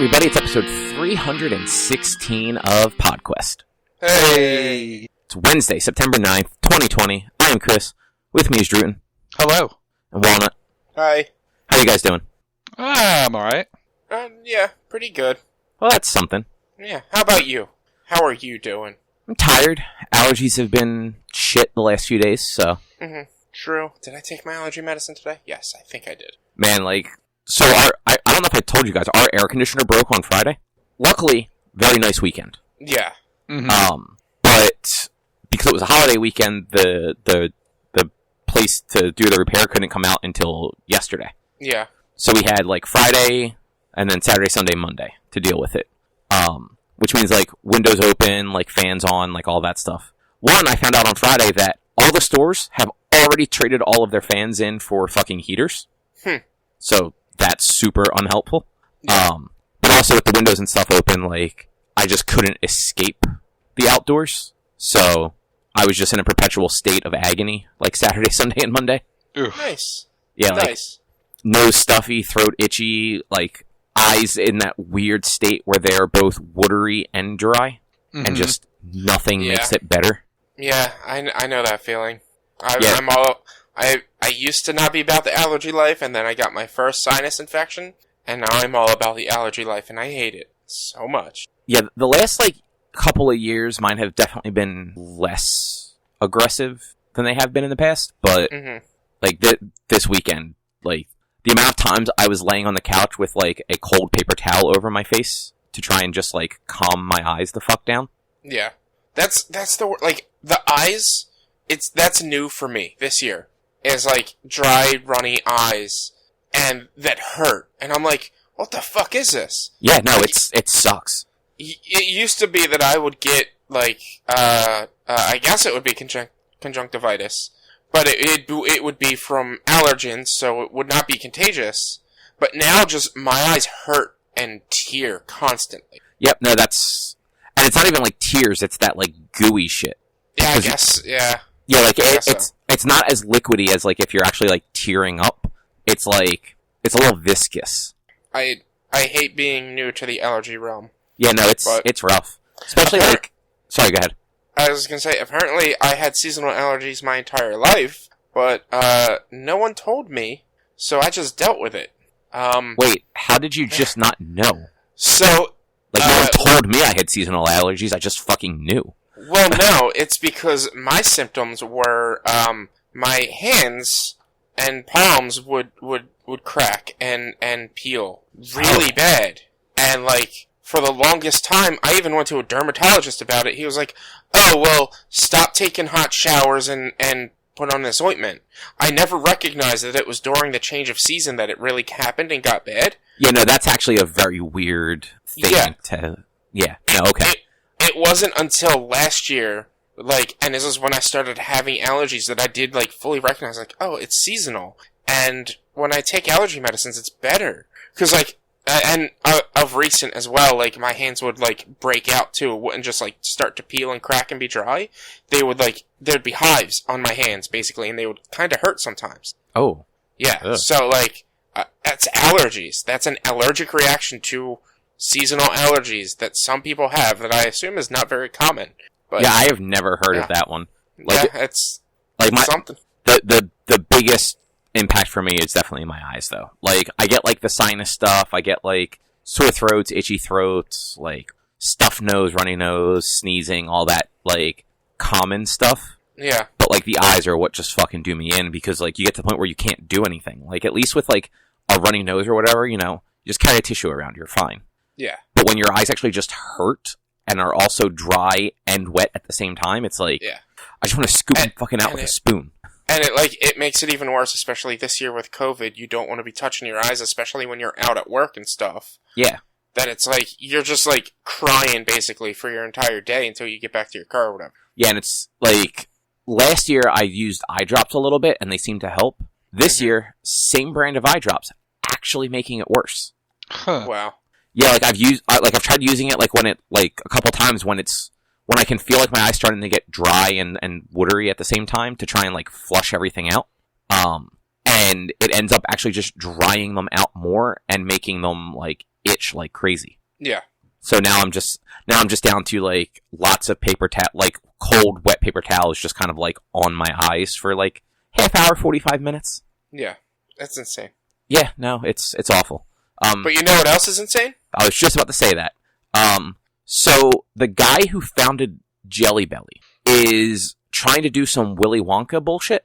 everybody, it's episode 316 of PodQuest. Hey! It's Wednesday, September 9th, 2020. I am Chris. With me is Druten. Hello. And Walnut. Hi. How you guys doing? I'm alright. Yeah, pretty good. Well, that's something. Yeah, how about you? How are you doing? I'm tired. Allergies have been shit the last few days, so... True. Did I take my allergy medicine today? Yes, I think I did. Man, so I don't know if I told you guys, our air conditioner broke on Friday. Luckily, very nice weekend. Yeah. But because it was a holiday weekend, the place to do the repair couldn't come out until yesterday. Yeah. So we had Friday and then Saturday, Sunday, Monday to deal with it. Which means windows open, fans on, all that stuff. One, I found out on Friday that all the stores have already traded all of their fans in for fucking heaters. So that's super unhelpful. Yeah. But also with the windows and stuff open, I just couldn't escape the outdoors. So I was just in a perpetual state of agony, Saturday, Sunday, and Monday. Oof. Nice. Yeah, nice. Nose stuffy, throat itchy, eyes in that weird state where they're both watery and dry, and just nothing makes it better. Yeah, I know that feeling. I used to not be about the allergy life, and then I got my first sinus infection, and now I'm all about the allergy life, and I hate it so much. Yeah, the last couple of years, mine have definitely been less aggressive than they have been in the past. But this weekend, the amount of times I was laying on the couch with a cold paper towel over my face to try and just calm my eyes the fuck down. Yeah, that's the the eyes. That's new for me this year. Is dry, runny eyes, and that hurt, and I'm like, what the fuck is this? Yeah, no, it sucks. It used to be that I would get I guess it would be conjunctivitis, but it would be from allergens, so it would not be contagious. But now, just my eyes hurt and tear constantly. Yep, no, and it's not even tears; it's that gooey shit. Yeah, I guess. Yeah. Yeah, it's not as liquidy as if you're actually tearing up. It's it's a little viscous. I hate being new to the allergy realm. Yeah, no, it's rough. Especially sorry, go ahead. I was gonna say, apparently I had seasonal allergies my entire life, but no one told me, so I just dealt with it. Wait, how did you just not know? So no one told me I had seasonal allergies, I just fucking knew. Well, no, it's because my symptoms were, my hands and palms would crack and peel really bad. And, for the longest time, I even went to a dermatologist about it. He was like, oh, well, stop taking hot showers and put on this ointment. I never recognized that it was during the change of season that it really happened and got bad. Yeah, no, that's actually a very weird thing Yeah, no, okay. It wasn't until last year, and this is when I started having allergies that I did, fully recognize, oh, it's seasonal. And when I take allergy medicines, it's better. Because, of recent as well, my hands would, break out, too. It wouldn't just, start to peel and crack and be dry. They would, there'd be hives on my hands, basically, and they would kind of hurt sometimes. Oh. Yeah, Ugh. so, that's allergies. That's an allergic reaction to seasonal allergies that some people have that I assume is not very common. But yeah, I have never heard of that one. It's something. The biggest impact for me is definitely my eyes, though. I get the sinus stuff. I get sore throats, itchy throats, stuffed nose, runny nose, sneezing, all that common stuff. Yeah. But the eyes are what just fucking do me in because you get to the point where you can't do anything. At least with a runny nose or whatever, you just carry a tissue around, you're fine. Yeah. But when your eyes actually just hurt and are also dry and wet at the same time, it's I just want to scoop them fucking out with a spoon. And it makes it even worse, especially this year with COVID. You don't want to be touching your eyes, especially when you're out at work and stuff. Yeah. That it's you're just crying basically for your entire day until you get back to your car or whatever. Yeah, and it's last year I used eye drops a little bit and they seemed to help. This year, same brand of eye drops, actually making it worse. Huh. Wow. Yeah, I've tried using it when it a couple times when I can feel my eyes starting to get dry and watery at the same time to try and flush everything out. And it ends up actually just drying them out more and making them itch like crazy. Yeah. So now I'm just down to like lots of paper towel, like cold wet paper towels, just kind of like on my eyes for like half hour, 45 minutes. Yeah. That's insane. Yeah, no, it's awful. But you know what else is insane? I was just about to say that. So the guy who founded Jelly Belly is trying to do some Willy Wonka bullshit.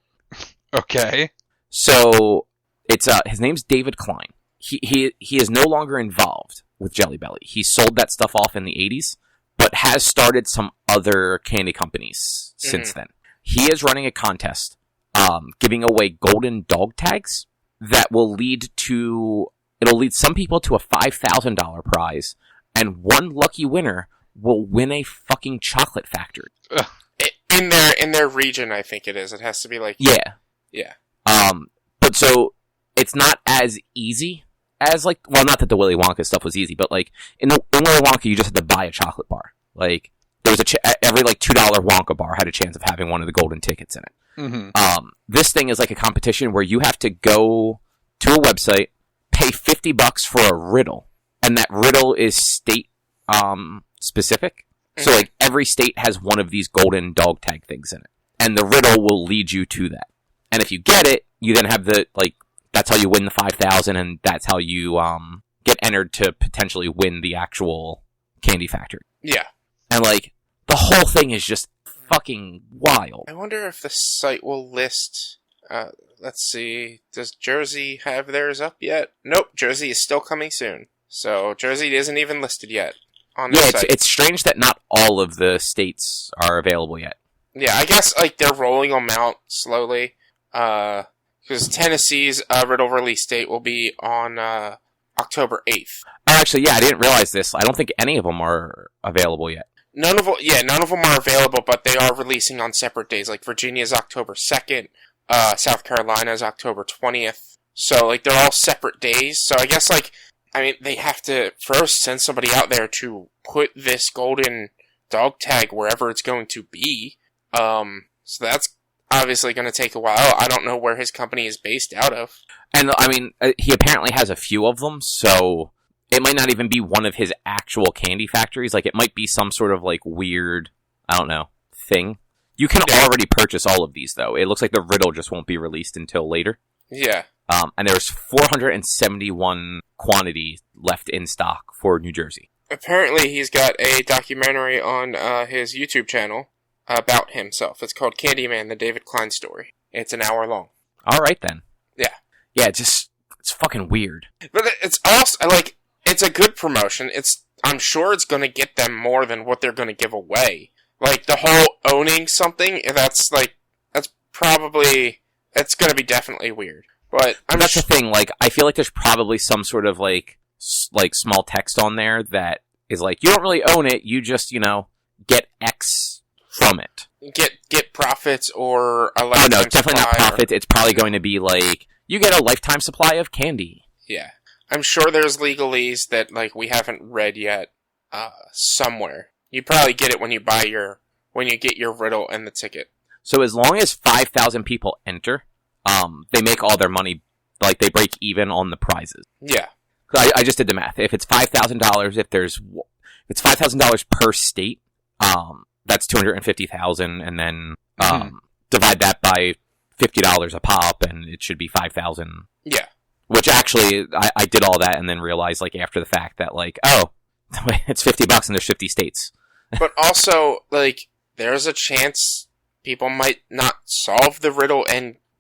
Okay. So it's his name's David Klein. He is no longer involved with Jelly Belly. He sold that stuff off in the 80s, but has started some other candy companies since then. He is running a contest, giving away golden dog tags that will lead some people to a $5,000 prize, and one lucky winner will win a fucking chocolate factory. In their region, I think it is. It has to be like... Yeah. Yeah. But so, it's not as easy as, like... Well, not that the Willy Wonka stuff was easy, but, like, in Willy Wonka, you just had to buy a chocolate bar. Like, there was every, like, $2 Wonka bar had a chance of having one of the golden tickets in it. Mm-hmm. This thing is like a competition where you have to go to a website, pay $50 for a riddle, and that riddle is state specific. So like every state has one of these golden dog tag things in it, and the riddle will lead you to that. And if you get it, you then have that's how you win the 5,000, and that's how you get entered to potentially win the actual candy factory. Yeah. And like the whole thing is just fucking wild. I wonder if the site will list... let's see. Does Jersey have theirs up yet? Nope, Jersey is still coming soon. So Jersey isn't even listed yet on the site. It's strange that not all of the states are available yet. Yeah, I guess like they're rolling them out slowly. Because Tennessee's riddle release date will be on October 8th. Oh, actually, yeah, I didn't realize this. I don't think any of them are available yet. None of them are available, but they are releasing on separate days. Like Virginia's October 2nd, South Carolina's October 20th. So like they're all separate days. So I guess they have to first send somebody out there to put this golden dog tag wherever it's going to be. So that's obviously going to take a while. I don't know where his company is based out of. And I mean, he apparently has a few of them, so it might not even be one of his actual candy factories. Like, it might be some sort of, like, weird, I don't know, thing. You can already purchase all of these, though. It looks like the riddle just won't be released until later. Yeah. And there's 471 quantity left in stock for New Jersey. Apparently, he's got a documentary on his YouTube channel about himself. It's called Candyman, the David Klein Story. It's an hour long. All right, then. Yeah. Yeah, it's fucking weird. But it's also, like, it's a good promotion. I'm sure it's going to get them more than what they're going to give away. Like, the whole owning something, that's going to be definitely weird. But that's the thing, like, I feel like there's probably some sort of, like small text on there that is like, you don't really own it, you just, get X from it. Get profits or a lifetime supply. Oh, no, definitely not profits. It's probably going to be like, you get a lifetime supply of candy. Yeah. I'm sure there's legalese that, like, we haven't read yet, somewhere. You probably get it when you get your riddle and the ticket. So as long as 5,000 people enter, they make all their money, like, they break even on the prizes. Yeah. I just did the math. If it's $5,000, if it's $5,000 per state, that's $250,000, and then, divide that by $50 a pop, and it should be 5,000. Yeah. Which actually, I did all that and then realized, like, after the fact that, like, oh, it's $50 and there's 50 states. But also, like, there's a chance people might not solve the riddle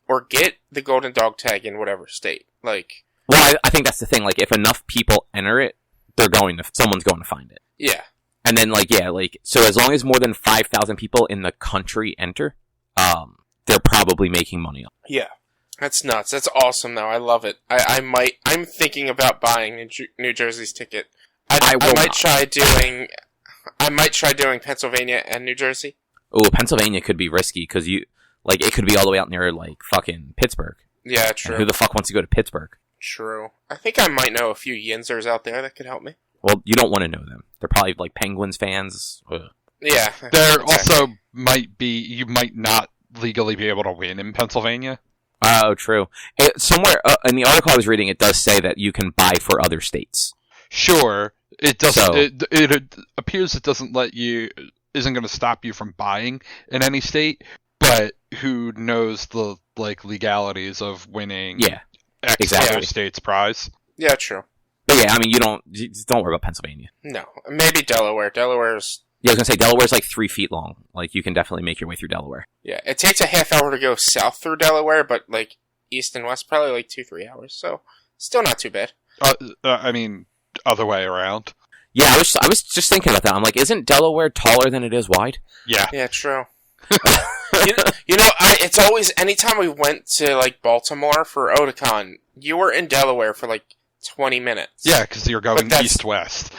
or get the golden dog tag in whatever state. Like, well, I think that's the thing. Like, if enough people enter it, someone's going to find it. Yeah. And then, like, yeah, like, so as long as more than 5,000 people in the country enter, they're probably making money. Yeah. That's nuts. That's awesome, though. I love it. I'm thinking about buying New Jersey's ticket. I might try doing Pennsylvania and New Jersey. Oh, Pennsylvania could be risky, because it could be all the way out near, like, fucking Pittsburgh. Yeah, true. And who the fuck wants to go to Pittsburgh? True. I think I might know a few Yinzers out there that could help me. Well, you don't want to know them. They're probably, like, Penguins fans. Ugh. Yeah. There also you might not legally be able to win in Pennsylvania. Oh, true. Somewhere in the article I was reading, it does say that you can buy for other states. Sure, it doesn't. So- It appears it doesn't isn't going to stop you from buying in any state. But who knows the legalities of winning? Yeah, X exactly. other state's prize. Yeah, true. but yeah, I mean, you don't worry about Pennsylvania. No, maybe Delaware. Delaware's Yeah, I was gonna say Delaware's like 3 feet long. Like you can definitely make your way through Delaware. yeah. It takes a half hour to go south through Delaware, but like east and west, probably like 2-3 hours. So still not too bad. I mean, other way around. Yeah, I was just thinking about that. I'm like, isn't Delaware taller than it is wide? Yeah. Yeah, true. It's always anytime we went to like Baltimore for Otakon, you were in Delaware for like 20 minutes. Yeah, because you're going that's- east-west.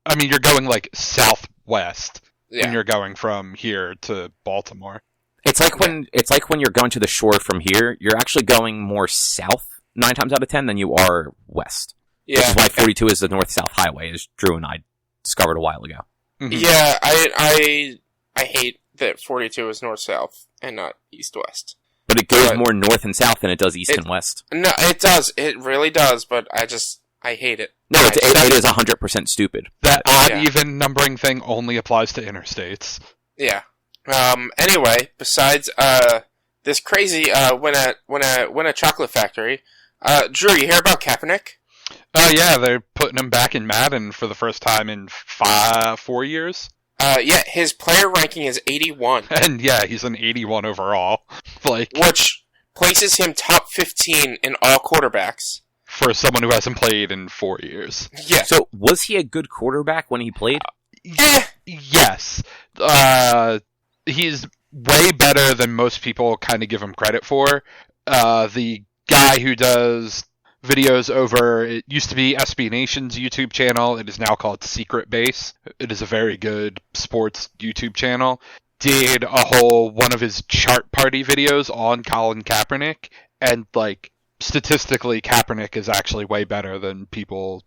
I mean, you're going like southwest Yeah. when you're going from here to Baltimore. It's like when you're going to the shore from here, you're actually going more south 9 times out of 10 than you are west. Which is why 42 is the north-south highway, as Drew and I discovered a while ago. Mhm. Yeah, I hate that 42 is north-south and not east-west. But it goes But- more north and south than it does east and west. No, it does. It really does, but I hate it. No, it is 100% stupid. That Yeah. odd-even numbering thing only applies to interstates. Yeah. Anyway, besides this crazy win a chocolate factory, Drew, you hear about Kaepernick? Oh yeah, they're putting him back in Madden for the first time in 4 years. Yeah, his player ranking is 81, And yeah, he's an 81 overall. which places him top 15 in all quarterbacks. For someone who hasn't played in 4 years. Yeah. So, was he a good quarterback when he played? Yes. He's way better than most people kind of give him credit for. The guy who does videos over, it used to be SB Nation's YouTube channel. It is now called Secret Base. It is a very good sports YouTube channel. Did one of his chart party videos on Colin Kaepernick. And, statistically, Kaepernick is actually way better than people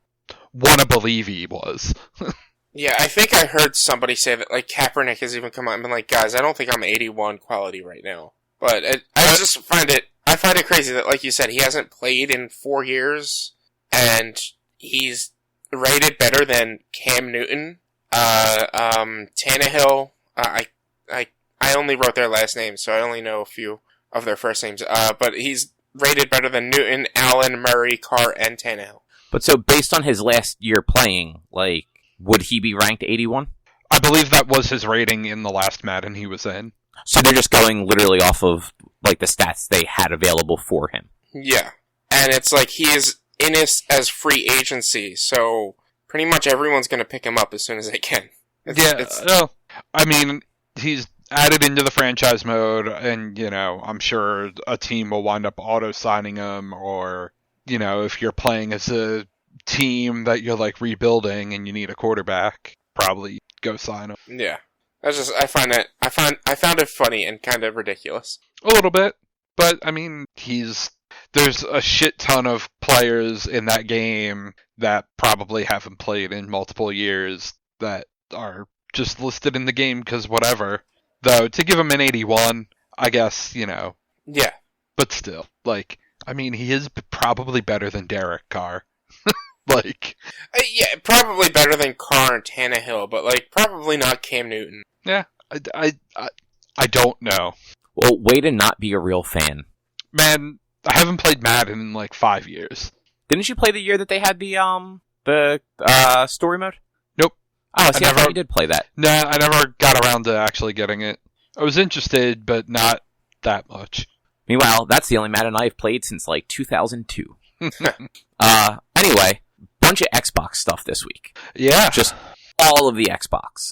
want to believe he was. Yeah, I think I heard somebody say that, Kaepernick has even come out and been like, guys, I don't think I'm 81 quality right now. But I just find it crazy that, like you said, he hasn't played in 4 years, and he's rated better than Cam Newton, Tannehill. I only wrote their last names, so I only know a few of their first names. But he's rated better than Newton, Allen, Murray, Carr, and Tannehill. But so, based on his last year playing, would he be ranked 81? I believe that was his rating in the last Madden he was in. So they're just going literally off of, the stats they had available for him. Yeah. And it's like he is in as free agency, so pretty much everyone's going to pick him up as soon as they can. I mean, he's added into the franchise mode, and, I'm sure a team will wind up auto-signing him, or, if you're playing as a team that you're, rebuilding and you need a quarterback, probably go sign him. Yeah. I found it funny and kind of ridiculous. A little bit, but, I mean, there's a shit ton of players in that game that probably haven't played in multiple years that are just listed in the game because whatever. Though, to give him an 81, I guess, Yeah. but still, I mean, he is probably better than Derek Carr. Yeah, probably better than Carr and Tannehill, but, probably not Cam Newton. Yeah, I don't know. Well, way to not be a real fan. Man, I haven't played Madden in 5 years. Didn't you play the year that they had the story mode? Nope. Oh, see, I never- thought you did play that. Nah, I never got around to actually getting it. I was interested, but not that much. Meanwhile, that's the only Madden I've played since 2002. Anyway, bunch of Xbox stuff this week. Yeah. Just all of the Xbox.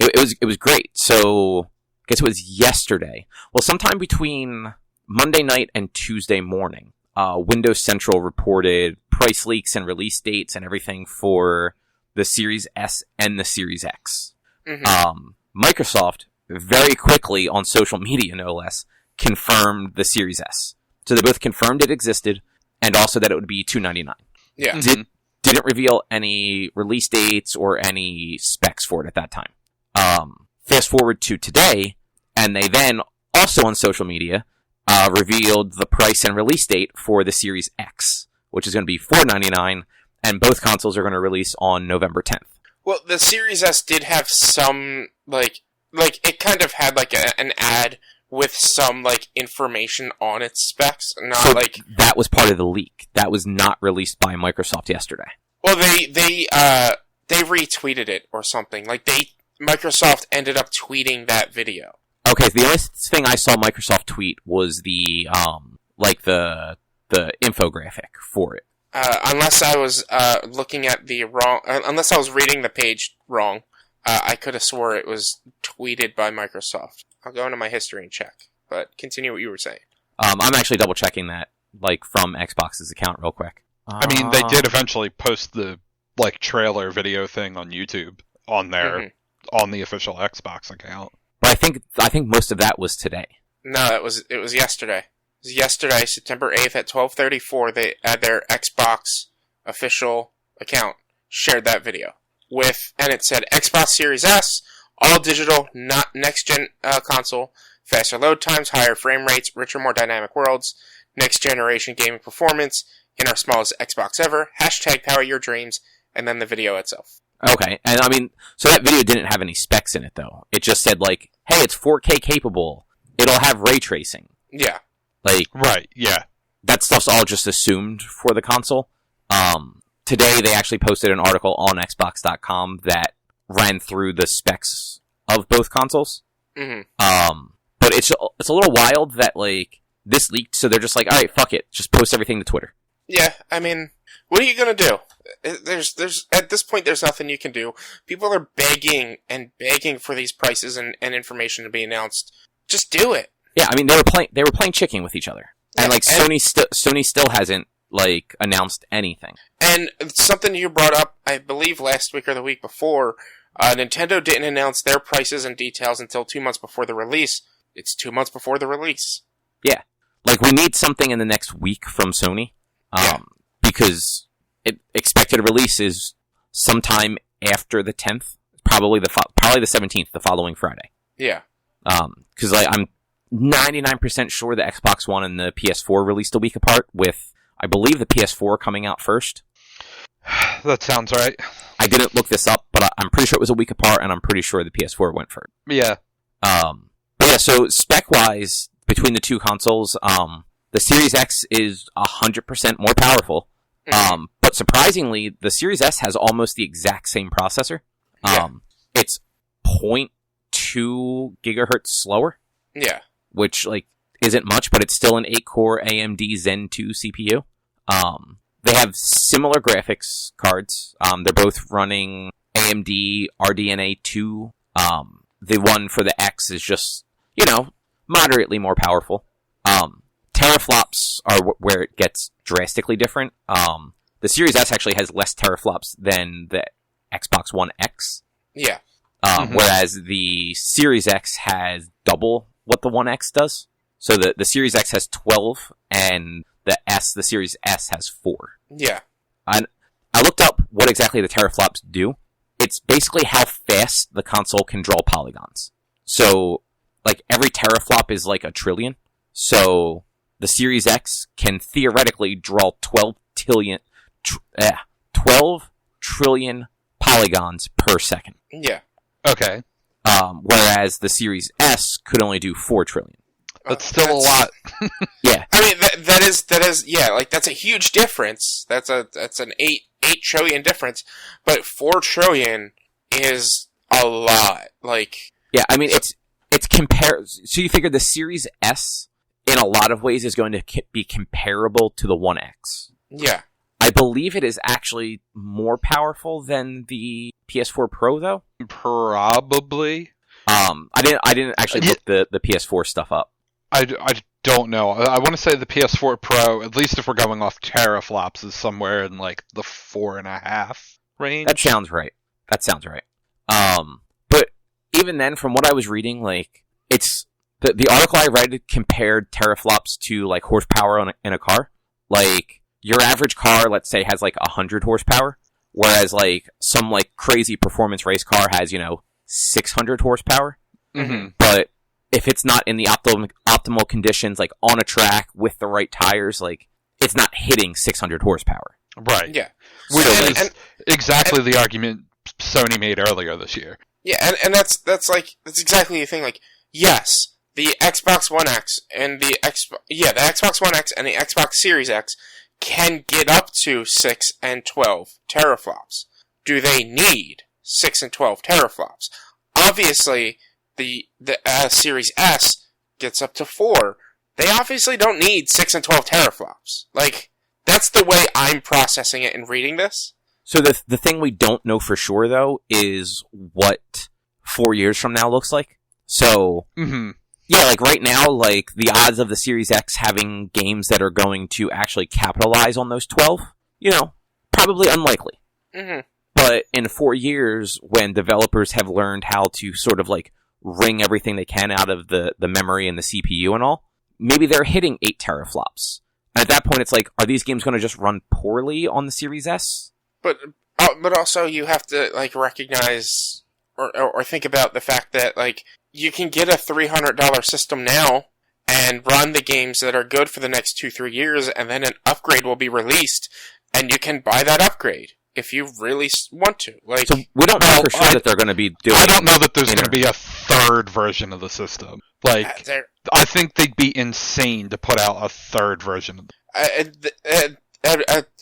It was great. So, I guess it was yesterday. Well, sometime between Monday night and Tuesday morning, Windows Central reported price leaks and release dates and everything for the Series S and the Series X. Mm-hmm. Microsoft very quickly on social media, no less, confirmed the Series S. So they both confirmed it existed and also that it would be $299. Yeah. Mhm. Didn't reveal any release dates or any specs for it at that time. Fast forward to today, and they then also on social media revealed the price and release date for the Series X, which is going to be $499, and both consoles are going to release on November 10th. Well, the Series S did have some, like it kind of had, like, an ad with some, like, information on its specs, not, So like... that was part of the leak. That was not released by Microsoft yesterday. Well, they retweeted it or something. Like, Microsoft ended up tweeting that video. Okay, the only thing I saw Microsoft tweet was the infographic for it. Unless I was looking at the wrong... unless I was reading the page wrong, I could have swore it was tweeted by Microsoft. I'll go into my history and check. But continue what you were saying. I'm actually double checking that, like, from Xbox's account real quick. I mean, they did eventually post the, like, trailer video thing on YouTube on their on the official Xbox account. But I think most of that was today. No, it was yesterday. It was yesterday, September 8th at 12:34. They at their Xbox official account shared that video and it said Xbox Series S, all digital, not next gen console, faster load times, higher frame rates, richer, more dynamic worlds, next generation gaming performance, in our smallest Xbox ever. # power your dreams, and then the video itself. Okay, and I mean, so that video didn't have any specs in it though. It just said like, hey, it's 4K capable. It'll have ray tracing. Yeah. Like, right, yeah. That stuff's all just assumed for the console. Today they actually posted an article on Xbox.com that ran through the specs of both consoles. Mm-hmm. But it's a little wild that like this leaked, so they're just like, all right, fuck it, just post everything to Twitter. Yeah, I mean, what are you gonna do? There's at this point, there's nothing you can do. People are begging and begging for these prices and information to be announced. Just do it. Yeah, I mean, they were playing chicken with each other, and like Sony still hasn't like announced anything. And something you brought up, I believe last week or the week before, Nintendo didn't announce their prices and details until 2 months before the release. It's 2 months before the release. Yeah, like we need something in the next week from Sony, because expected release is sometime after the 10th, probably the 17th, the following Friday. Yeah. Because like I'm 99% sure the Xbox One and the PS4 released a week apart, with I believe the PS4 coming out first. That sounds right. I didn't look this up, but I'm pretty sure it was a week apart, and I'm pretty sure the PS4 went first. Yeah. But yeah, so spec-wise, between the two consoles, the Series X is 100% more powerful. But surprisingly, the Series S has almost the exact same processor. It's 0.2 gigahertz slower. Yeah. Which, like, isn't much, but it's still an 8-core AMD Zen 2 CPU. They have similar graphics cards. They're both running AMD RDNA 2. The one for the X is just, moderately more powerful. Teraflops are where it gets drastically different. The Series S actually has less teraflops than the Xbox One X. Yeah. Whereas the Series X has double what the One X does. So the Series X has 12, and the Series S has 4. Yeah. I looked up what exactly the teraflops do. It's basically how fast the console can draw polygons. So, like, every teraflop is like a trillion. So, the Series X can theoretically draw 12 trillion polygons per second. Yeah. Okay. Whereas the Series S could only do 4 trillion. That's still a lot. Yeah. I mean, that is, yeah, like, that's a huge difference. That's an 8 trillion difference. But 4 trillion is a lot. Like. Yeah, I mean, it's so you figure the Series S, in a lot of ways, is going to be comparable to the One X. Yeah. I believe it is actually more powerful than the PS4 Pro, though. Probably. I didn't actually look the PS4 stuff up. I don't know. I want to say the PS4 Pro, at least if we're going off teraflops, is somewhere in like the 4.5 range. That sounds right. But even then, from what I was reading, like, it's the article I read compared teraflops to like horsepower in a car. Like, your average car, let's say, has like 100 horsepower, whereas like some like crazy performance race car has 600 horsepower. Mm-hmm. But if it's not in the optimal conditions, like on a track with the right tires, like, it's not hitting 600 horsepower. Right. Yeah. Which So, is exactly the argument Sony made earlier this year. Yeah, and that's exactly the thing. Like, yes, the Xbox One X and the Xbox One X and the Xbox Series X can get up to 6 and 12 teraflops. Do they need 6 and 12 teraflops? Obviously, the Series S gets up to 4. They obviously don't need 6 and 12 teraflops. Like, that's the way I'm processing it and reading this. So the thing we don't know for sure, though, is what 4 years from now looks like. So, yeah, like right now, like the odds of the Series X having games that are going to actually capitalize on those 12, probably unlikely. Mm-hmm. But in 4 years, when developers have learned how to sort of like wring everything they can out of the memory and the CPU and all, maybe they're hitting 8 teraflops. And at that point, it's like, are these games going to just run poorly on the Series S? But also you have to like recognize or think about the fact that like you can get a $300 system now and run the games that are good for the next 2-3 years, and then an upgrade will be released, and you can buy that upgrade if you really want to. Like, so we don't know for sure that they're going to be doing. I don't know that there's going to be a third version of the system. Like, I think they'd be insane to put out a third version of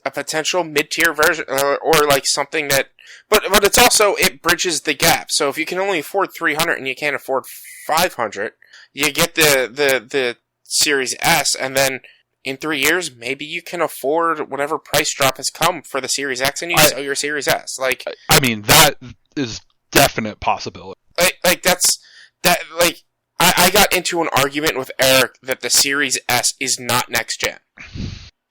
a potential mid-tier version, or like something that, but it's also, it bridges the gap. So if you can only afford 300 and you can't afford 500, you get the Series S, and then in 3 years, maybe you can afford whatever price drop has come for the Series X, and you sell your Series S. Like, I mean, that is definite possibility. I got into an argument with Eric that the Series S is not next gen,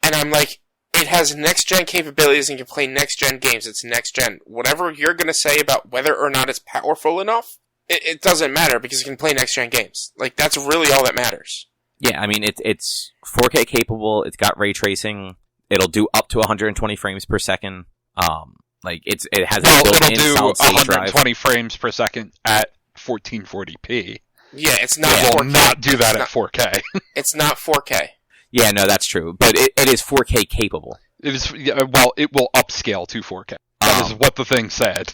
and I'm like, it has next-gen capabilities and can play next-gen games. It's next-gen. Whatever you're going to say about whether or not it's powerful enough, it doesn't matter because it can play next-gen games. Like, that's really all that matters. Yeah, I mean, it's 4K capable. It's got ray tracing. It'll do up to 120 frames per second. It has a built-in solid-state drive. 120 frames per second at 1440p. Yeah, it's not. It will not do that at 4K. It's not 4K. Yeah, no, that's true. But it is 4K capable. It is. Well, it will upscale to 4K. That is what the thing said.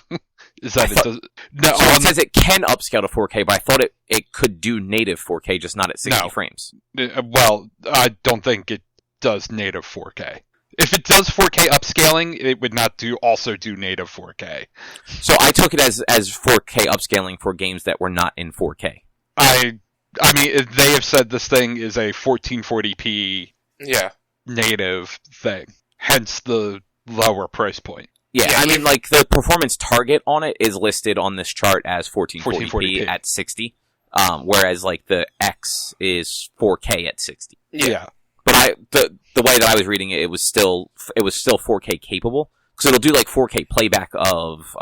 Is that it does? No, so it says it can upscale to 4K, but I thought it could do native 4K, just not at 60 frames. Well, I don't think it does native 4K. If it does 4K upscaling, it would not also do native 4K. So I took it as 4K upscaling for games that were not in 4K. I mean, they have said this thing is a 1440p native thing, hence the lower price point. Yeah, I mean, like, the performance target on it is listed on this chart as 1440p at 60, whereas, like, the X is 4K at 60. Yeah. But the way that I was reading it, it was still 4K capable, because it'll do, like, 4K playback of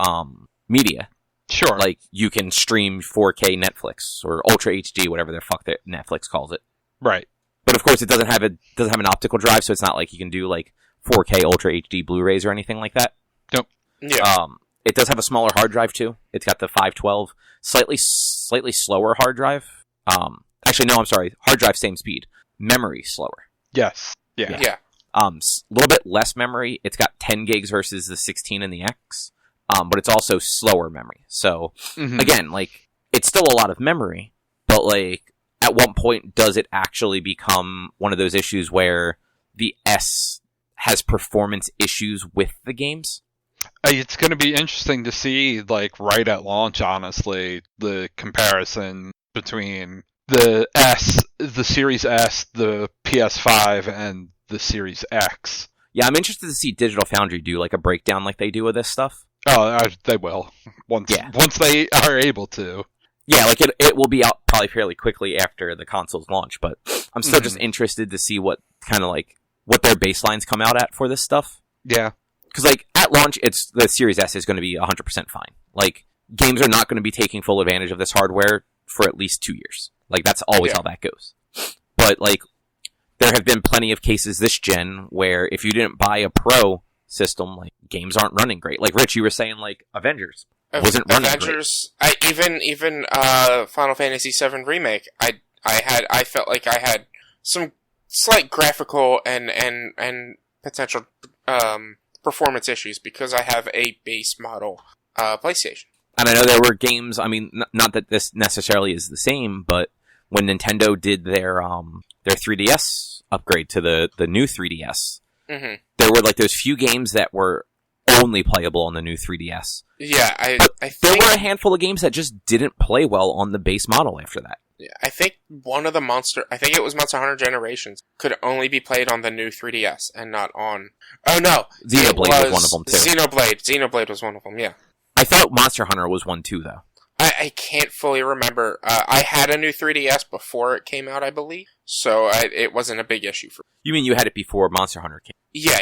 media. Sure. Like, you can stream 4K Netflix, or Ultra HD, whatever the fuck that Netflix calls it. Right. But of course, it doesn't have an optical drive, so it's not like you can do, like, 4K Ultra HD Blu-rays or anything like that. Nope. Yeah. It does have a smaller hard drive, too. It's got the 512, slightly slower hard drive. Actually, no, I'm sorry. Hard drive, same speed. Memory, slower. Yes. Yeah. A little bit less memory. It's got 10 gigs versus the 16 in the X. But it's also slower memory. So, again, like, it's still a lot of memory, but, like, at what point does it actually become one of those issues where the S has performance issues with the games? It's going to be interesting to see, like, right at launch, honestly, the comparison between the Series S, the PS5, and the Series X. Yeah, I'm interested to see Digital Foundry do, like, a breakdown like they do with this stuff. Oh, they will. Once they are able to. Yeah, like, it will be out probably fairly quickly after the console's launch, but I'm still just interested to see what kind of, like, what their baselines come out at for this stuff. Yeah. Because, like, at launch, the Series S is going to be 100% fine. Like, games are not going to be taking full advantage of this hardware for at least 2 years. Like, that's always how that goes. But, like, there have been plenty of cases this gen where if you didn't buy a Pro system, like, games aren't running great. Like, Rich, you were saying, like, Avengers wasn't running great. Even Final Fantasy VII Remake, I felt like I had some slight graphical and potential performance issues because I have a base model PlayStation. And I know there were games, I mean, not that this necessarily is the same, but when Nintendo did their 3DS upgrade to the new 3DS, there were like those few games that were only playable on the new 3DS. Yeah, I think there were a handful of games that just didn't play well on the base model after that. Yeah, I think I think it was Monster Hunter Generations, could only be played on the new 3DS and not on... Oh no! Xenoblade was one of them too. Xenoblade was one of them, yeah. I thought Monster Hunter was one too, though. I can't fully remember. I had a new 3DS before it came out, I believe, so it wasn't a big issue for me. You mean you had it before Monster Hunter came? Yeah.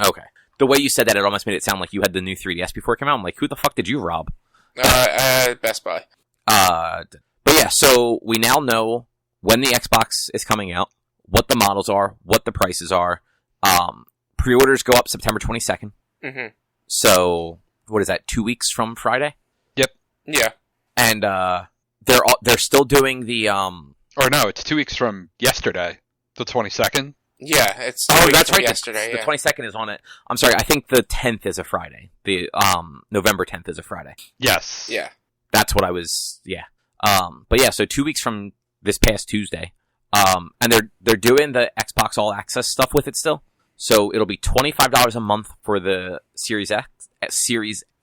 Okay. The way you said that, it almost made it sound like you had the new 3DS before it came out. I'm like, who the fuck did you rob? Best Buy. But yeah, so we now know when the Xbox is coming out, what the models are, what the prices are. Pre-orders go up September 22nd. Mm-hmm. So, what is that, 2 weeks from Friday? Yep. Yeah. And they're still doing the... Or no, it's 2 weeks from yesterday, the 22nd. Yeah, it's that's right. Yesterday, the 22nd is on it. I'm sorry, I think the 10th is a Friday. The November 10th is a Friday. Yes. Yeah. That's what I was... Yeah. But yeah, so 2 weeks from this past Tuesday. And they're doing the Xbox All Access stuff with it still. So it'll be $25 a month for the Series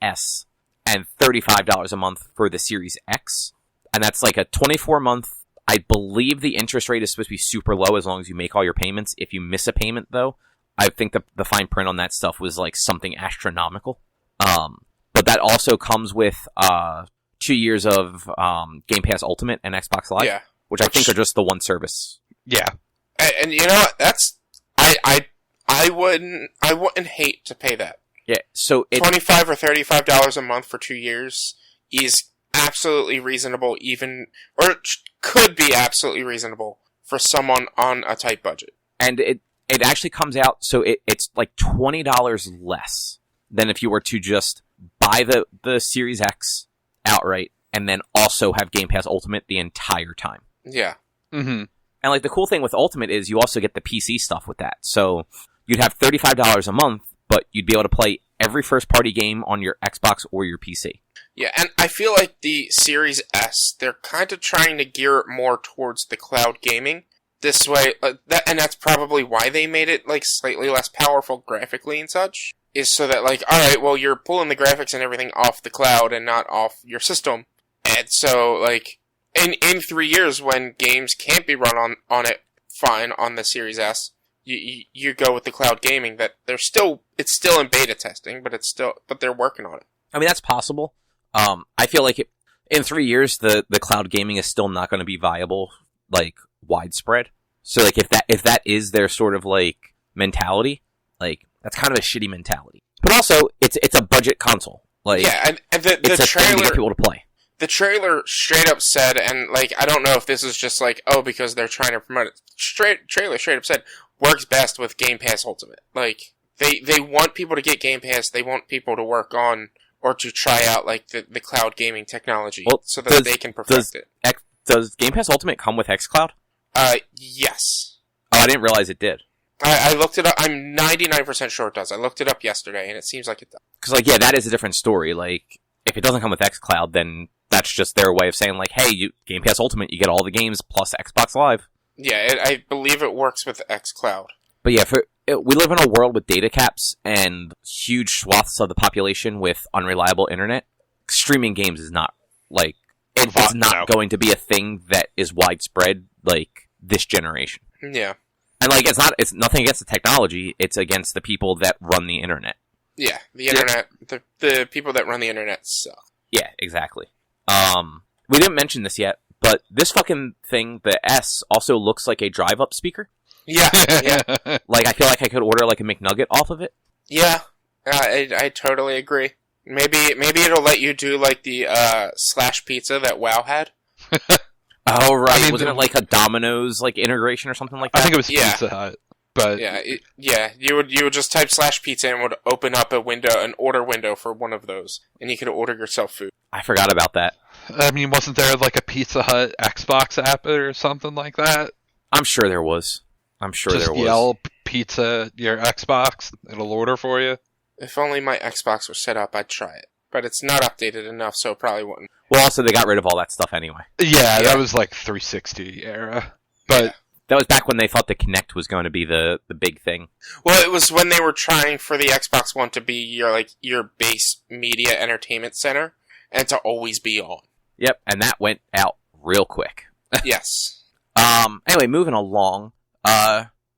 S, and $35 a month for the Series X. And that's like a 24-month. I believe the interest rate is supposed to be super low as long as you make all your payments. If you miss a payment, though, I think the fine print on that stuff was like something astronomical. But that also comes with 2 years of Game Pass Ultimate and Xbox Live, which I think are just the one service. Yeah, and you know what? That's I wouldn't hate to pay that. Yeah, so $25 or $35 a month for 2 years is absolutely reasonable, or could be absolutely reasonable for someone on a tight budget. And it actually comes out, so it's like $20 less than if you were to just buy the Series X outright and then also have Game Pass Ultimate the entire time. Yeah. Mm-hmm. And like the cool thing with Ultimate is you also get the PC stuff with that. So you'd have $35 a month, but you'd be able to play every first-party game on your Xbox or your PC. Yeah, and I feel like the Series S, they're kind of trying to gear it more towards the cloud gaming. This way, and that's probably why they made it like slightly less powerful graphically and such, is so that like, alright, well, you're pulling the graphics and everything off the cloud and not off your system. And so, like, in 3 years when games can't be run on it fine on the Series S, you go with the cloud gaming that it's still in beta testing, but they're working on it. I mean, that's possible. I feel like in 3 years, the cloud gaming is still not going to be viable, like, widespread. So, like, if that is their sort of, like, mentality, like, that's kind of a shitty mentality. But also, it's a budget console. Like, yeah, and the it's a trailer, thing to get people to play. The trailer straight up said, and, like, I don't know if this is just, like, because they're trying to promote it. Trailer straight up said, works best with Game Pass Ultimate. Like, they want people to get Game Pass, they want people to work on, or to try out, like, the cloud gaming technology, so that they can perfect it. Does Game Pass Ultimate come with xCloud? Yes. Oh, I didn't realize it did. I looked it up. I'm 99% sure it does. I looked it up yesterday, and it seems like it does. Because, like, yeah, that is a different story. Like, if it doesn't come with xCloud, then that's just their way of saying, like, hey, Game Pass Ultimate, you get all the games plus Xbox Live. Yeah, I believe it works with xCloud. But yeah, we live in a world with data caps and huge swaths of the population with unreliable internet. Streaming games is not, like, it's not going to be a thing that is widespread, like, this generation. Yeah. And, like, it's nothing against the technology, it's against the people that run the internet. Yeah, the internet, the people that run the internet suck. Yeah, exactly. We didn't mention this yet, but this fucking thing, the S, also looks like a drive-up speaker. Yeah, yeah. Like, I feel like I could order, like, a McNugget off of it. Yeah, I totally agree. Maybe it'll let you do, like, the, slash pizza that WoW had. Oh, right. I mean, wasn't it, like, a Domino's, like, integration or something like that? I think it was Pizza Hut. But yeah, you would just type slash pizza and it would open up an order window for one of those, and you could order yourself food. I forgot about that. I mean, wasn't there like a Pizza Hut Xbox app or something like that? I'm sure there was. Just yell pizza your Xbox, it'll order for you. If only my Xbox was set up, I'd try it. But it's not updated enough, so it probably wouldn't. Well, also, they got rid of all that stuff anyway. Yeah, that was like 360 era. But that was back when they thought the Kinect was going to be the big thing. Well, it was when they were trying for the Xbox One to be your base media entertainment center, and to always be on. Yep, and that went out real quick. Yes. Anyway, moving along.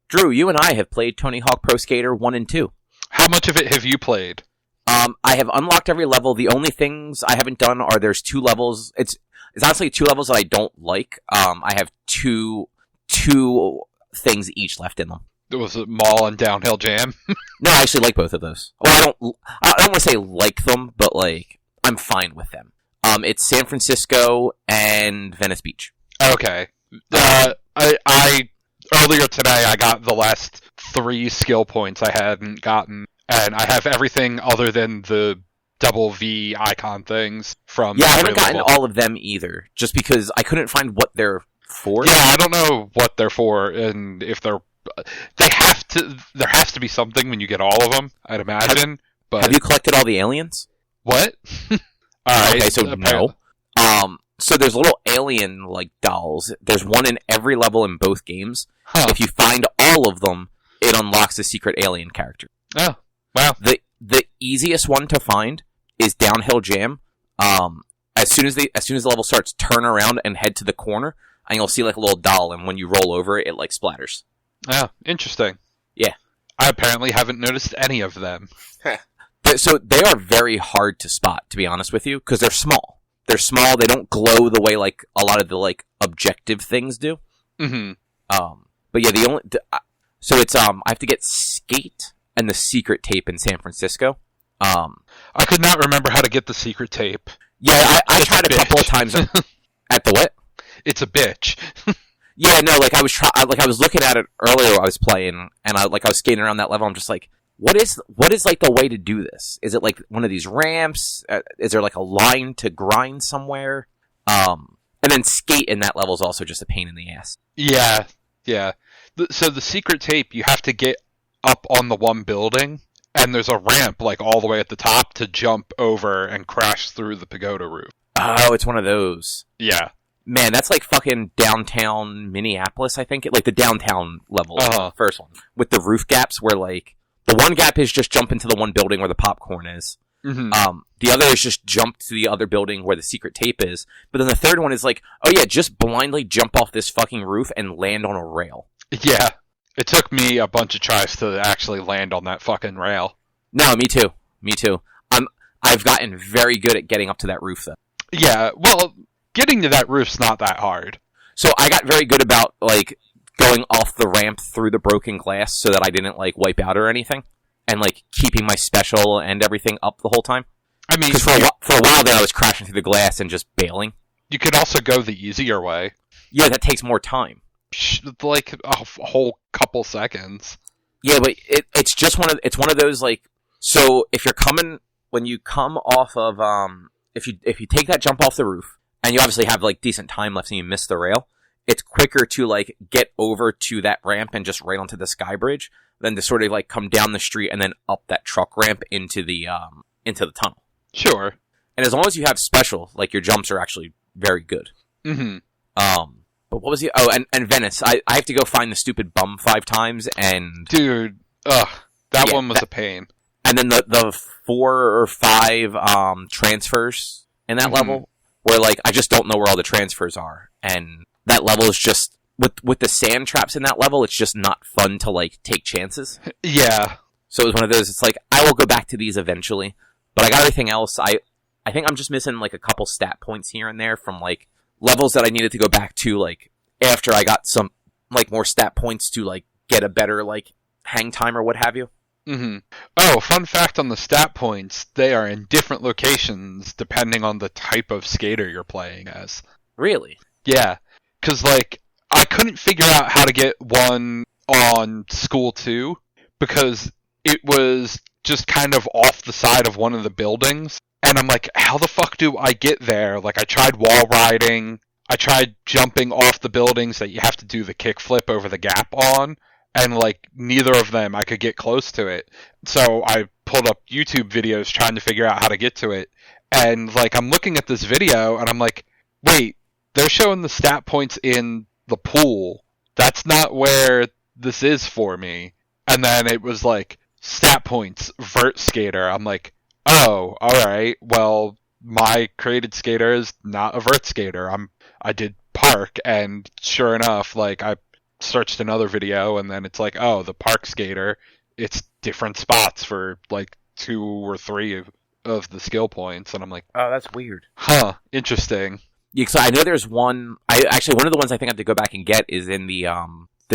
Drew, you and I have played Tony Hawk Pro Skater 1 and 2. How much of it have you played? I have unlocked every level. The only things I haven't done are there's 2 levels. It's honestly 2 levels that I don't like. I have two things each left in them. Was it Mall and Downhill Jam? No, I actually like both of those. Well, I don't want to say like them, but like I'm fine with them. It's San Francisco and Venice Beach. Okay. I earlier today I got the last 3 skill points I hadn't gotten, and I have everything other than the double V icon things from. Yeah, I haven't gotten all of them either, just because I couldn't find what they're for. Yeah, I don't know what they're for, and if they have to. There has to be something when you get all of them, I'd imagine. But have you collected all the aliens? What? Alright, okay, so no. So there's little alien like dolls. There's one in every level in both games. Huh. If you find all of them, it unlocks a secret alien character. Oh, wow. The easiest one to find is Downhill Jam. As soon as the level starts, turn around and head to the corner, and you'll see like a little doll, and when you roll over it like splatters. Oh, interesting. Yeah. I apparently haven't noticed any of them. So they are very hard to spot, to be honest with you, because they're small. They're small. They don't glow the way like a lot of the like objective things do. Mm-hmm. But yeah, so it's I have to get Skate and the secret tape in San Francisco. I could not remember how to get the secret tape. Yeah, I tried a couple of times at the what? It's a bitch. Yeah, no, like I was looking at it earlier. I was playing, and I was skating around that level. I'm just like, what is like the way to do this? Is it like one of these ramps? Is there like a line to grind somewhere? And then Skate in that level is also just a pain in the ass. Yeah. So the secret tape, you have to get up on the one building, and there's a ramp like all the way at the top to jump over and crash through the pagoda roof. Oh, it's one of those. Yeah. Man, that's like fucking downtown Minneapolis, I think. Like the downtown level, first one. With the roof gaps where like, the one gap is just jump into the one building where the popcorn is. Mm-hmm. The other is just jump to the other building where the secret tape is. But then the third one is like, oh yeah, just blindly jump off this fucking roof and land on a rail. Yeah. It took me a bunch of tries to actually land on that fucking rail. No, me too. I've gotten very good at getting up to that roof though. Yeah, well, getting to that roof's not that hard. So I got very good about like going off the ramp through the broken glass so that I didn't like wipe out or anything, and like keeping my special and everything up the whole time. I mean, because for a while there I was crashing through the glass and just bailing. You could also go the easier way. Yeah, that takes more time. Like a whole couple seconds. Yeah, but it's just one of those like, so if you're coming, when you come off of if you take that jump off the roof and you obviously have like decent time left and you miss the rail, it's quicker to like get over to that ramp and just right onto the sky bridge than to sort of like come down the street and then up that truck ramp into the tunnel. Sure. And as long as you have special, like your jumps are actually very good. Mm-hmm. But what was the... Oh, and Venice. I have to go find the stupid bum 5 times, and... Dude, that one was a pain. And then the 4 or 5 transfers in that level, where, like, I just don't know where all the transfers are. And that level is just... With the sand traps in that level, it's just not fun to, like, take chances. Yeah. So it was one of those, it's like, I will go back to these eventually. But I got everything else. I think I'm just missing, like, a couple stat points here and there from, like, levels that I needed to go back to, like, after I got some, like, more stat points to, like, get a better, like, hang time or what have you. Mm-hmm. Oh, fun fact on the stat points, they are in different locations depending on the type of skater you're playing as. Really? Yeah. Because, like, I couldn't figure out how to get one on School 2 because it was just kind of off the side of one of the buildings. And I'm like, how the fuck do I get there? Like, I tried wall riding. I tried jumping off the buildings that you have to do the kickflip over the gap on. And, like, neither of them I could get close to it. So I pulled up YouTube videos trying to figure out how to get to it. And, like, I'm looking at this video, and I'm like, wait, they're showing the stat points in the pool. That's not where this is for me. And then it was like, stat points, vert skater. I'm like, oh, alright, well, my created skater is not a vert skater. I did park, and sure enough, like, I searched another video, and then it's like, oh, the park skater, it's different spots for, like, 2 or 3 of the skill points, and I'm like, Oh, that's weird. huh, interesting. Yeah, so I know there's one. Actually, one of the ones I think I have to go back and get is in the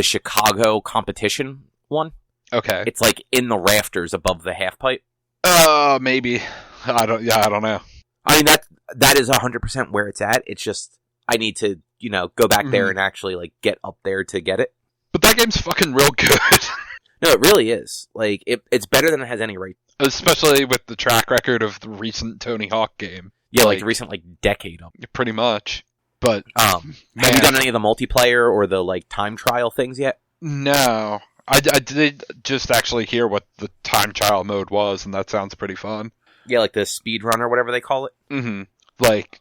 Chicago competition one. Okay. It's like in the rafters above the half pipe. Maybe. I don't know. I mean that is 100% where it's at. It's just I need to go back there and actually like get up there to get it. But that game's fucking real good. No, it really is. Like it's better than it has any right. Especially with the track record of the recent Tony Hawk game. Yeah, like the recent decade up. Pretty much. But have you done any of the multiplayer or the like time trial things yet? No. I did just actually hear what the time trial mode was, and that sounds pretty fun. Yeah, like the speed run or whatever they call it. Mm-hmm. Like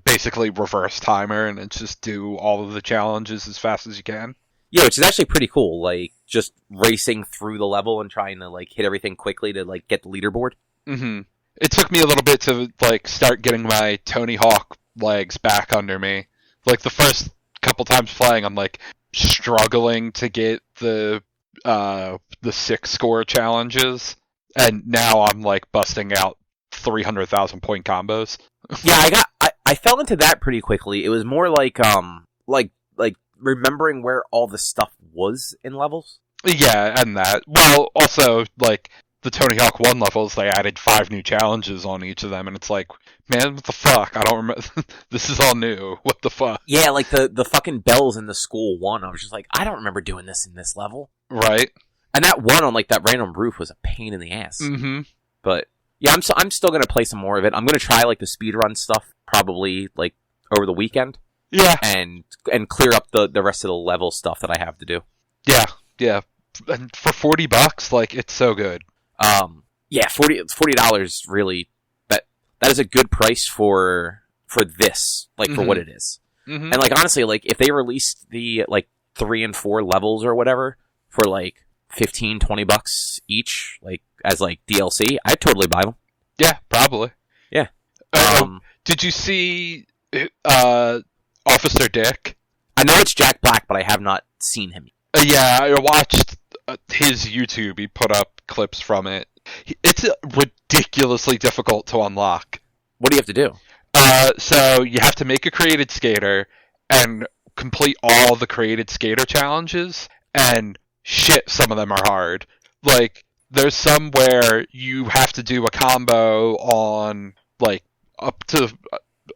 basically reverse timer, and it's just do all of the challenges as fast as you can. Yeah, which is actually pretty cool. Like, just racing through the level and trying to, like, hit everything quickly to, like, get the leaderboard. Mm-hmm. It took me a little bit to, like, start getting my Tony Hawk legs back under me. Like, the first couple times playing, I'm, like, struggling to get the 6 score challenges. And now I'm, like, busting out 300,000 point combos. Yeah, I fell into that pretty quickly. It was more like remembering where all the stuff was in levels. Yeah, and that. Well, also, like, the Tony Hawk 1 levels, they added 5 new challenges on each of them, and it's like, man, what the fuck? I don't remember. This is all new. What the fuck? Yeah, like the fucking bells in the school one, I was just like, I don't remember doing this in this level. Right. And that one on, like, that random roof was a pain in the ass. Mm-hmm. But, yeah, I'm still gonna play some more of it. I'm gonna try, like, the speedrun stuff, probably, like, over the weekend. Yeah. And clear up the rest of the level stuff that I have to do. Yeah. And for $40, like, it's so good. Yeah, $40 really, that is a good price for this, like, for what it is. Mm-hmm. And, like, honestly, like, if they released the, like, 3 and 4 levels or whatever for, like, $15-$20 each, like, as, like, DLC, I'd totally buy them. Yeah, probably. Yeah. Did you see, Officer Dick? I know it's Jack Black, but I have not seen him. Yeah, I watched his YouTube. He put up clips from it. It's ridiculously difficult to unlock. What do you have to do? So you have to make a created skater and complete all the created skater challenges, and shit, some of them are hard. Like, there's some where you have to do a combo on, like, up to,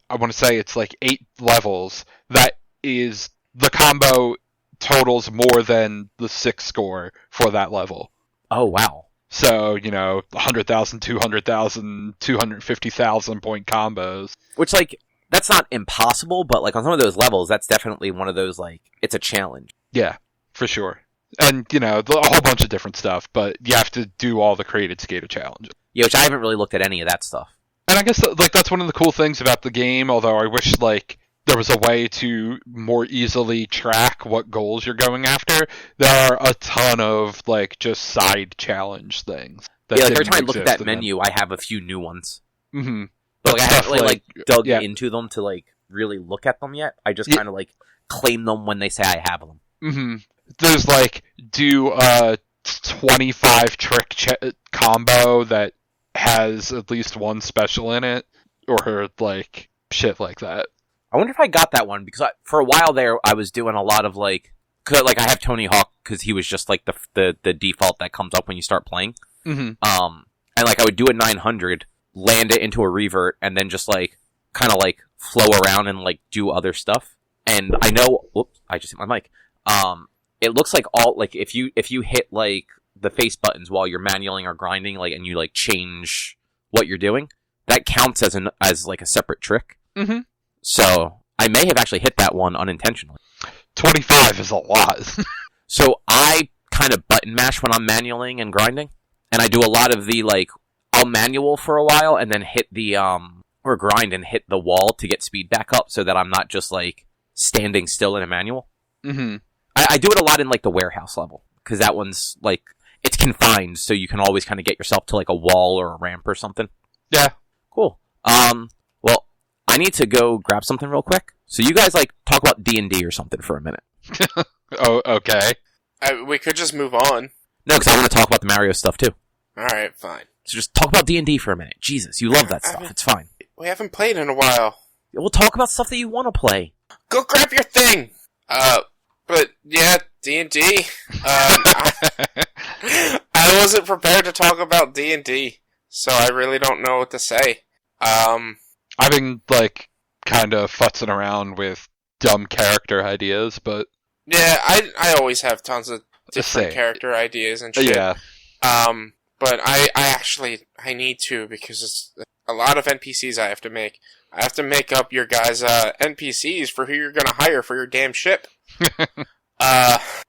I want to say it's like 8 levels. That is, the combo totals more than the 6 score for that level. Oh, wow. So, 100,000, 200,000, 250,000 point combos. Which, like, that's not impossible, but, like, on some of those levels, that's definitely one of those, like, it's a challenge. Yeah, for sure. And, a whole bunch of different stuff, but you have to do all the created skater challenges. Yeah, which I haven't really looked at any of that stuff. And I guess, like, that's one of the cool things about the game, although I wish, like, there was a way to more easily track what goals you're going after. There are a ton of, like, just side challenge things. Yeah, like, every time I look at that menu, I have a few new ones. Mm-hmm. But, like, I haven't really, like, dug into them to, like, really look at them yet. I just kind of, like, claim them when they say I have them. Mm-hmm. There's, like, do a 25 trick combo that has at least one special in it, or, like, shit like that. I wonder if I got that one, because for a while there, I was doing a lot of, like, cause, like, I have Tony Hawk, because he was just, like, the default that comes up when you start playing. Mm-hmm. And, like, I would do a 900, land it into a revert, and then just, like, kind of, like, flow around and, like, do other stuff. And I know, whoops, I just hit my mic. It looks like if you hit, like, the face buttons while you're manualing or grinding, like, and you, like, change what you're doing, that counts as like, a separate trick. Mm-hmm. So, I may have actually hit that one unintentionally. 25 is a lot. So, I kind of button mash when I'm manualing and grinding. And I do a lot of the, like, I'll manual for a while and then hit the or grind and hit the wall to get speed back up so that I'm not just like standing still in a manual. Mm-hmm. I do it a lot in like the warehouse level because that one's like it's confined, so you can always kind of get yourself to like a wall or a ramp or something. Yeah. Cool. Well, I need to go grab something real quick. So you guys like talk about D&D or something for a minute. Oh, okay. We could just move on. No, because I want to talk about the Mario stuff too. Alright, fine. So just talk about D&D for a minute. Jesus, you love that stuff. It's fine. We haven't played in a while. We'll talk about stuff that you want to play. Go grab your thing! But yeah, D&D. I wasn't prepared to talk about D&D, so I really don't know what to say. I've been, like, kind of futzing around with dumb character ideas, but... Yeah, I always have tons of different Same. character ideas and shit. Yeah. But I need to, because it's a lot of NPCs I have to make. I have to make up your guys' NPCs for who you're gonna hire for your damn ship.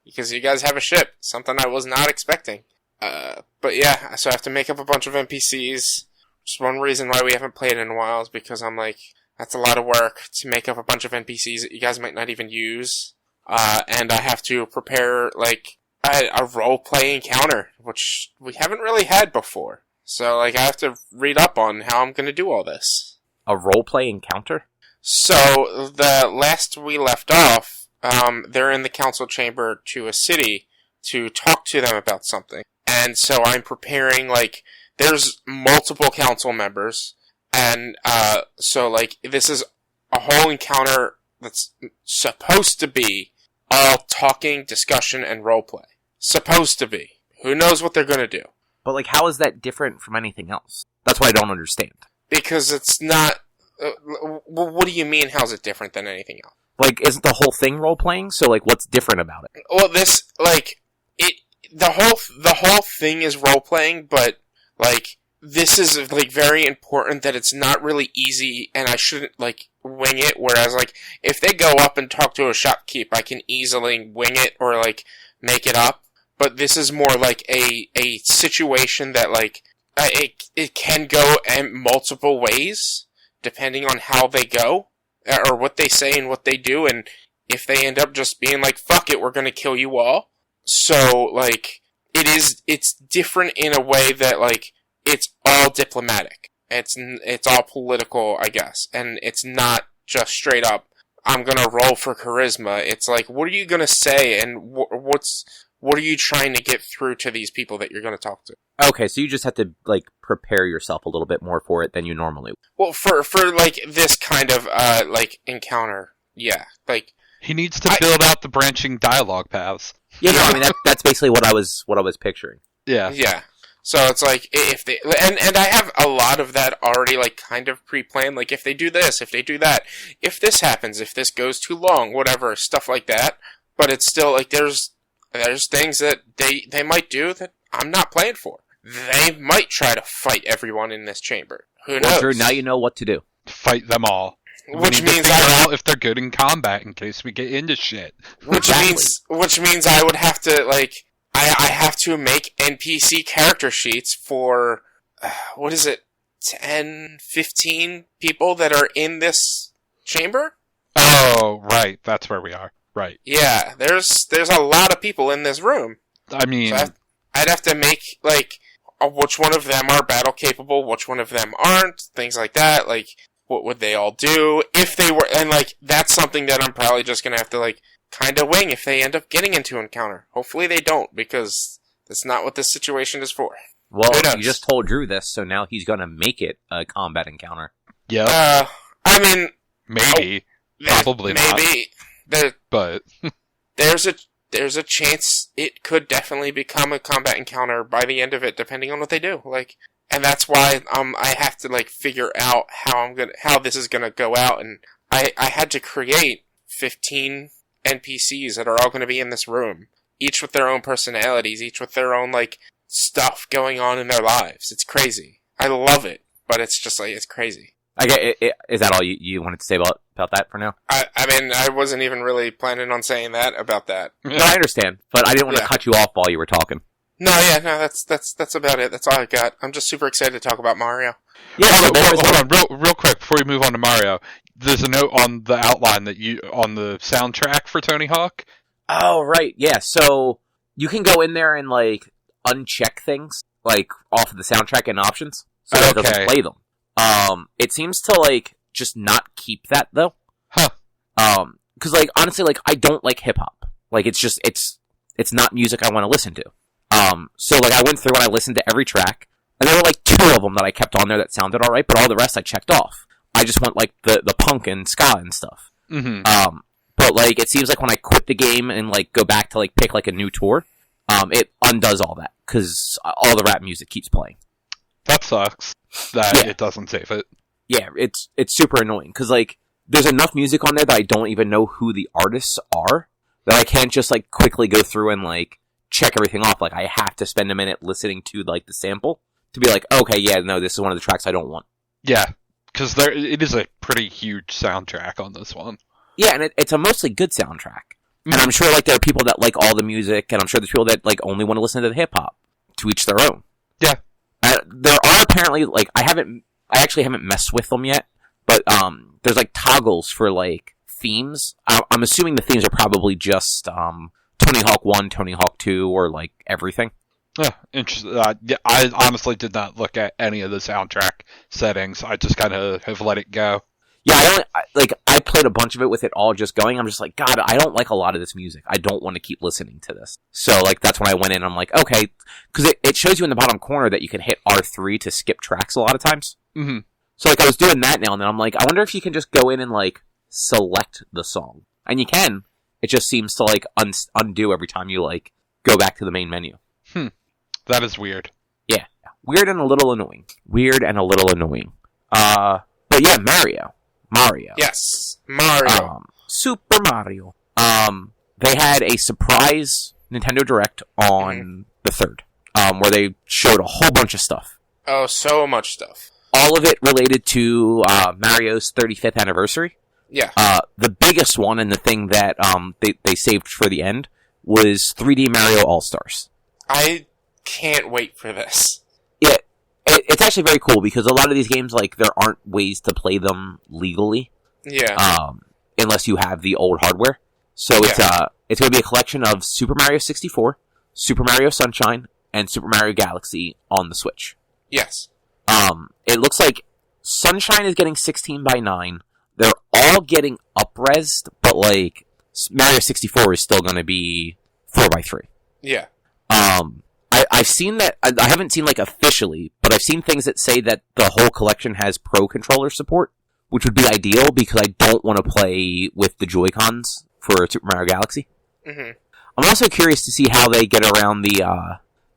Because you guys have a ship. Something I was not expecting. But yeah, so I have to make up a bunch of NPCs. Just one reason why we haven't played in a while is because I'm like, that's a lot of work to make up a bunch of NPCs that you guys might not even use. And I have to prepare, like, a role-play encounter, which we haven't really had before. So, like, I have to read up on how I'm gonna do all this. A roleplay encounter? So, the last we left off, they're in the council chamber to a city to talk to them about something. And so I'm preparing, like, there's multiple council members, and, so, like, this is a whole encounter that's supposed to be all talking, discussion, and roleplay. Supposed to be. Who knows what they're gonna do? But, like, how is that different from anything else? That's what I don't understand. Because it's not... what do you mean, how's it different than anything else? Like, isn't the whole thing role-playing? So, like, what's different about it? Well, this, like... The whole thing is role-playing, but, like... This is, like, very important that it's not really easy, and I shouldn't, like, wing it, whereas, like, if they go up and talk to a shopkeep, I can easily wing it, or, like, make it up. But this is more like a situation that, like, it can go in multiple ways, depending on how they go, or what they say and what they do, and if they end up just being like, fuck it, we're gonna kill you all. So, like, it's different in a way that, like, it's all diplomatic. It's all political, I guess. And it's not just straight up, I'm gonna roll for charisma. It's like, what are you gonna say, and what are you trying to get through to these people that you're gonna talk to? Okay, so you just have to, like, prepare yourself a little bit more for it than you normally would. Well, for like, this kind of, like, encounter, yeah. Like, He needs to build out the branching dialogue paths. Yeah, no, I mean, that's basically what I was picturing. Yeah. Yeah. So it's like, if they, and I have a lot of that already, like, kind of pre-planned, like, if they do this, if they do that, if this happens, if this goes too long, whatever, stuff like that. But it's still, like, there's things that they might do that I'm not playing for. They might try to fight everyone in this chamber. Who knows? Well, Drew, now you know what to do. Fight them all. Which means out if they're good in combat in case we get into shit. Which means I would have to, like, I have to make NPC character sheets for, what is it, 10, 15 people that are in this chamber? Oh, right. That's where we are. Right. Yeah, there's a lot of people in this room. I mean... So I'd have to make, like, which one of them are battle capable, which one of them aren't, things like that, like, what would they all do if they were, and, like, that's something that I'm probably just gonna have to, like, kind of wing if they end up getting into an encounter. Hopefully they don't, because that's not what this situation is for. Well, you just told Drew this, so now he's gonna make it a combat encounter. Yeah. I mean... Maybe. Probably not. Maybe. But... there's a chance it could definitely become a combat encounter by the end of it, depending on what they do. Like, and that's why, I have to, like, figure out how this is gonna go out, and I had to create 15 NPCs that are all gonna be in this room. Each with their own personalities, each with their own, like, stuff going on in their lives. It's crazy. I love it, but it's just, like, it's crazy. I get. Is that all you wanted to say about that for now? I mean, I wasn't even really planning on saying that about that. No, I understand, but I didn't want to cut you off while you were talking. No, that's about it. That's all I got. I'm just super excited to talk about Mario. Yeah, Hold on, real quick before we move on to Mario. There's a note on the outline that on the soundtrack for Tony Hawk. Oh, right, yeah. So you can go in there and like uncheck things like off of the soundtrack and options, so that it doesn't play them. It seems to like just not keep that though. Huh. Because like honestly, like I don't like hip hop. Like it's not music I want to listen to. So like I went through and I listened to every track, and there were like 2 of them that I kept on there that sounded alright, but all the rest I checked off. I just want like the punk and ska and stuff. Mm-hmm. But like it seems like when I quit the game and like go back to like pick like a new tour, it undoes all that because all the rap music keeps playing. That sucks. That it doesn't save it. Yeah, it's super annoying because like there's enough music on there that I don't even know who the artists are, that I can't just like quickly go through and like check everything off. Like I have to spend a minute listening to like the sample to be like, okay, yeah, no, this is one of the tracks I don't want. Yeah, because it is a pretty huge soundtrack on this one. Yeah, and it's a mostly good soundtrack. And I'm sure like there are people that like all the music, and I'm sure there's people that like only want to listen to the hip hop. To each their own. Yeah. There are apparently like I actually haven't messed with them yet, but there's like toggles for like themes. I'm assuming the themes are probably just Tony Hawk 1, Tony Hawk 2, or like everything. Yeah, interesting. Yeah, I honestly did not look at any of the soundtrack settings. I just kind of have let it go. Yeah, I played a bunch of it with it all just going. I'm just like, God, I don't like a lot of this music. I don't want to keep listening to this. So like that's when I went in. I'm like, okay, because it shows you in the bottom corner that you can hit R3 to skip tracks a lot of times. Mm-hmm. So like I was doing that now and then. I'm like, I wonder if you can just go in and like select the song, and you can. It just seems to like undo every time you like go back to the main menu. That is weird. Yeah, weird and a little annoying. But yeah, Mario. Yes, Mario. Super Mario. They had a surprise Nintendo Direct on the 3rd, where they showed a whole bunch of stuff. Oh, so much stuff. All of it related to Mario's 35th anniversary. Yeah. The biggest one, and the thing that they saved for the end, was 3D Mario All-Stars. I can't wait for this. Yeah, it's actually very cool, because a lot of these games, like, there aren't ways to play them legally. Yeah. Unless you have the old hardware. So it's going to be a collection of Super Mario 64, Super Mario Sunshine, and Super Mario Galaxy on the Switch. Yes. It looks like Sunshine is getting 16:9. They're all getting up-resed, but like Mario 64 is still going to be 4:3. Yeah. I've seen that. I haven't seen like officially, but I've seen things that say that the whole collection has Pro Controller support, which would be ideal because I don't want to play with the Joy-Cons for Super Mario Galaxy. Mm-hmm. I'm also curious to see how they get around the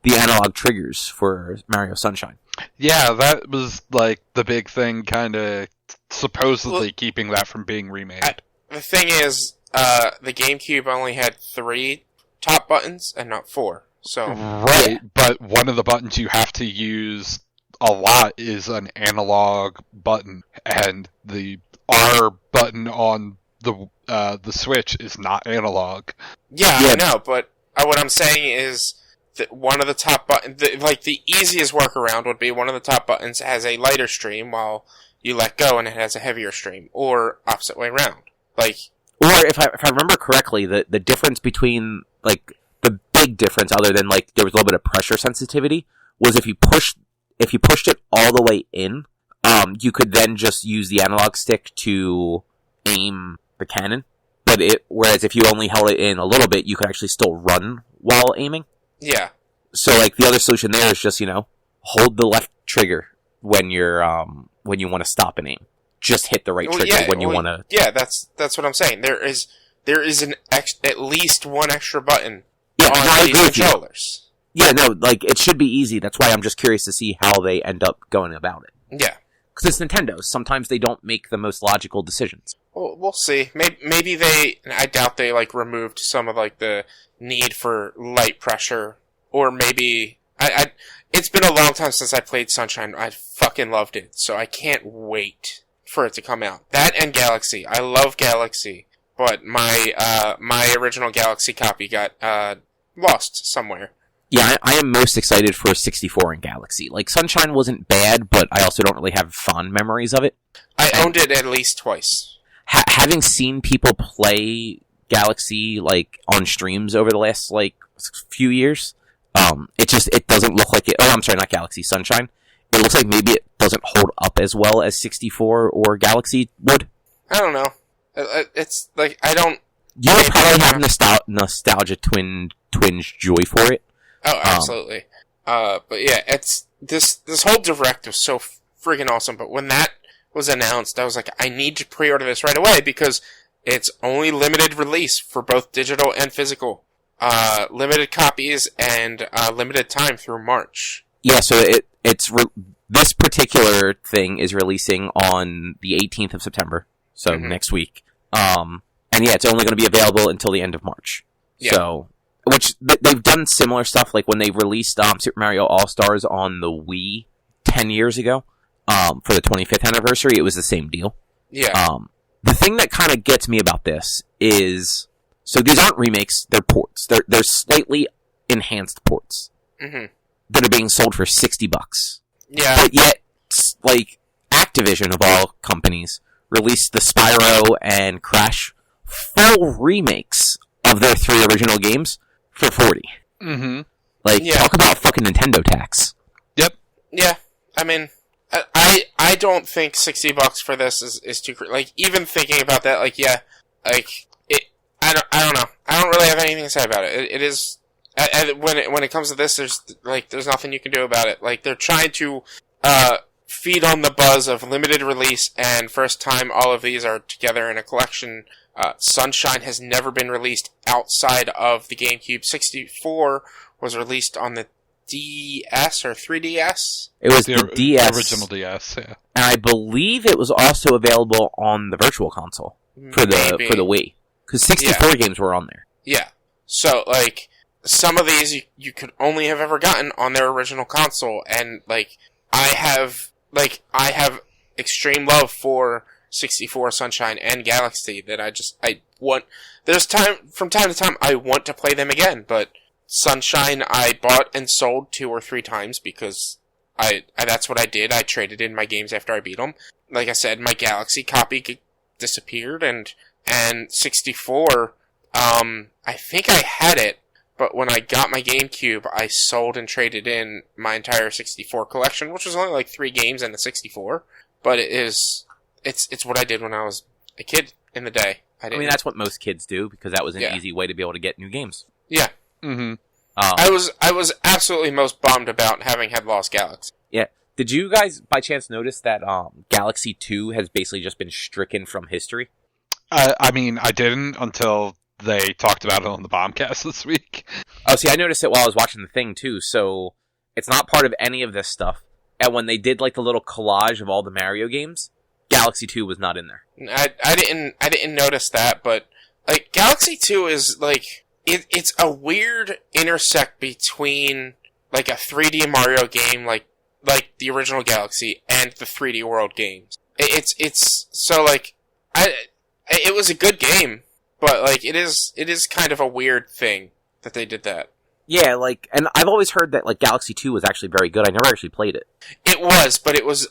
analog triggers for Mario Sunshine. Yeah, that was like the big thing, kind of supposedly keeping that from being remade. The thing is, the GameCube only had 3 top buttons and not 4. So right, but one of the buttons you have to use a lot is an analog button, and the R button on the Switch is not analog. Yeah, I know, but what I'm saying is that one of the top buttons, like the easiest workaround would be one of the top buttons has a lighter stream while you let go and it has a heavier stream, or opposite way around. Like, or if I remember correctly, the difference between like the big difference, other than like there was a little bit of pressure sensitivity, was if you pushed it all the way in, you could then just use the analog stick to aim the cannon. But whereas if you only held it in a little bit, you could actually still run while aiming. Yeah. So like the other solution there is just, hold the left trigger when you're when you want to stop and aim. Just hit the right trigger when you want to. Yeah, that's what I'm saying. There is at least one extra button on these controllers. Yeah, no, like it should be easy. That's why I'm just curious to see how they end up going about it. Yeah. Because it's Nintendo. Sometimes they don't make the most logical decisions. Well, we'll see. Maybe I doubt they like removed some of like the need for light pressure, or maybe it's been a long time since I played Sunshine. I fucking loved it, so I can't wait for it to come out. That and Galaxy. I love Galaxy, but my original Galaxy copy got lost somewhere. Yeah, I am most excited for 64 and Galaxy. Like, Sunshine wasn't bad, but I also don't really have fond memories of it. I owned it at least twice. Having seen people play Galaxy, like, on streams over the last, like, few years, it doesn't look like it. Oh, I'm sorry, not Galaxy, Sunshine. It looks like maybe it doesn't hold up as well as 64 or Galaxy would. I don't know. It's like, I don't... You would probably have nostalgia twinge joy for it. Oh, absolutely. But yeah, it's this whole Direct was so freaking awesome. But when that was announced, I was like, I need to pre-order this right away because it's only limited release for both digital and physical. Limited copies and limited time through March. Yeah, so this particular thing is releasing on the 18th of September, so next week. And yeah, it's only going to be available until the end of March. Yeah. So, which they've done similar stuff, like when they released Super Mario All-Stars on the Wii 10 years ago, for the 25th anniversary, it was the same deal. Yeah. The thing that kind of gets me about this is, so these aren't remakes, they're ports. They're slightly enhanced ports. That are being sold for $60. Yeah. But yet, like, Activision of all companies released the Spyro and Crash full remakes of their 3 original games for $40. Like, talk about fucking Nintendo tax. Yep. Yeah. I mean, I don't think $60 for this is too like, even thinking about that, like, yeah, like, I don't know. I don't really have anything to say about it. It is, when it comes to this, there's nothing you can do about it. Like, they're trying to feed on the buzz of limited release, and first time all of these are together in a collection. Sunshine has never been released outside of the GameCube. 64 was released on the DS or 3DS. It was the DS. Original DS, yeah. And I believe it was also available on the Virtual Console for the Wii. Because 64 games were on there. Yeah. So, like, some of these you could only have ever gotten on their original console, and, like, I have extreme love for 64, Sunshine, and Galaxy that I want. From time to time, I want to play them again, but Sunshine I bought and sold 2 or 3 times because that's what I did. I traded in my games after I beat them. Like I said, my Galaxy copy disappeared, and 64, I think I had it, but when I got my GameCube, I sold and traded in my entire 64 collection, which was only like 3 games in the 64, but it's what I did when I was a kid in the day. I mean, that's what most kids do, because that was an easy way to be able to get new games. Yeah. I was absolutely most bummed about having had Lost Galaxy. Yeah. Did you guys, by chance, notice that Galaxy 2 has basically just been stricken from history? I mean, I didn't until they talked about it on the Bombcast this week. Oh, see, I noticed it while I was watching the thing, too, so it's not part of any of this stuff. And when they did, like, the little collage of all the Mario games, Galaxy 2 was not in there. I didn't notice that, but, like, Galaxy 2 is, like, it's a weird intersect between, like, a 3D Mario game, like the original Galaxy, and the 3D World games. It's so, like, it was a good game, but, like, it is kind of a weird thing that they did that. Yeah, like, and I've always heard that, like, Galaxy 2 was actually very good. I never actually played it. It was, but it was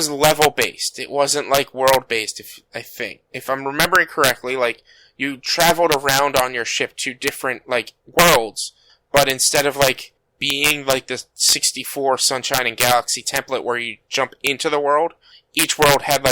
level-based. It wasn't, like, world-based, If I'm remembering correctly, like, you traveled around on your ship to different, like, worlds, but instead of, like, being, like, the 64 Sunshine and Galaxy template where you jump into the world, each world had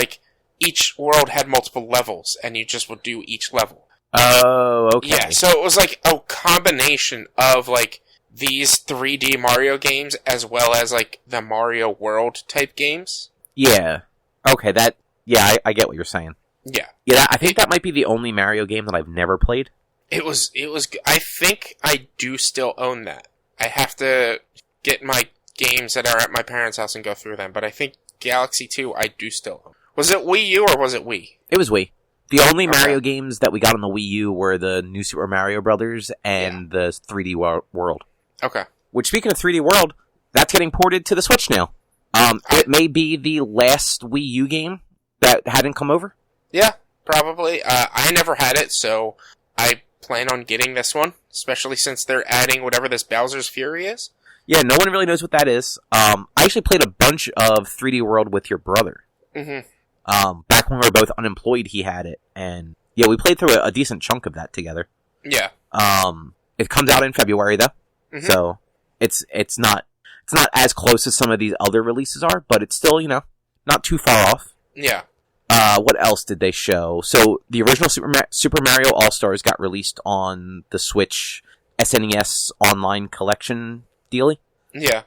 multiple levels, and you just would do each level. Oh, okay. Yeah, so it was, like, a combination of, like, these 3D Mario games as well as, like, the Mario World type games. Yeah. Okay, I get what you're saying. Yeah. Yeah, I think that might be the only Mario game that I've never played. It was, I think I do still own that. I have to get my games that are at my parents' house and go through them, but I think Galaxy 2 I do still own. Was it Wii U or was it Wii? It was Wii. The only Mario games that we got on the Wii U were the New Super Mario Brothers and the 3D World. Okay. Which, speaking of 3D World, that's getting ported to the Switch now. It may be the last Wii U game that hadn't come over. Yeah, probably. I never had it, so I plan on getting this one, especially since they're adding whatever this Bowser's Fury is. Yeah, no one really knows what that is. I actually played a bunch of 3D World with your brother. Mm-hmm. Back when we were both unemployed, he had it, and yeah, we played through a decent chunk of that together. Yeah. It comes out in February though, so it's not as close as some of these other releases are, but it's still, not too far off. Yeah. What else did they show? So the original Super Mario All-Stars got released on the Switch SNES Online Collection dealie. Yeah.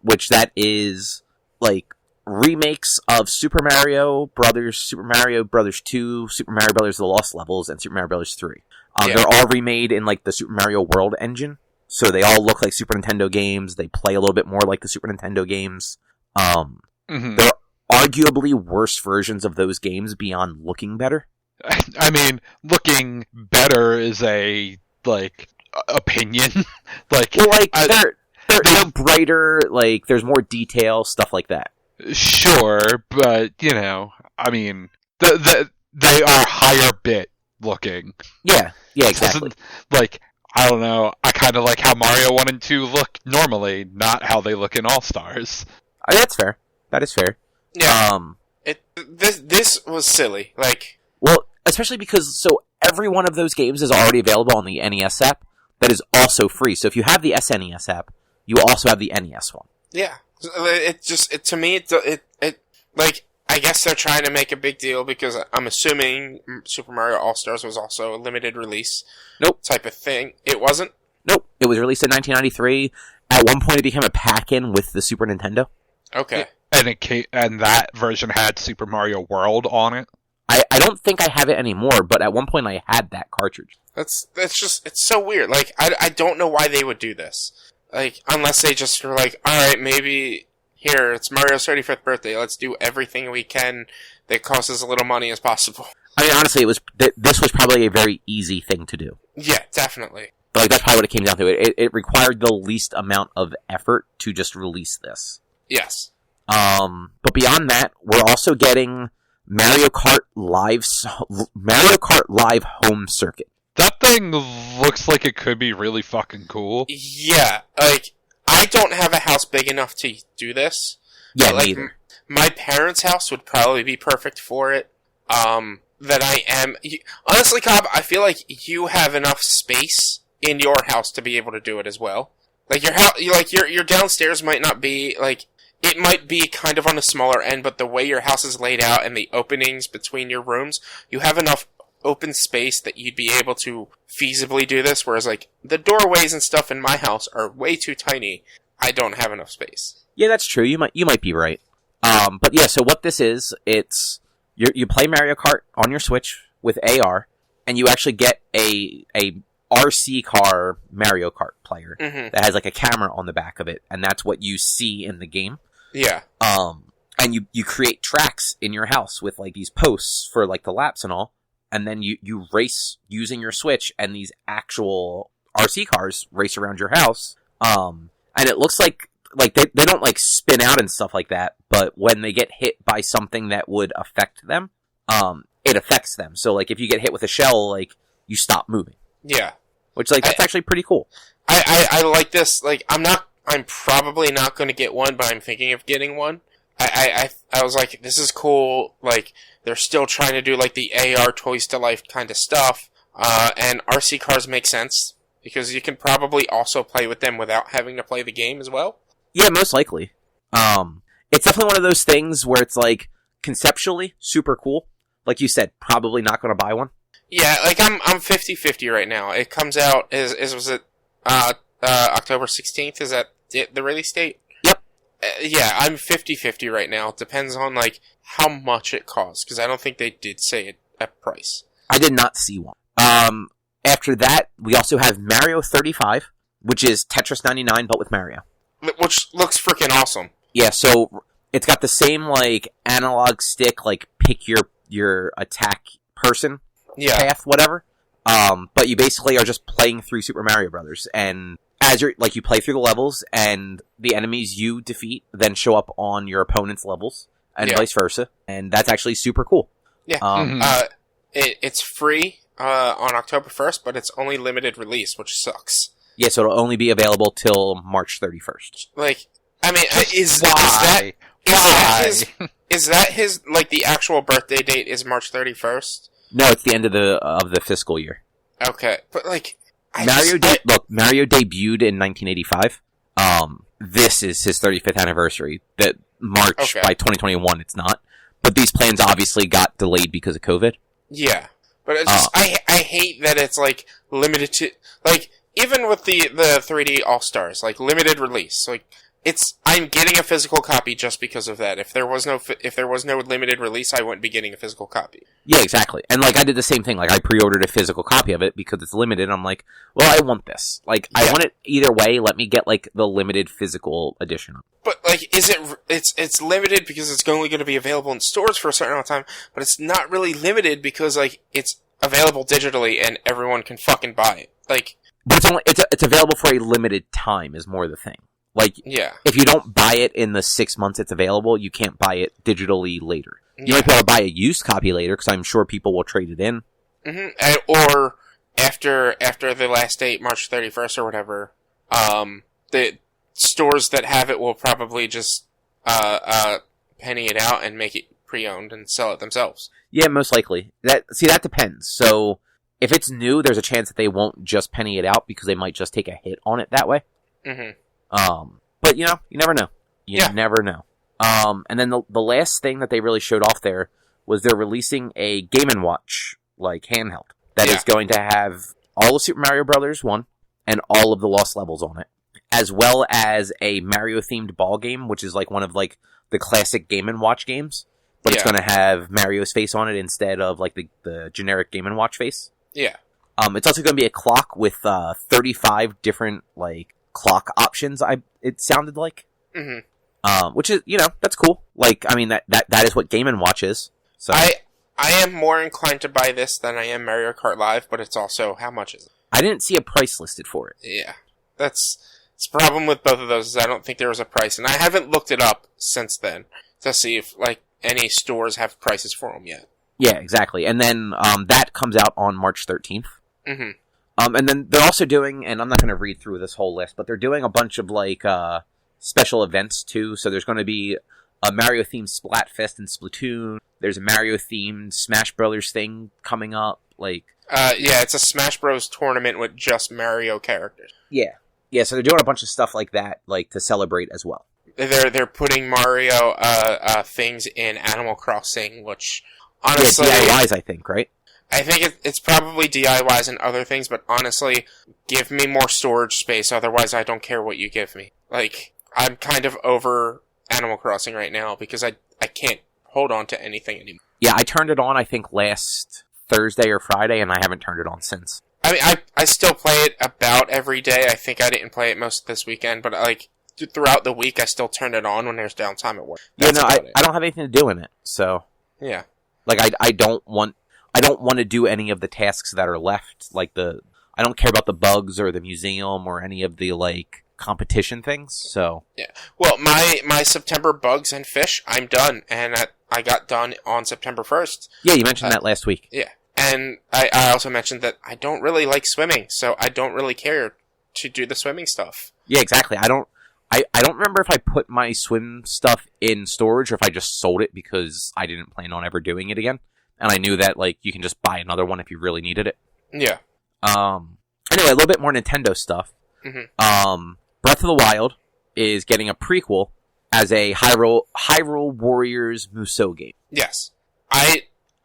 Which that is like remakes of Super Mario Brothers, Super Mario Brothers 2, Super Mario Brothers The Lost Levels, and Super Mario Brothers 3. They're all remade in like the Super Mario World engine, so they all look like Super Nintendo games. They play a little bit more like the Super Nintendo games. They're arguably worse versions of those games beyond looking better. I mean, looking better is a opinion. They're brighter. Like there's more detail, stuff like that. Sure, but I mean, they are higher bit looking. Yeah, exactly. I don't know. I kind of like how Mario 1 and 2 look normally, not how they look in All Stars. That's fair. That is fair. Yeah. This was silly. Well, especially because every one of those games is already available on the NES app. That is also free. So if you have the SNES app, you also have the NES one. Yeah. To me, I guess they're trying to make a big deal because I'm assuming Super Mario All-Stars was also a limited release. Nope. Type of thing. It wasn't? Nope. It was released in 1993. At one point, it became a pack-in with the Super Nintendo. Okay. And that version had Super Mario World on it? I don't think I have it anymore, but at one point I had that cartridge. That's just, it's so weird. Like, I don't know why they would do this. Like, unless they just were like, alright, maybe, here, it's Mario's 35th birthday, let's do everything we can that costs as little money as possible. I mean, honestly, this was probably a very easy thing to do. Yeah, definitely. But, like, that's probably what it came down to. It required the least amount of effort to just release this. Yes. But beyond that, we're also getting Mario Kart Live Home Circuit. That thing looks like it could be really fucking cool. Yeah, like, I don't have a house big enough to do this. Yeah, but, like, neither. My parents' house would probably be perfect for it. Honestly, Cobb, I feel like you have enough space in your house to be able to do it as well. Like, your house, your downstairs might not be, like, it might be kind of on the smaller end, but the way your house is laid out and the openings between your rooms, you have enough open space that you'd be able to feasibly do this, whereas, like, the doorways and stuff in my house are way too tiny. I don't have enough space. Yeah, that's true. You might be right. But yeah, so what this is, it's, you play Mario Kart on your Switch with AR, and you actually get a RC car Mario Kart player that has, like, a camera on the back of it, and that's what you see in the game. Yeah. And you create tracks in your house with, like, these posts for, like, the laps and all, and then you race using your Switch, and these actual RC cars race around your house. And it looks like they don't, like, spin out and stuff like that, but when they get hit by something that would affect them, it affects them. So, like, if you get hit with a shell, like, you stop moving. Yeah. Which, like, that's actually pretty cool. I like this. Like, I'm probably not going to get one, but I'm thinking of getting one. I was like, this is cool. Like, they're still trying to do, like, the AR Toys to Life kind of stuff. And RC cars make sense, because you can probably also play with them without having to play the game as well. Yeah, most likely. It's definitely one of those things where it's, like, conceptually super cool. Like you said, probably not going to buy one. Yeah, like, I'm 50-50 right now. It comes out, was it, October 16th? Is that the release date? Yep. Yeah, I'm 50-50 right now. It depends on, like, how much it costs, because I don't think they did say it at price. I did not see one. After that, we also have Mario 35, which is Tetris 99, but with Mario. Which looks freaking awesome. Yeah, so it's got the same, like, analog stick, like, pick your attack person path, whatever. But you basically are just playing through Super Mario Brothers, and as you play through the levels, and the enemies you defeat then show up on your opponent's levels, and vice versa, and that's actually super cool. Yeah. It's free on October 1st, but it's only limited release, which sucks. Yeah, so it'll only be available till March 31st. Like, I mean, is Why? that his, like, the actual birthday date is March 31st? No, it's the end of the fiscal year. Okay, but, like, Mario debuted in 1985. This is his 35th anniversary. That March by 2021, it's not. But these plans obviously got delayed because of COVID. Yeah, but it's just, I hate that it's, like, limited to, like, even with the 3D All-Stars, like, limited release, like, I'm getting a physical copy just because of that. If there was no limited release, I wouldn't be getting a physical copy. Yeah, exactly. And, like, I did the same thing. Like, I pre-ordered a physical copy of it because it's limited. I'm like, well, I want this. Like, I want it either way. Let me get, like, the limited physical edition. But, like, it's limited because it's only going to be available in stores for a certain amount of time, but it's not really limited because, like, it's available digitally and everyone can fucking buy it. Like, but it's available for a limited time is more the thing. Like, if you don't buy it in the 6 months it's available, you can't buy it digitally later. You might be able to buy a used copy later, because I'm sure people will trade it in. Mm-hmm. Or after the last date, March 31st or whatever, the stores that have it will probably just penny it out and make it pre-owned and sell it themselves. Yeah, most likely. That depends. So, if it's new, there's a chance that they won't just penny it out, because they might just take a hit on it that way. Mm-hmm. But, you know, you never know. You never know. And then the last thing that they really showed off there was they're releasing a Game & Watch, like, handheld, that is going to have all of Super Mario Bros. 1 and all of the Lost Levels on it, as well as a Mario-themed ball game, which is, like, one of, like, the classic Game & Watch games, but it's going to have Mario's face on it instead of, like, the generic Game & Watch face. Yeah. It's also going to be a clock with 35 different, like, clock options, it sounded like. Mm-hmm. Which is, you know, that's cool. Like, I mean, that is what Game & Watch is. So I am more inclined to buy this than I am Mario Kart Live, but it's also, how much is it? I didn't see a price listed for it. Yeah. It's the problem with both of those is I don't think there was a price, and I haven't looked it up since then to see if, like, any stores have prices for them yet. Yeah, exactly. And then, that comes out on March 13th. Mm-hmm. And then they're also doing, and I'm not going to read through this whole list, but they're doing a bunch of, like, special events, too. So there's going to be a Mario-themed Splatfest in Splatoon. There's a Mario-themed Smash Brothers thing coming up. Like, it's a Smash Bros. Tournament with just Mario characters. Yeah. Yeah, so they're doing a bunch of stuff like that, like, to celebrate as well. They're putting Mario, things in Animal Crossing, which, honestly... Yeah, DIYs, I think, right? I think it's probably DIYs and other things, but honestly, give me more storage space, otherwise I don't care what you give me. Like, I'm kind of over Animal Crossing right now, because I can't hold on to anything anymore. Yeah, I turned it on, I think, last Thursday or Friday, and I haven't turned it on since. I mean, I still play it about every day. I think I didn't play it most this weekend, but, like, throughout the week, I still turn it on when there's downtime at work. I don't have anything to do in it, so... Yeah. Like, I don't want to do any of the tasks that are left, like I don't care about the bugs or the museum or any of the, like, competition things, so... Yeah. Well, my September bugs and fish, I'm done, and I got done on September 1st. Yeah, you mentioned that last week. Yeah. And I also mentioned that I don't really like swimming, so I don't really care to do the swimming stuff. Yeah, exactly. I don't remember if I put my swim stuff in storage or if I just sold it because I didn't plan on ever doing it again. And I knew that, like, you can just buy another one if you really needed it. Yeah. Anyway, a little bit more Nintendo stuff. Mm-hmm. Breath of the Wild is getting a prequel as a Hyrule Warriors Musou game. Yes.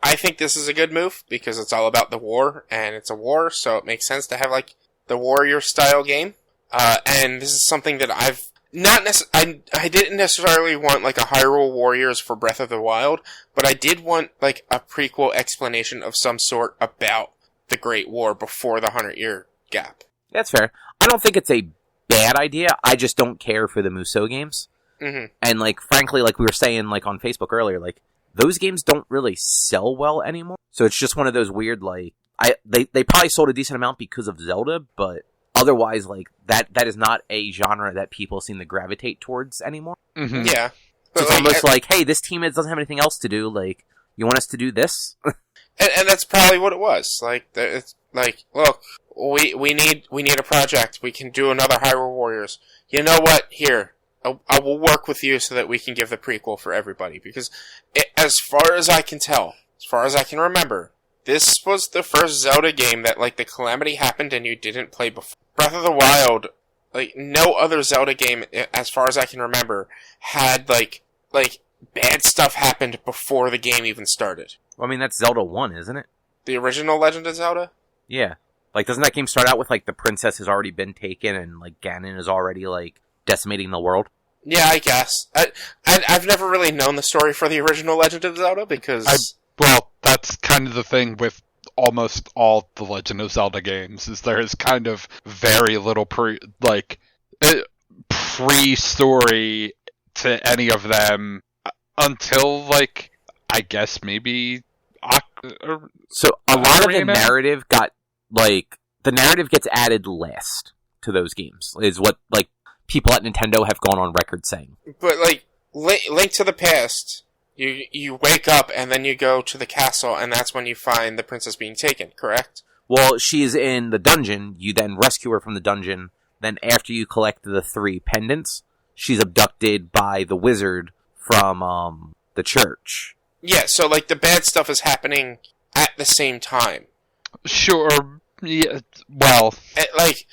I think this is a good move because it's all about the war, and it's a war, so it makes sense to have, like, the warrior-style game. And this is something that I've I didn't necessarily want, like, a Hyrule Warriors for Breath of the Wild, but I did want, like, a prequel explanation of some sort about the Great War before the 100-year gap. That's fair. I don't think it's a bad idea. I just don't care for the Musou games. Mm-hmm. And, like, frankly, like we were saying, like, on Facebook earlier, like, those games don't really sell well anymore. So it's just one of those weird, like, they probably sold a decent amount because of Zelda, but otherwise, like, that is not a genre that people seem to gravitate towards anymore. Mm-hmm. Yeah. So it's almost like, hey, this team doesn't have anything else to do, like, you want us to do this? and that's probably what it was. Like, it's like, look, we need a project. We can do another Hyrule Warriors. You know what? Here, I will work with you so that we can give the prequel for everybody. Because as far as I can tell, as far as I can remember, this was the first Zelda game that, like, the calamity happened and you didn't play before. Breath of the Wild, like, no other Zelda game, as far as I can remember, had, like, bad stuff happened before the game even started. Well, I mean, that's Zelda 1, isn't it? The original Legend of Zelda? Yeah. Like, doesn't that game start out with, like, the princess has already been taken and, like, Ganon is already, like, decimating the world? Yeah, I guess. I've never really known the story for the original Legend of Zelda because... Well, that's kind of the thing with almost all the Legend of Zelda games, is there is kind of very little pre-story to any of them until, like, I guess maybe... So a lot of the narrative got, like, the narrative gets added last to those games, is what, like, people at Nintendo have gone on record saying. But, like, Link to the Past, you wake up and then you go to the castle and that's when you find the princess being taken, correct? Well, she's in the dungeon, you then rescue her from the dungeon, then after you collect the 3 pendants, she's abducted by the wizard from, the church. Yeah, so, like, the bad stuff is happening at the same time. Sure, yeah, well... Like,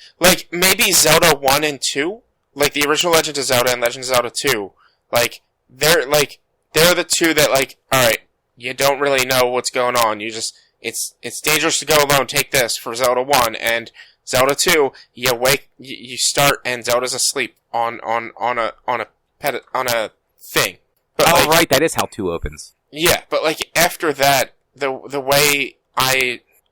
maybe Zelda 1 and 2, like, the original Legend of Zelda and Legend of Zelda 2, they're the two that, like, alright, you don't really know what's going on, you just, it's dangerous to go alone, take this for Zelda 1, and Zelda 2, you start and Zelda's asleep on a thing. But, oh, right, that is how 2 opens. Yeah, but, like, after that, the way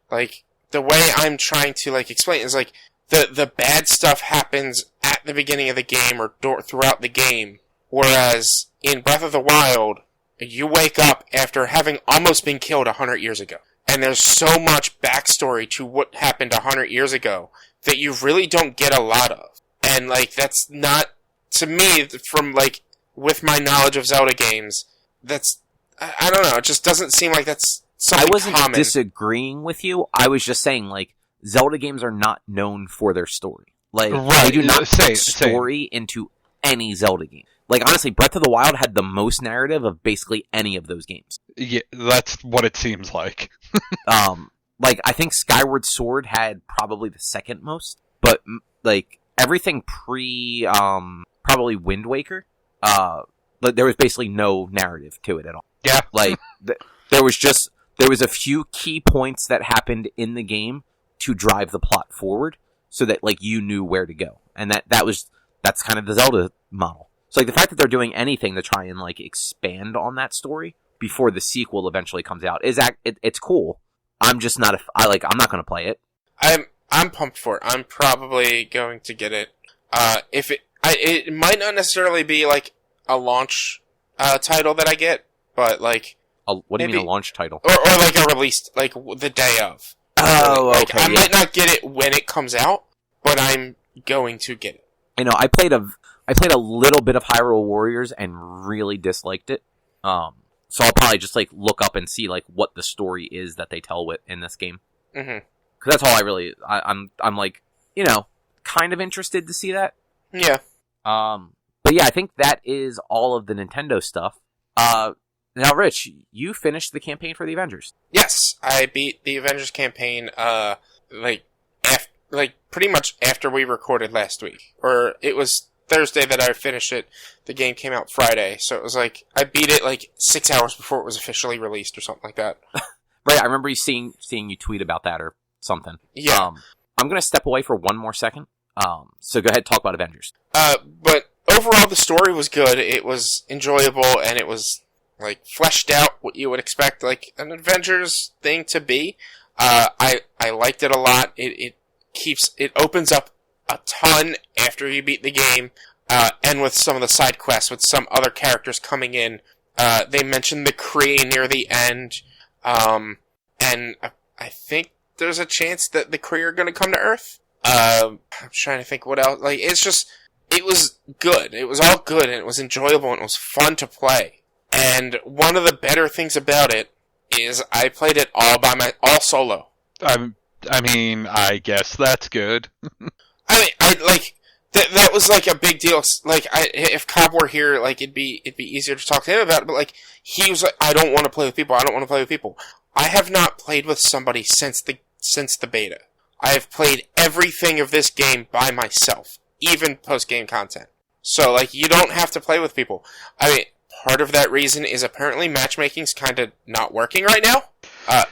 I'm trying to, like, explain is, like, the bad stuff happens at the beginning of the game or throughout the game, whereas in Breath of the Wild, you wake up after having almost been killed 100 years ago. And there's so much backstory to what happened 100 years ago that you really don't get a lot of. And, like, that's not, to me, from, like, with my knowledge of Zelda games, that's, I don't know, it just doesn't seem like that's something I wasn't common. Disagreeing with you. I was just saying, like, Zelda games are not known for their story. Like, right. They do not put story into any Zelda game. Like, honestly, Breath of the Wild had the most narrative of basically any of those games. Yeah, that's what it seems like. Like, I think Skyward Sword had probably the second most, but, like, everything probably Wind Waker, there was basically no narrative to it at all. Yeah. Like, there was a few key points that happened in the game to drive the plot forward, so that, like, you knew where to go. And that's kind of the Zelda model. So, like, the fact that they're doing anything to try and, like, expand on that story before the sequel eventually comes out it's cool. I'm just not I'm not going to play it. I'm pumped for it. I'm probably going to get it. It might not necessarily be, like, a launch title that I get, but, like, what do you mean a launch title? Or like a release, like, the day of. Oh, like, okay. I might not get it when it comes out, but I'm going to get it. I know, I played a little bit of Hyrule Warriors and really disliked it. So I'll probably just, like, look up and see, like, what the story is that they tell in this game. Mm-hmm. Cause that's all I'm like, you know, kind of interested to see that. Yeah. But yeah, I think that is all of the Nintendo stuff. Now, Rich, you finished the campaign for the Avengers. Yes, I beat the Avengers campaign, pretty much after we recorded last week. Or it was Thursday that I finished it. The game came out Friday, so it was like, I beat it like 6 hours before it was officially released or something like that. Right, I remember seeing you tweet about that or something. Yeah. I'm gonna step away for one more second. So go ahead and talk about Avengers. But overall the story was good, it was enjoyable, and it was, like, fleshed out what you would expect, like, an Avengers thing to be. I liked it a lot. It opens up a ton after you beat the game, and with some of the side quests, with some other characters coming in. They mentioned the Kree near the end, and I think there's a chance that the Kree are gonna come to Earth. I'm trying to think what else. Like, it was good. It was all good, and it was enjoyable, and it was fun to play. And one of the better things about it is I played it all solo. I mean, I guess that's good. That was like a big deal. Like, if Cobb were here, like it'd be easier to talk to him about it. But like, he was like, I don't want to play with people. I don't want to play with people. I have not played with somebody since the beta. I have played everything of this game by myself, even post-game content. So like, you don't have to play with people. I mean, part of that reason is apparently matchmaking's kind of not working right now. I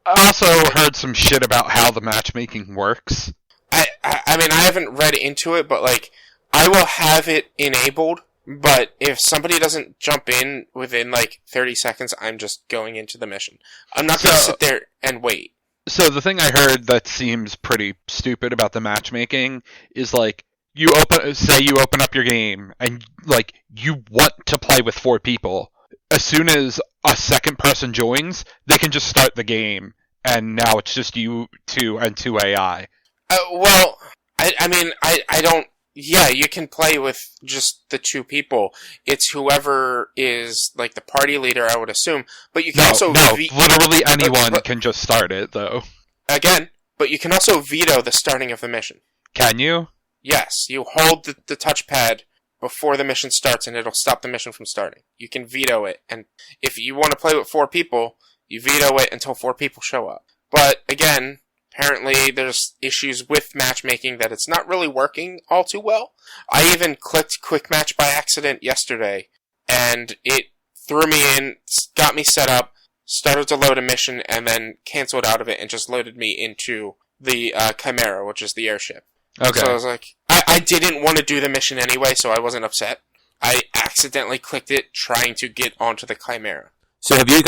also heard some shit about how the matchmaking works. I mean, I haven't read into it, but like, I will have it enabled, but if somebody doesn't jump in within like 30 seconds, I'm just going into the mission. I'm not going to sit there and wait. So the thing I heard that seems pretty stupid about the matchmaking is like, say you open up your game and like you want to play with 4 people. As soon as a second person joins, they can just start the game, and now it's just you 2 and 2 AI. Well, I mean, I don't. Yeah, you can play with just the 2 people. It's whoever is like the party leader, I would assume. But you can literally anyone can just start it, though. Again, but you can also veto the starting of the mission. Can you? Yes, you hold the touchpad before the mission starts, and it'll stop the mission from starting. You can veto it, and if you want to play with 4 people, you veto it until 4 people show up. But again, apparently there's issues with matchmaking that it's not really working all too well. I even clicked Quick Match by accident yesterday, and it threw me in, got me set up, started to load a mission, and then canceled out of it and just loaded me into the Chimera, which is the airship. Okay. So I was like, I didn't want to do the mission anyway, so I wasn't upset. I accidentally clicked it trying to get onto the Chimera. So have you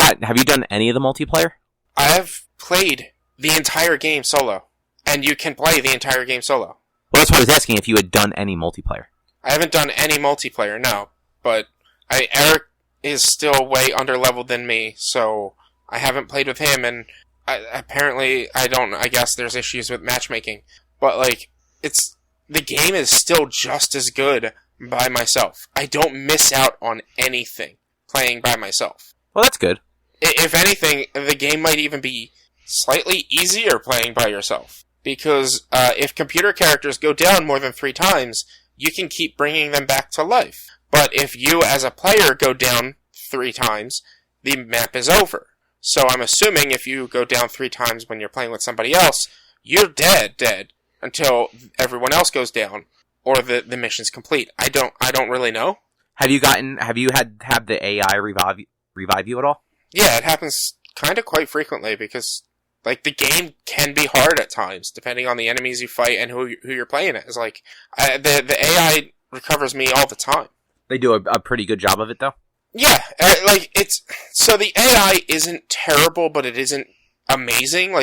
done any of the multiplayer? I have played the entire game solo, and you can play the entire game solo. Well, that's why I was asking if you had done any multiplayer. I haven't done any multiplayer, no, but Eric is still way underleveled than me, so I haven't played with him, and I guess there's issues with matchmaking, but like, the game is still just as good by myself. I don't miss out on anything playing by myself. Well, that's good. If anything, the game might even be slightly easier playing by yourself. Because if computer characters go down more than 3 times, you can keep bringing them back to life. But if you as a player go down 3 times, the map is over. So I'm assuming if you go down 3 times when you're playing with somebody else, you're dead, until everyone else goes down, or the mission's complete. I don't really know. Have you had the AI revive you at all? Yeah, it happens kind of quite frequently, because like, the game can be hard at times, depending on the enemies you fight and who you're playing as. Like, the AI recovers me all the time. They do a pretty good job of it, though? Yeah, so the AI isn't terrible, but it isn't amazing.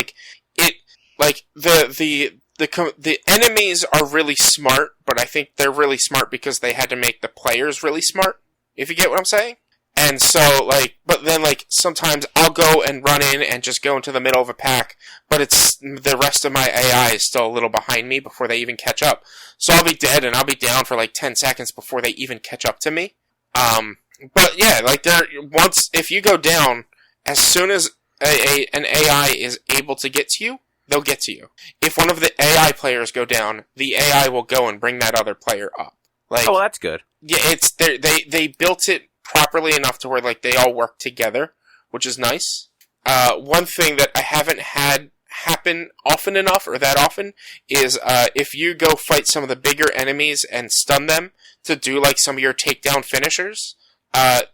The enemies are really smart, but I think they're really smart because they had to make the players really smart, if you get what I'm saying. And so, but then, sometimes I'll go and run in and just go into the middle of a pack, but the rest of my AI is still a little behind me before they even catch up. So I'll be dead and I'll be down for 10 seconds before they even catch up to me. But yeah, if you go down, as soon as an AI is able to get to you, they'll get to you. If one of the AI players go down, the AI will go and bring that other player up. Oh, that's good. Yeah, they built it properly enough to where they all work together, which is nice. One thing that I haven't had happen often enough, or that often, is if you go fight some of the bigger enemies and stun them to do some of your takedown finishers,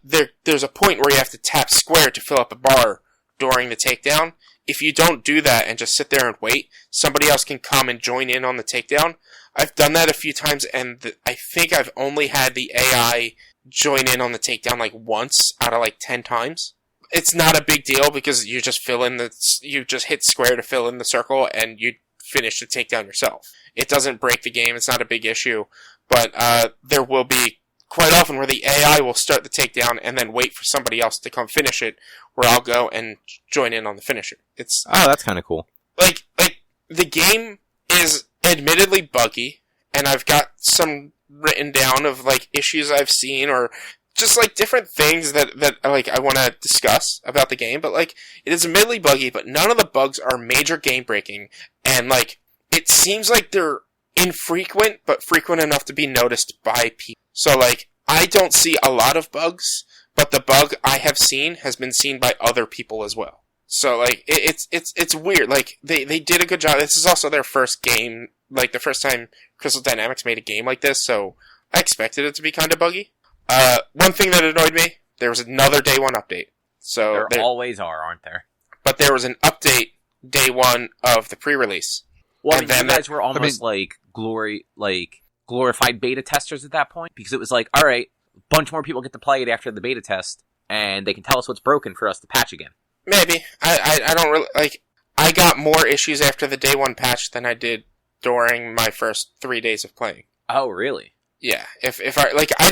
there's a point where you have to tap square to fill up a bar during the takedown. If you don't do that and just sit there and wait, somebody else can come and join in on the takedown. I've done that a few times, and I think I've only had the AI join in on the takedown once out of 10 times. It's not a big deal because you just you just hit square to fill in the circle and you finish the takedown yourself. It doesn't break the game, it's not a big issue, but there will be quite often where the AI will start the takedown and then wait for somebody else to come finish it, where I'll go and join in on the finisher. That's kind of cool. The game is admittedly buggy, and I've got some written down of issues I've seen or just like different things that like I want to discuss about the game. But like it is admittedly buggy, but none of the bugs are major game breaking, and like it seems like they're infrequent but frequent enough to be noticed by people. So like I don't see a lot of bugs, but the bug I have seen has been seen by other people as well. So like it's weird. Like they did a good job. This is also their first game, like the first time Crystal Dynamics made a game like this, so I expected it to be kind of buggy. One thing that annoyed me, there was another day one update. So there always are, aren't there? But there was an update day one of the pre-release. Well, and you guys were almost like glorified beta testers at that point, because it was like, all right, a bunch more people get to play it after the beta test, and they can tell us what's broken for us to patch again. Maybe. I don't really, like, I got more issues after the day one patch than I did during my first 3 days of playing. Oh, really? Yeah. If I, like, I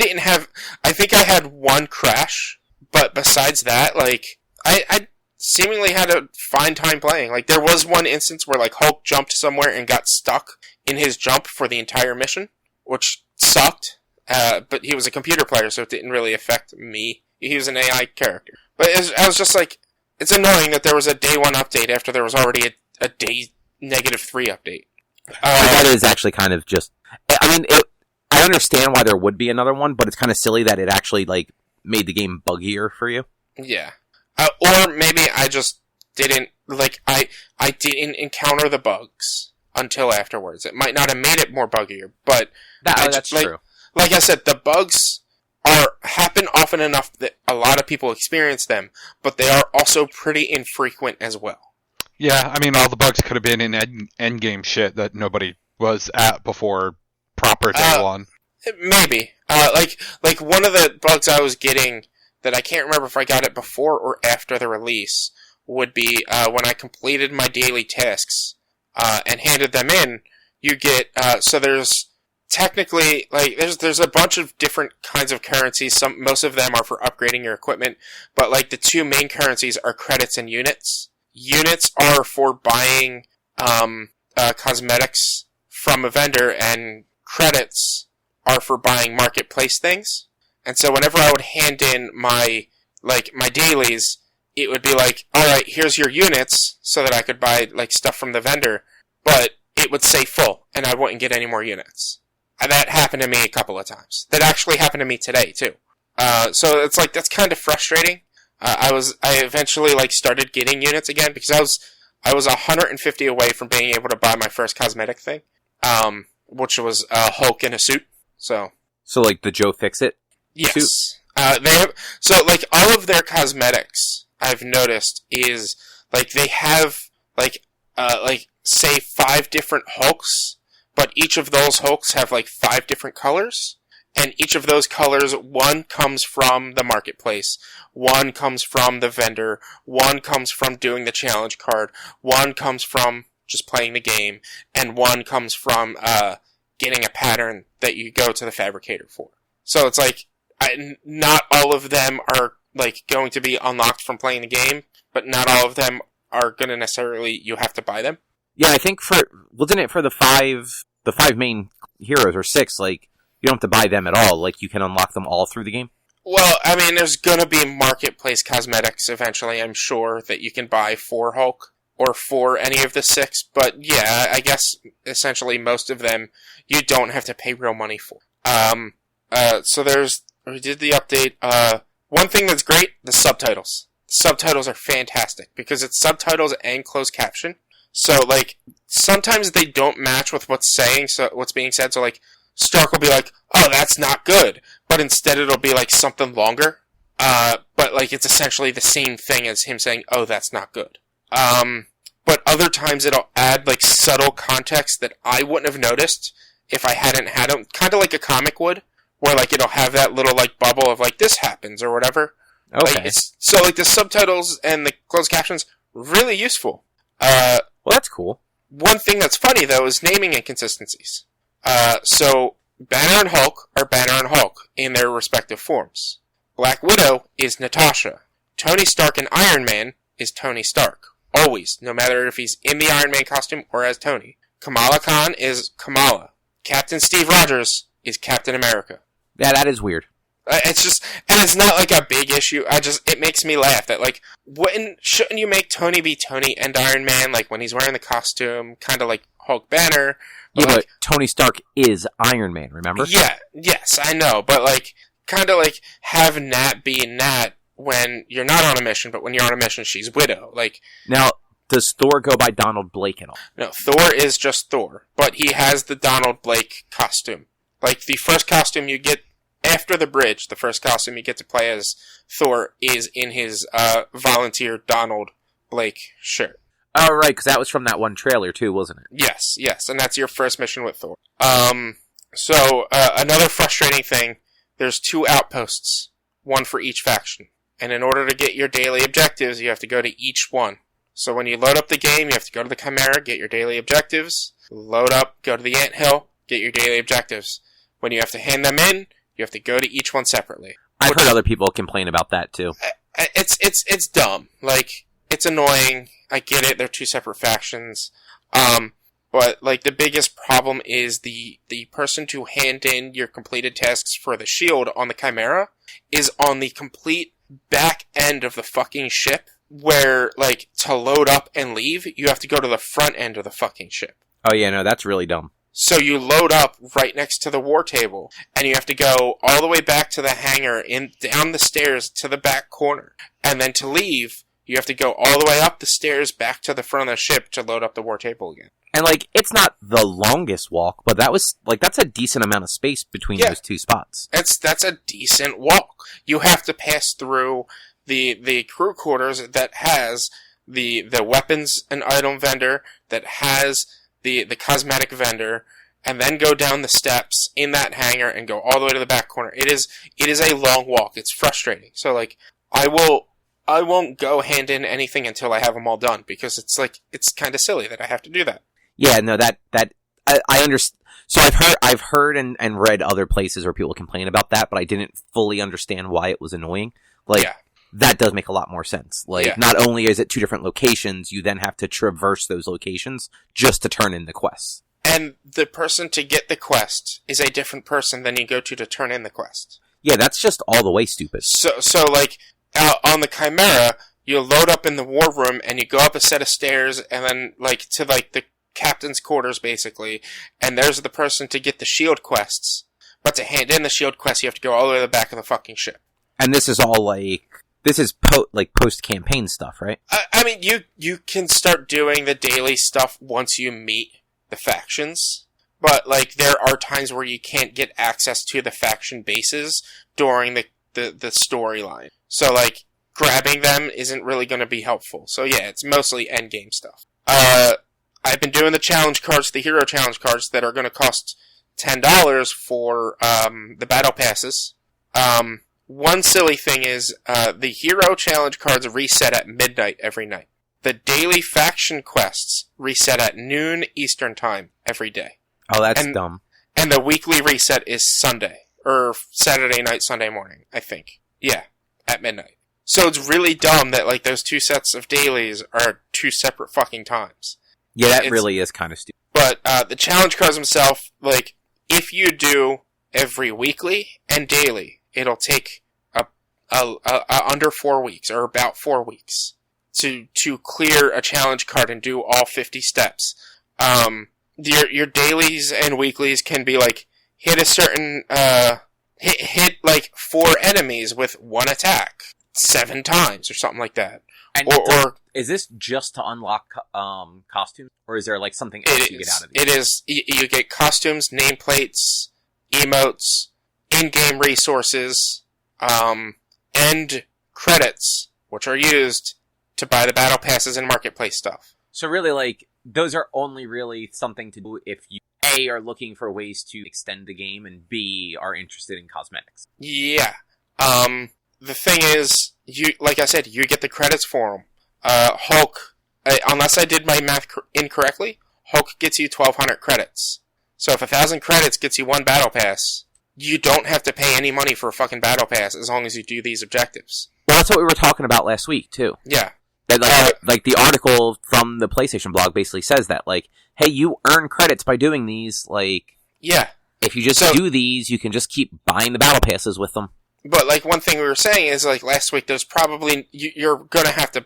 think I had one crash, but besides that, like, I seemingly had a fine time playing. Like, there was one instance where, like, Hulk jumped somewhere and got stuck in his jump for the entire mission, which sucked, but he was a computer player, so it didn't really affect me. He was an AI character. But I was just like, it's annoying that there was a day one update after there was already a day -3 update. That is actually kind of just, I mean, I understand why there would be another one, but it's kind of silly that it actually, like, made the game buggier for you. Yeah. Or maybe I just didn't, like, I didn't encounter the bugs until afterwards. It might not have made it more buggier, but that's true. Like I said, the bugs happen often enough that a lot of people experience them, but they are also pretty infrequent as well. Yeah, I mean, all the bugs could have been in endgame shit that nobody was at before proper day one. Maybe. Like one of the bugs I was getting that I can't remember if I got it before or after the release would be when I completed my daily tasks and handed them in, you get, so there's technically, like, there's a bunch of different kinds of currencies. Most of them are for upgrading your equipment, but like the two main currencies are credits and units. Units are for buying cosmetics from a vendor, and credits are for buying marketplace things. And so whenever I would hand in my dailies, it would be like, alright, here's your units, so that I could buy, like, stuff from the vendor, but it would say full, and I wouldn't get any more units. And that happened to me a couple of times. That actually happened to me today, too. So it's like, that's kind of frustrating. I eventually, like, started getting units again, because I was 150 away from being able to buy my first cosmetic thing, which was Hulk in a suit, so like, the Joe Fix-It? Yes. So, like, all of their cosmetics, I've noticed, is, like, they have, like, say 5 different Hulks, but each of those Hulks have, like, 5 different colors, and each of those colors, one comes from the marketplace, one comes from the vendor, one comes from doing the challenge card, one comes from just playing the game, and one comes from, getting a pattern that you go to the fabricator for. So it's like, not all of them are, like, going to be unlocked from playing the game, but not all of them are going to necessarily, you have to buy them. Yeah, I think wasn't it for the five main heroes, or 6, like, you don't have to buy them at all, like, you can unlock them all through the game? Well, I mean, there's going to be marketplace cosmetics eventually, I'm sure, that you can buy for Hulk, or for any of the 6, but yeah, I guess, essentially, most of them, you don't have to pay real money for. So we did the update. One thing that's great, the subtitles. The subtitles are fantastic, because it's subtitles and closed caption. So, like, sometimes they don't match with what's being said, so, like, Stark will be like, oh, that's not good, but instead it'll be, like, something longer, but, like, it's essentially the same thing as him saying, oh, that's not good. But other times it'll add, like, subtle context that I wouldn't have noticed if I hadn't had them, kind of like a comic would, where, like, it'll have that little, like, bubble of, like, this happens, or whatever. Okay. Like, so, like, the subtitles and the closed captions, really useful. Well, that's cool. One thing that's funny, though, is naming inconsistencies. So, Banner and Hulk are Banner and Hulk in their respective forms. Black Widow is Natasha. Tony Stark and Iron Man is Tony Stark. Always, no matter if he's in the Iron Man costume or as Tony. Kamala Khan is Kamala. Captain Steve Rogers is Captain America. Yeah, that is weird. It's just, and it's not like a big issue. It makes me laugh that like, shouldn't you make Tony be Tony and Iron Man, like when he's wearing the costume, kind of like Hulk Banner? Yeah, like, but Tony Stark is Iron Man, remember? Yeah, yes, I know, but like, kind of like have Nat be Nat when you're not on a mission, but when you're on a mission, she's Widow. Like, now, does Thor go by Donald Blake and all? No, Thor is just Thor, but he has the Donald Blake costume. Like, the first costume you get after the bridge, the first costume you get to play as Thor is in his volunteer Donald Blake shirt. Oh, right, because that was from that one trailer, too, wasn't it? Yes, and that's your first mission with Thor. So, another frustrating thing, there's 2 outposts, one for each faction. And in order to get your daily objectives, you have to go to each one. So when you load up the game, you have to go to the Chimera, get your daily objectives, load up, go to the Anthill, get your daily objectives. When you have to hand them in, you have to go to each one separately. I've heard other people complain about that, too. It's dumb. Like, it's annoying. I get it, they're 2 separate factions. But, like, the biggest problem is the person to hand in your completed tasks for the shield on the Chimera is on the complete back end of the fucking ship, where, like, to load up and leave, you have to go to the front end of the fucking ship. Oh, yeah, no, that's really dumb. So you load up right next to the war table, and you have to go all the way back to the hangar, down the stairs to the back corner. And then to leave, you have to go all the way up the stairs back to the front of the ship to load up the war table again. And, like, it's not the longest walk, but that's a decent amount of space between those 2 spots. That's a decent walk. You have to pass through the crew quarters that has the weapons and item vendor, that has the cosmetic vendor, and then go down the steps in that hangar and go all the way to the back corner. It is a long walk. It's frustrating. So, like, I won't go hand in anything until I have them all done, because it's kind of silly that I have to do that. Yeah, no, I understand. So I've heard and read other places where people complain about that, but I didn't fully understand why it was annoying. Like, that does make a lot more sense. Like, not only is it 2 different locations, you then have to traverse those locations just to turn in the quests. And the person to get the quest is a different person than you go to turn in the quest. Yeah, that's just all the way stupid. So like, on the Chimera, you load up in the war room, and you go up a set of stairs, and then, like, to, like, the captain's quarters, basically, and there's the person to get the shield quests. But to hand in the shield quests, you have to go all the way to the back of the fucking ship. And this is all, like, post-campaign stuff, right? I mean, you can start doing the daily stuff once you meet the factions, but, like, there are times where you can't get access to the faction bases during the storyline. So, like, grabbing them isn't really going to be helpful. So, yeah, it's mostly endgame stuff. I've been doing the challenge cards, the hero challenge cards, that are going to cost $10 for the battle passes. One silly thing is, the hero challenge cards reset at midnight every night. The daily faction quests reset at noon Eastern time every day. Oh, that's dumb. And the weekly reset is Sunday. Or Saturday night, Sunday morning, I think. Yeah, at midnight. So it's really dumb that, like, those 2 sets of dailies are 2 separate fucking times. Yeah, that really is kind of stupid. But the challenge cards themselves, like, if you do every weekly and daily, it'll take under 4 weeks, or about 4 weeks, to clear a challenge card and do all 50 steps. Your dailies and weeklies can be, like, hit a certain, hit like 4 enemies with 1 attack 7 times, or something like that. And or is this just to unlock costumes, or is there, like, something else you get out of it? It is. You get costumes, nameplates, emotes, in-game resources, and credits, which are used to buy the battle passes and marketplace stuff. So really, like, those are only really something to do if you, A, are looking for ways to extend the game, and B, are interested in cosmetics. Yeah. The thing is, like I said, you get the credits for them. Hulk, unless I did my math incorrectly, Hulk gets you 1,200 credits. So if 1,000 credits gets you 1 battle pass, you don't have to pay any money for a fucking battle pass as long as you do these objectives. Well, that's what we were talking about last week, too. Yeah. That, like, the article from the PlayStation blog basically says that, like, hey, you earn credits by doing these, like... Yeah. If you just do these, you can just keep buying the battle passes with them. But, like, one thing we were saying is, like, last week, there's probably, you're gonna have to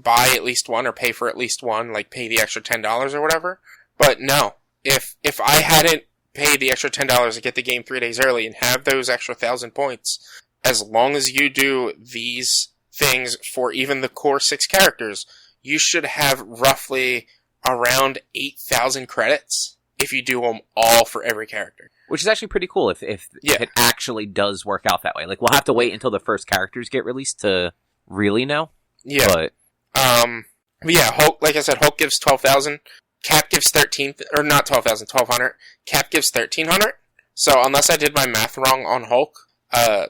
buy at least one or pay for at least one, like, pay the extra $10 or whatever. But no. If I hadn't paid the extra $10 to get the game 3 days early and have those extra 1,000 points, as long as you do these things for even the core 6 characters, you should have roughly around 8,000 credits if you do them all for every character. Which is actually pretty cool if it actually does work out that way. Like, we'll have to wait until the first characters get released to really know. Yeah. But yeah, Hulk, like I said, Hulk gives 12,000. Cap gives 1,200. Cap gives 1,300. So unless I did my math wrong on Hulk,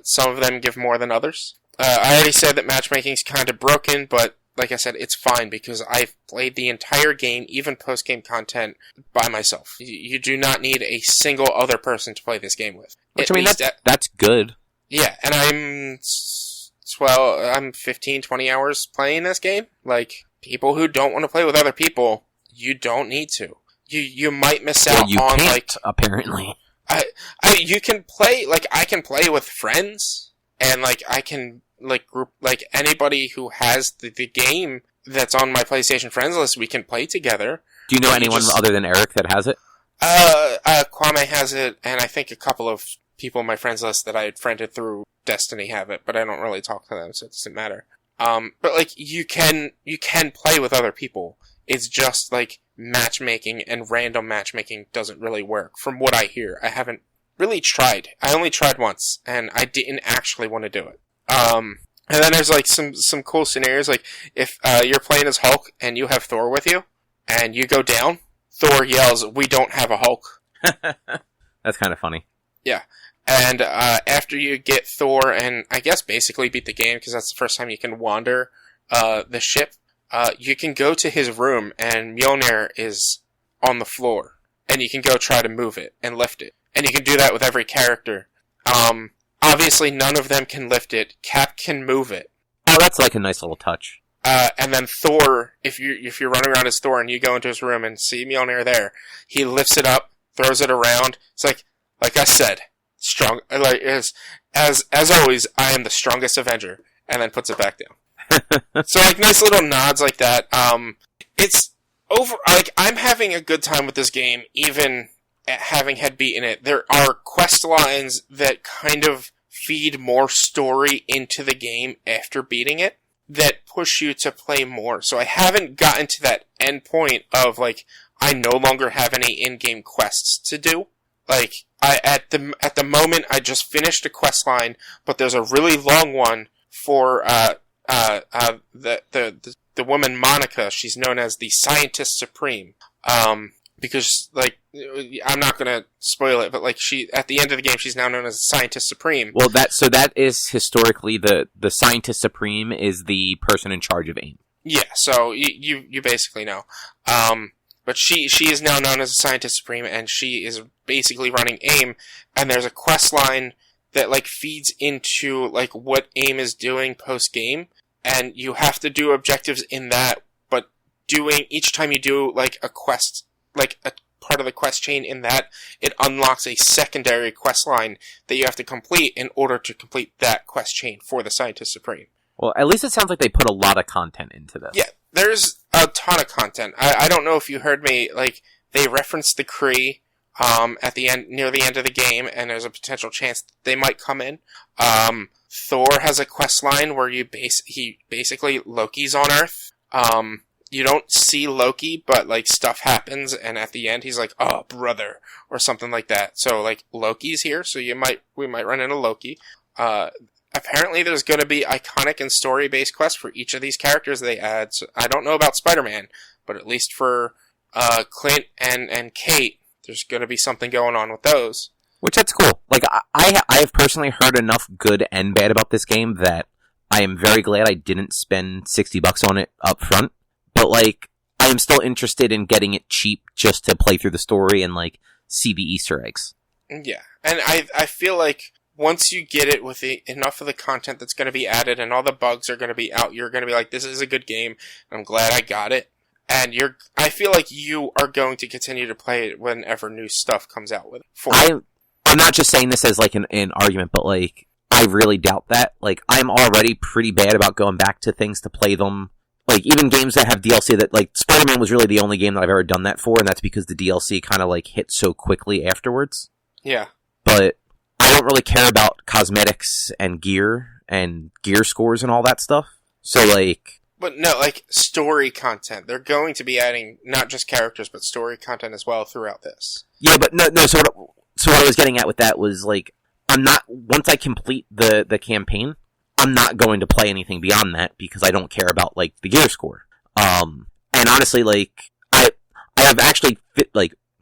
some of them give more than others. I already said that matchmaking's kind of broken, but like I said, it's fine because I've played the entire game, even post-game content, by myself. You do not need a single other person to play this game with. Which, I mean, that's good. Yeah, and I'm 15, 20 hours playing this game. Like, people who don't want to play with other people, you don't need to. You might miss out on, can't, like... apparently. You can play, like, I can play with friends, and, like, I can... like group, like anybody who has the game that's on my PlayStation friends list, we can play together. Do you know anyone other than Eric that has it? Kwame has it, and I think a couple of people on my friends list that I had friended through Destiny have it, but I don't really talk to them, so it doesn't matter. But like you can play with other people. It's just like matchmaking and random matchmaking doesn't really work, from what I hear. I haven't really tried. I only tried once, and I didn't actually want to do it. And then there's like some cool scenarios, like if you're playing as Hulk and you have Thor with you, and you go down, Thor yells, "We don't have a Hulk." That's kind of funny. Yeah. And after you get Thor and I guess basically beat the game, because that's the first time you can wander the ship, you can go to his room and Mjolnir is on the floor, and you can go try to move it and lift it. And you can do that with every character. Obviously, none of them can lift it. Cap can move it. Oh, that's like a nice little touch. And then Thor, if you're running around as Thor and you go into his room and see Mjolnir there, he lifts it up, throws it around. It's like I said, strong. Like as always, I am the strongest Avenger, and then puts it back down. So like nice little nods like that. It's over. Like I'm having a good time with this game, even having had beaten it. There are quest lines that kind of feed more story into the game after beating it that push you to play more. So I haven't gotten to that end point of like I no longer have any in-game quests to do. Like at the moment I just finished a quest line, but there's a really long one for the woman Monica. She's known as the Scientist Supreme. Because, like, I'm not gonna spoil it, but, like, at the end of the game, she's now known as the Scientist Supreme. Well, that is historically, the Scientist Supreme is the person in charge of AIM. Yeah, so, you basically know. But she is now known as the Scientist Supreme, and she is basically running AIM, and there's a quest line that, like, feeds into, like, what AIM is doing post-game, and you have to do objectives in that, but each time you do, like, a quest, like a part of the quest chain in that, it unlocks a secondary quest line that you have to complete in order to complete that quest chain for the Scientist Supreme. Well, at least it sounds like they put a lot of content into this. Yeah, there's a ton of content. I don't know if you heard me, like, they referenced the Kree, at the end, near the end of the game, and there's a potential chance they might come in. Thor has a quest line where basically Loki's on Earth. You don't see Loki, but, like, stuff happens, and at the end, he's like, "Oh, brother," or something like that. So, like, Loki's here, so we might run into Loki. Apparently there's gonna be iconic and story-based quests for each of these characters they add. So I don't know about Spider-Man, but at least for, Clint and Kate, there's gonna be something going on with those. Which, that's cool. Like, I have personally heard enough good and bad about this game that I am very glad I didn't spend $60 on it up front. But, like, I am still interested in getting it cheap just to play through the story and, like, see the Easter eggs. Yeah, and I feel like once you get it with enough of the content that's going to be added and all the bugs are going to be out, you're going to be like, this is a good game, and I'm glad I got it. And I feel like you are going to continue to play it whenever new stuff comes out with it. I'm not just saying this as, like, an argument, but, like, I really doubt that. Like, I'm already pretty bad about going back to things to play them. Like, even games that have DLC that, like, Spider-Man was really the only game that I've ever done that for, and that's because the DLC kind of, like, hit so quickly afterwards. Yeah. But I don't really care about cosmetics and gear scores and all that stuff. So, like... But no, like, story content. They're going to be adding not just characters, but story content as well throughout this. Yeah, but no, so what I was getting at with that was, like, I'm not... Once I complete the campaign, I'm not going to play anything beyond that because I don't care about, like, the gear score. And honestly, like, I have actually,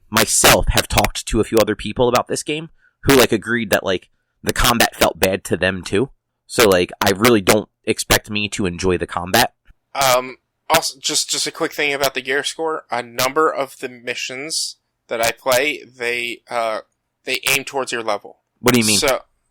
myself have talked to a few other people about this game who, like, agreed that, like, the combat felt bad to them, too. So, like, I really don't expect me to enjoy the combat. Also, just a quick thing about the gear score. A number of the missions that I play, they aim towards your level. What do you mean?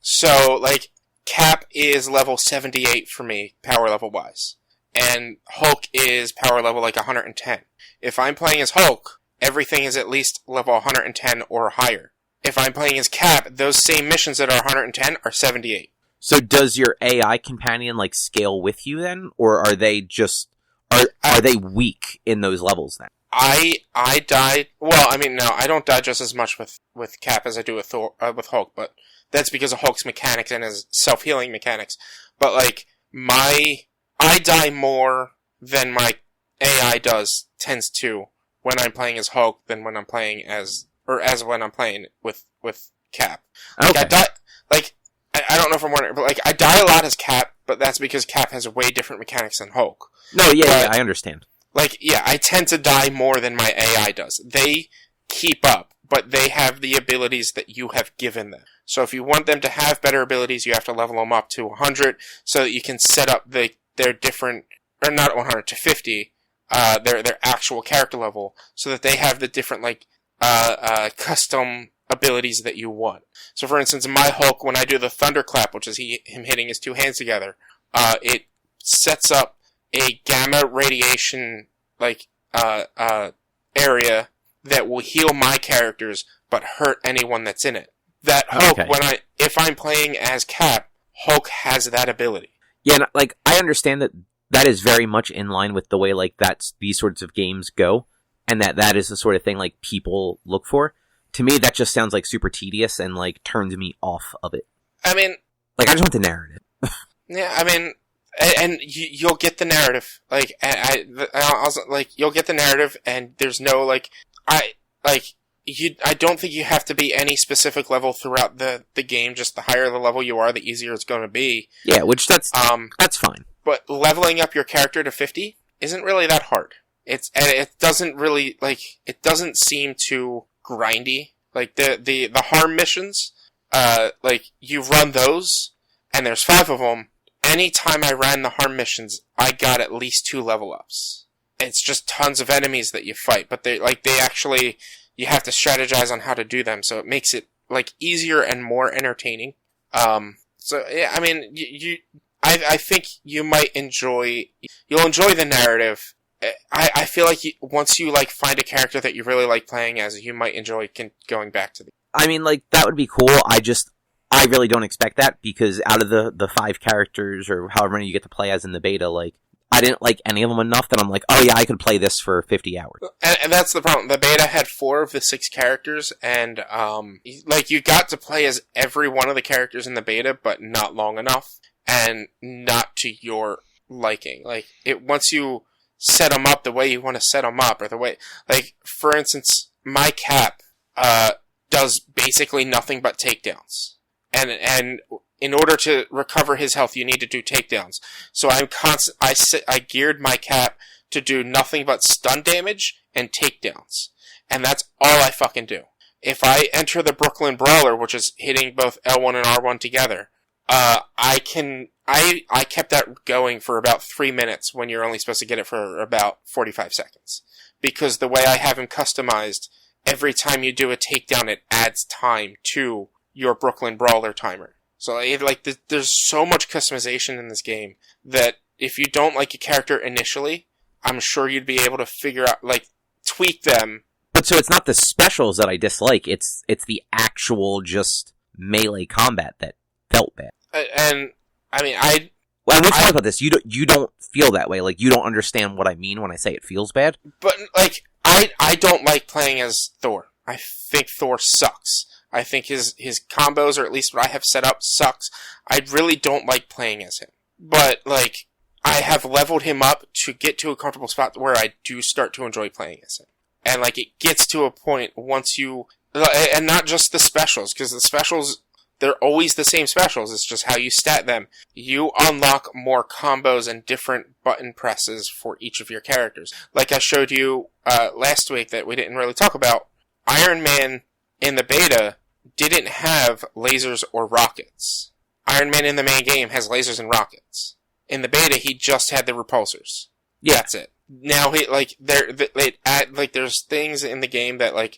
So, like, Cap is level 78 for me, power level wise. And Hulk is power level like 110. If I'm playing as Hulk, everything is at least level 110 or higher. If I'm playing as Cap, those same missions that are 110 are 78. So does your AI companion, like, scale with you then? Or are they just... Are they weak in those levels then? I died... Well, I mean, no, I don't die just as much with Cap as I do with with Hulk, but that's because of Hulk's mechanics and his self-healing mechanics. But, like, I die more than my AI tends to when I'm playing as Hulk than when I'm playing as when I'm playing with Cap. Like, Okay. I don't know if I'm wondering, but, like, I die a lot as Cap, but that's because Cap has way different mechanics than Hulk. No, yeah, I understand. Like, yeah, I tend to die more than my AI does. They keep up, but they have the abilities that you have given them. So if you want them to have better abilities, you have to level them up to 100 so that you can set up their different, or not 100, to 50, their actual character level, so that they have the different, like, custom abilities that you want. So for instance, my Hulk, when I do the thunderclap, which is him hitting his two hands together, it sets up a gamma radiation, like, area that will heal my characters, but hurt anyone that's in it. That Hulk, Okay. if I'm playing as Cap, Hulk has that ability. Yeah, and, like, I understand that is very much in line with the way, like, these sorts of games go, and that is the sort of thing, like, people look for. To me, that just sounds, like, super tedious and, like, turns me off of it. I mean... Like, I just want the narrative. Yeah, I mean... And you'll get the narrative. Like, I also, like, you'll get the narrative, and there's no, like... I don't think you have to be any specific level throughout the game. Just the higher the level you are, the easier it's going to be. Yeah, which that's fine. But leveling up your character to 50 isn't really that hard. It doesn't really, like, it doesn't seem too grindy. Like, the harm missions, like, you run those, and there's 5 of them. Anytime I ran the harm missions, I got at least 2 level ups. It's just tons of enemies that you fight, but they actually, you have to strategize on how to do them, so it makes it, like, easier and more entertaining. So, yeah, I mean, I think you might you'll enjoy the narrative. I feel like once you, like, find a character that you really like playing as, you might enjoy going back to I mean, like, that would be cool. I really don't expect that, because out of the 5 characters, or however many you get to play as in the beta, like, I didn't like any of them enough that I'm like, oh yeah, I could play this for 50 hours. And that's the problem. The beta had 4 of the 6 characters, and, like, you got to play as every one of the characters in the beta, but not long enough, and not to your liking. Like, once you set them up the way you want to set them up, or the way, like, for instance, my Cap, does basically nothing but takedowns. And in order to recover his health, you need to do takedowns. So I geared my Cap to do nothing but stun damage and takedowns. And that's all I fucking do. If I enter the Brooklyn Brawler, which is hitting both L1 and R1 together, I kept that going for about 3 minutes when you're only supposed to get it for about 45 seconds. Because the way I have him customized, every time you do a takedown, it adds time to your Brooklyn Brawler timer. So, there's so much customization in this game that if you don't like a character initially, I'm sure you'd be able to figure out, like, tweak them. But so it's not the specials that I dislike, it's the actual just melee combat that felt bad. And I mean, Well, we've talked about this. You don't feel that way. Like, you don't understand what I mean when I say it feels bad. but like I don't like playing as Thor. I think Thor sucks. I think his combos, or at least what I have set up, sucks. I really don't like playing as him. But like, I have leveled him up to get to a comfortable spot where I do start to enjoy playing as him. And like, it gets to a point once you, and not just the specials, because the specials, they're always the same specials. It's just how you stat them. You unlock more combos and different button presses for each of your characters. Like I showed you last week that we didn't really talk about, Iron Man in the beta didn't have lasers or rockets. Iron Man in the main game has lasers and rockets. In the beta, he just had the repulsors. Yeah, that's it. Now there's things in the game that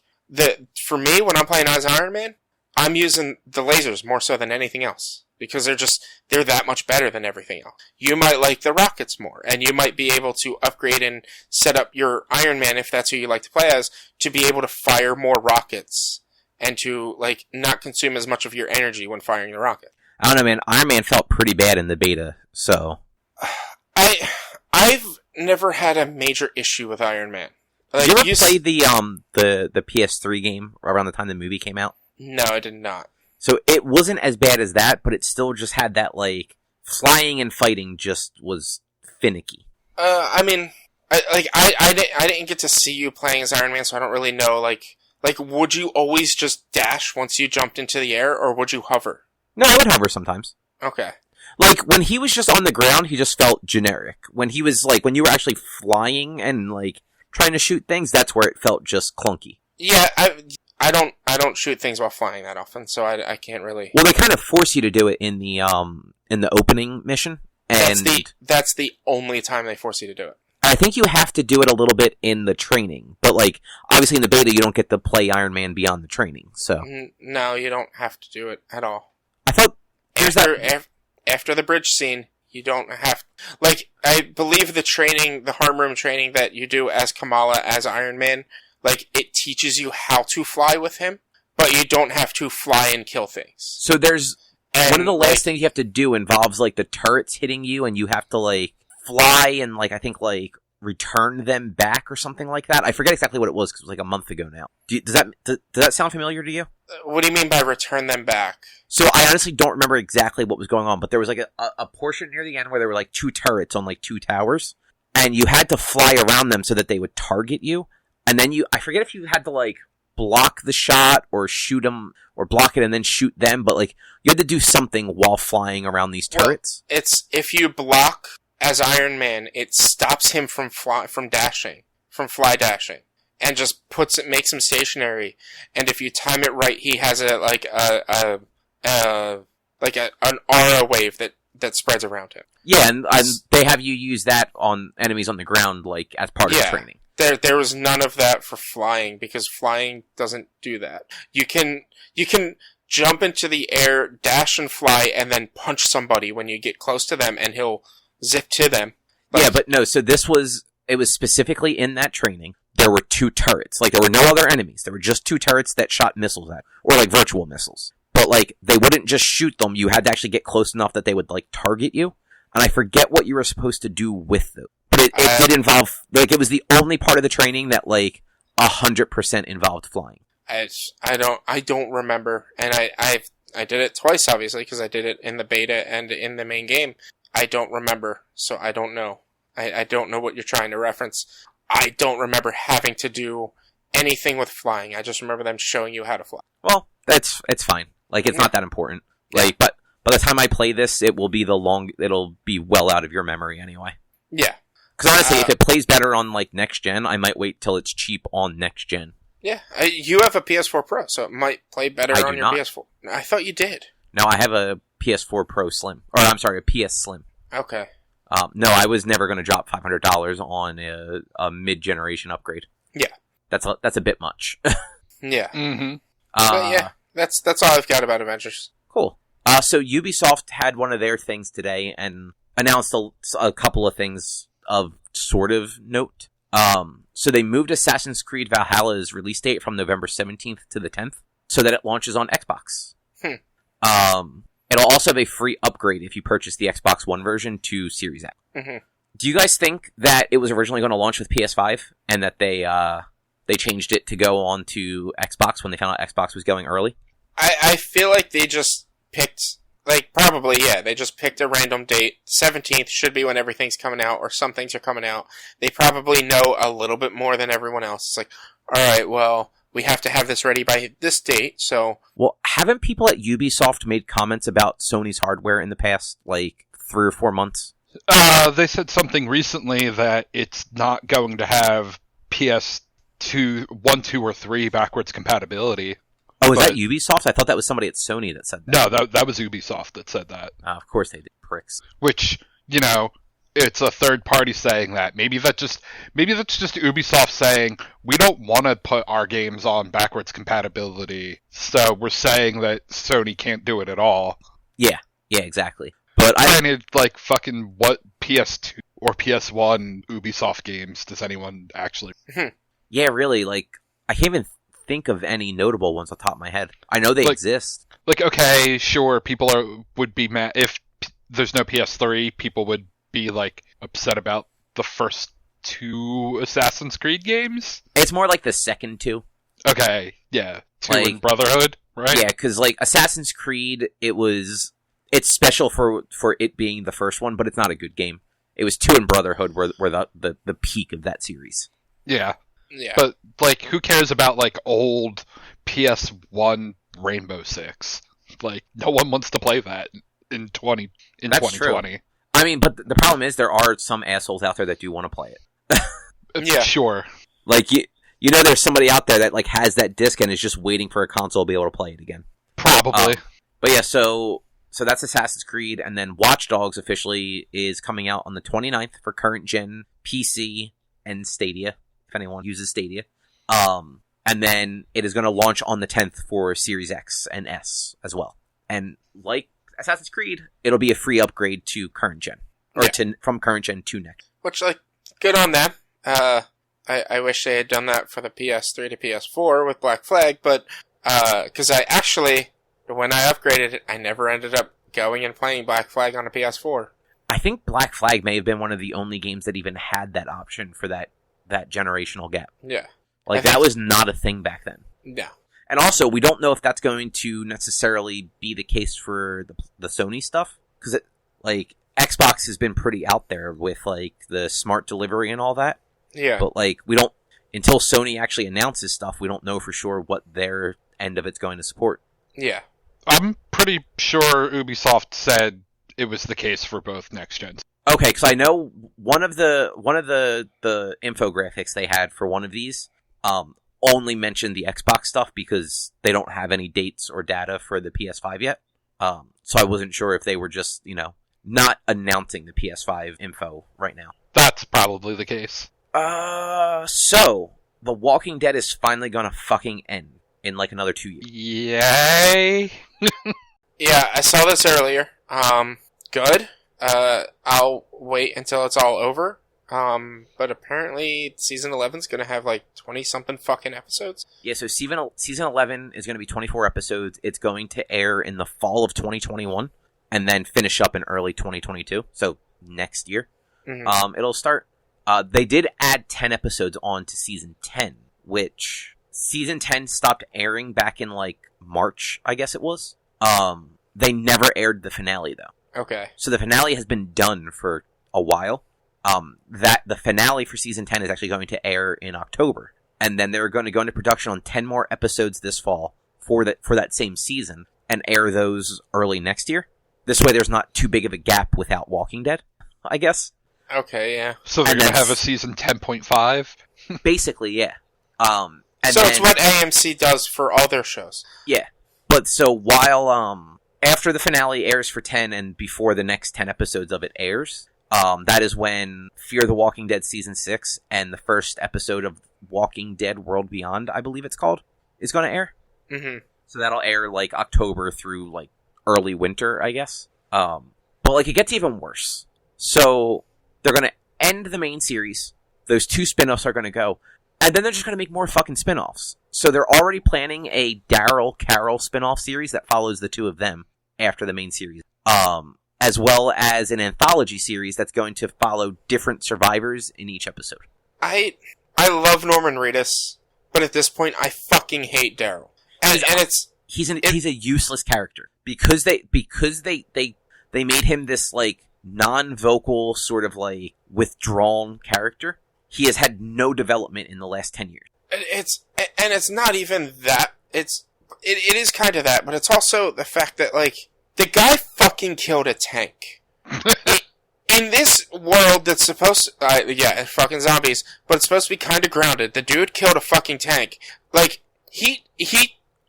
for me, when I'm playing as Iron Man, I'm using the lasers more so than anything else, because they're that much better than everything else. You might like the rockets more, and you might be able to upgrade and set up your Iron Man, if that's who you like to play as, to be able to fire more rockets and to not consume as much of your energy when firing the rocket. I don't know, man. Iron Man felt pretty bad in the beta, so I've never had a major issue with Iron Man. Did you ever play the PS3 game around the time the movie came out? No, I did not. So it wasn't as bad as that, but it still just had that flying and fighting just was finicky. I mean, I didn't get to see you playing as Iron Man, so I don't really know. Would you always just dash once you jumped into the air, or would you hover? No, I would hover sometimes. Okay. When he was just on the ground, he just felt generic. When he was when you were actually flying and trying to shoot things, that's where it felt just clunky. Yeah, I don't shoot things while flying that often, so I can't really. Well, they kind of force you to do it in the opening mission, and that's the only time they force you to do it. I think you have to do it a little bit in the training, but obviously in the beta you don't get to play Iron Man beyond the training. So no, you don't have to do it at all. I thought after the bridge scene, you don't have I believe the harm room training that you do as Kamala as Iron Man, it teaches you how to fly with him, but you don't have to fly and kill things. So one of the last things you have to do involves the turrets hitting you, and you have to fly and I think return them back or something like that. I forget exactly what it was because it was a month ago now. Does that sound familiar to you? What do you mean by return them back? So I honestly don't remember exactly what was going on, but there was a portion near the end where there were two turrets on two towers, and you had to fly around them so that they would target you. And then I forget if you had to block the shot or shoot them or block it and then shoot them, but you had to do something while flying around these turrets. Well, if you block as Iron Man, it stops him from fly dashing, and just makes him stationary. And if you time it right, he has an aura wave that spreads around him. Yeah, and they have you use that on enemies on the ground, as part of the training. There was none of that for flying, because flying doesn't do that. You can jump into the air, dash and fly, and then punch somebody when you get close to them, and he'll zip to them. Yeah, but no, so it was specifically in that training. There were 2 turrets. There were no other enemies. There were just 2 turrets that shot missiles at, or virtual missiles. But they wouldn't just shoot them. You had to actually get close enough that they would target you. And I forget what you were supposed to do with them. But it did involve, it was the only part of the training that 100% involved flying. I don't remember. And I did it twice, obviously, because I did it in the beta and in the main game. I don't remember, so I don't know. I don't know what you're trying to reference. I don't remember having to do anything with flying. I just remember them showing you how to fly. Well, it's fine. It's not that important. But by the time I play this, it'll be well out of your memory anyway. Yeah. Because honestly, if it plays better on next gen, I might wait till it's cheap on next gen. Yeah, you have a PS4 Pro, so it might play better on your PS4. I thought you did. No, I have a PS4 Pro Slim. Or, I'm sorry, a PS Slim. Okay. No, I was never going to drop $500 on a mid-generation upgrade. Yeah. That's a bit much. Yeah. Mm-hmm. But yeah, that's all I've got about Avengers. Cool. So Ubisoft had one of their things today and announced a couple of things of sort of note. So they moved Assassin's Creed Valhalla's release date from November 17th to the 10th so that it launches on Xbox. It'll also have a free upgrade if you purchase the Xbox One version to Series X. Mm-hmm. Do you guys think that it was originally going to launch with PS5 and that they changed it to go on to Xbox when they found out Xbox was going early? I feel like they just picked, like, probably, yeah, they just picked a random date. 17th should be when everything's coming out, or some things are coming out. They probably know a little bit more than everyone else. It's like, alright, well, we have to have this ready by this date, so... Well, haven't people at Ubisoft made comments about Sony's hardware in the past, like, 3 or 4 months? They said something recently that it's not going to have PS2, 1, 2, or 3 backwards compatibility. Oh, is that Ubisoft? I thought that was somebody at Sony that said that. No, that was Ubisoft that said that. Of course they did, pricks. Which, you know, it's a third party saying that. Maybe that's just Ubisoft saying, we don't want to put our games on backwards compatibility, so we're saying that Sony can't do it at all. Yeah, exactly. But Granted, like, fucking what PS2 or PS1 Ubisoft games does anyone actually... Yeah, really, like, I can't even think of any notable ones off the top of my head. I know they exist. Like, okay, sure, people would be mad if there's no PS3. People would be like upset about the first 2 Assassin's Creed games. It's more like the second 2. Okay, yeah, 2 like, in Brotherhood, right? Yeah, because like Assassin's Creed, it's special for it being the first one, but it's not a good game. It was 2 in Brotherhood were the peak of that series. Yeah. Yeah. But, like, who cares about, like, old PS1 Rainbow Six? Like, no one wants to play that in 2020. True. I mean, but the problem is there are some assholes out there that do want to play it. Yeah. Sure. Like, you know there's somebody out there that, like, has that disc and is just waiting for a console to be able to play it again. Probably. But yeah, so that's Assassin's Creed, and then Watch Dogs officially is coming out on the 29th for current gen PC and Stadia, if anyone uses Stadia. And then it is going to launch on the 10th for Series X and S as well. And like Assassin's Creed, it'll be a free upgrade to current gen. Or from current gen to next. Which, like, good on them. I wish they had done that for the PS3 to PS4 with Black Flag, but, because I actually, when I upgraded it, I never ended up going and playing Black Flag on a PS4. I think Black Flag may have been one of the only games that even had that option for that generational gap. Yeah. Like, that was not a thing back then. No. And also, we don't know if that's going to necessarily be the case for the Sony stuff. Because, like, Xbox has been pretty out there with, like, the smart delivery and all that. Yeah. But, like, we don't... Until Sony actually announces stuff, we don't know for sure what their end of it's going to support. Yeah. I'm pretty sure Ubisoft said it was the case for both next gens. Okay, because I know one of the infographics they had for one of these only mentioned the Xbox stuff because they don't have any dates or data for the PS5 yet. So I wasn't sure if they were just, not announcing the PS5 info right now. That's probably the case. So The Walking Dead is finally gonna fucking end in like another 2 years. Yay! Yeah, I saw this earlier. Good. I'll wait until it's all over. But apparently season 11 is gonna have like 20-something fucking episodes. Yeah, so season 11 is gonna be 24 episodes. It's going to air in the fall of 2021 and then finish up in early 2022. So next year. Mm-hmm. It'll start. They did add 10 episodes on to season 10, which season 10 stopped airing back in like March, I guess it was. They never aired the finale though. Okay. So the finale has been done for a while. That the finale for season 10 is actually going to air in October. And then they're going to go into production on 10 more episodes this fall for that same season and air those early next year. This way there's not too big of a gap without Walking Dead, I guess. Okay, yeah. So they're going to have a season 10.5? Basically, yeah. It's what AMC does for all their shows. Yeah. But so while, after the finale airs for 10 and before the next 10 episodes of it airs, that is when Fear the Walking Dead Season 6 and the first episode of Walking Dead World Beyond, I believe it's called, is going to air. Mm-hmm. So that'll air, like, October through, like, early winter, I guess. But, like, it gets even worse. So they're going to end the main series. Those 2 spin-offs are going to go. And then they're just going to make more fucking spin-offs. So they're already planning a Daryl Carol spin-off series that follows the 2 of them. after the main series. As well as an anthology series that's going to follow different survivors in each episode. I love Norman Reedus, but at this point, I fucking hate Daryl. And it's he's a useless character because they made him this like non-vocal sort of like withdrawn character. He has had no development in the last 10 years. It's not even that. It is kind of that, but it's also the fact that like the guy fucking killed a tank. In this world that's supposed to, it's fucking zombies, but it's supposed to be kind of grounded. The dude killed a fucking tank. Like,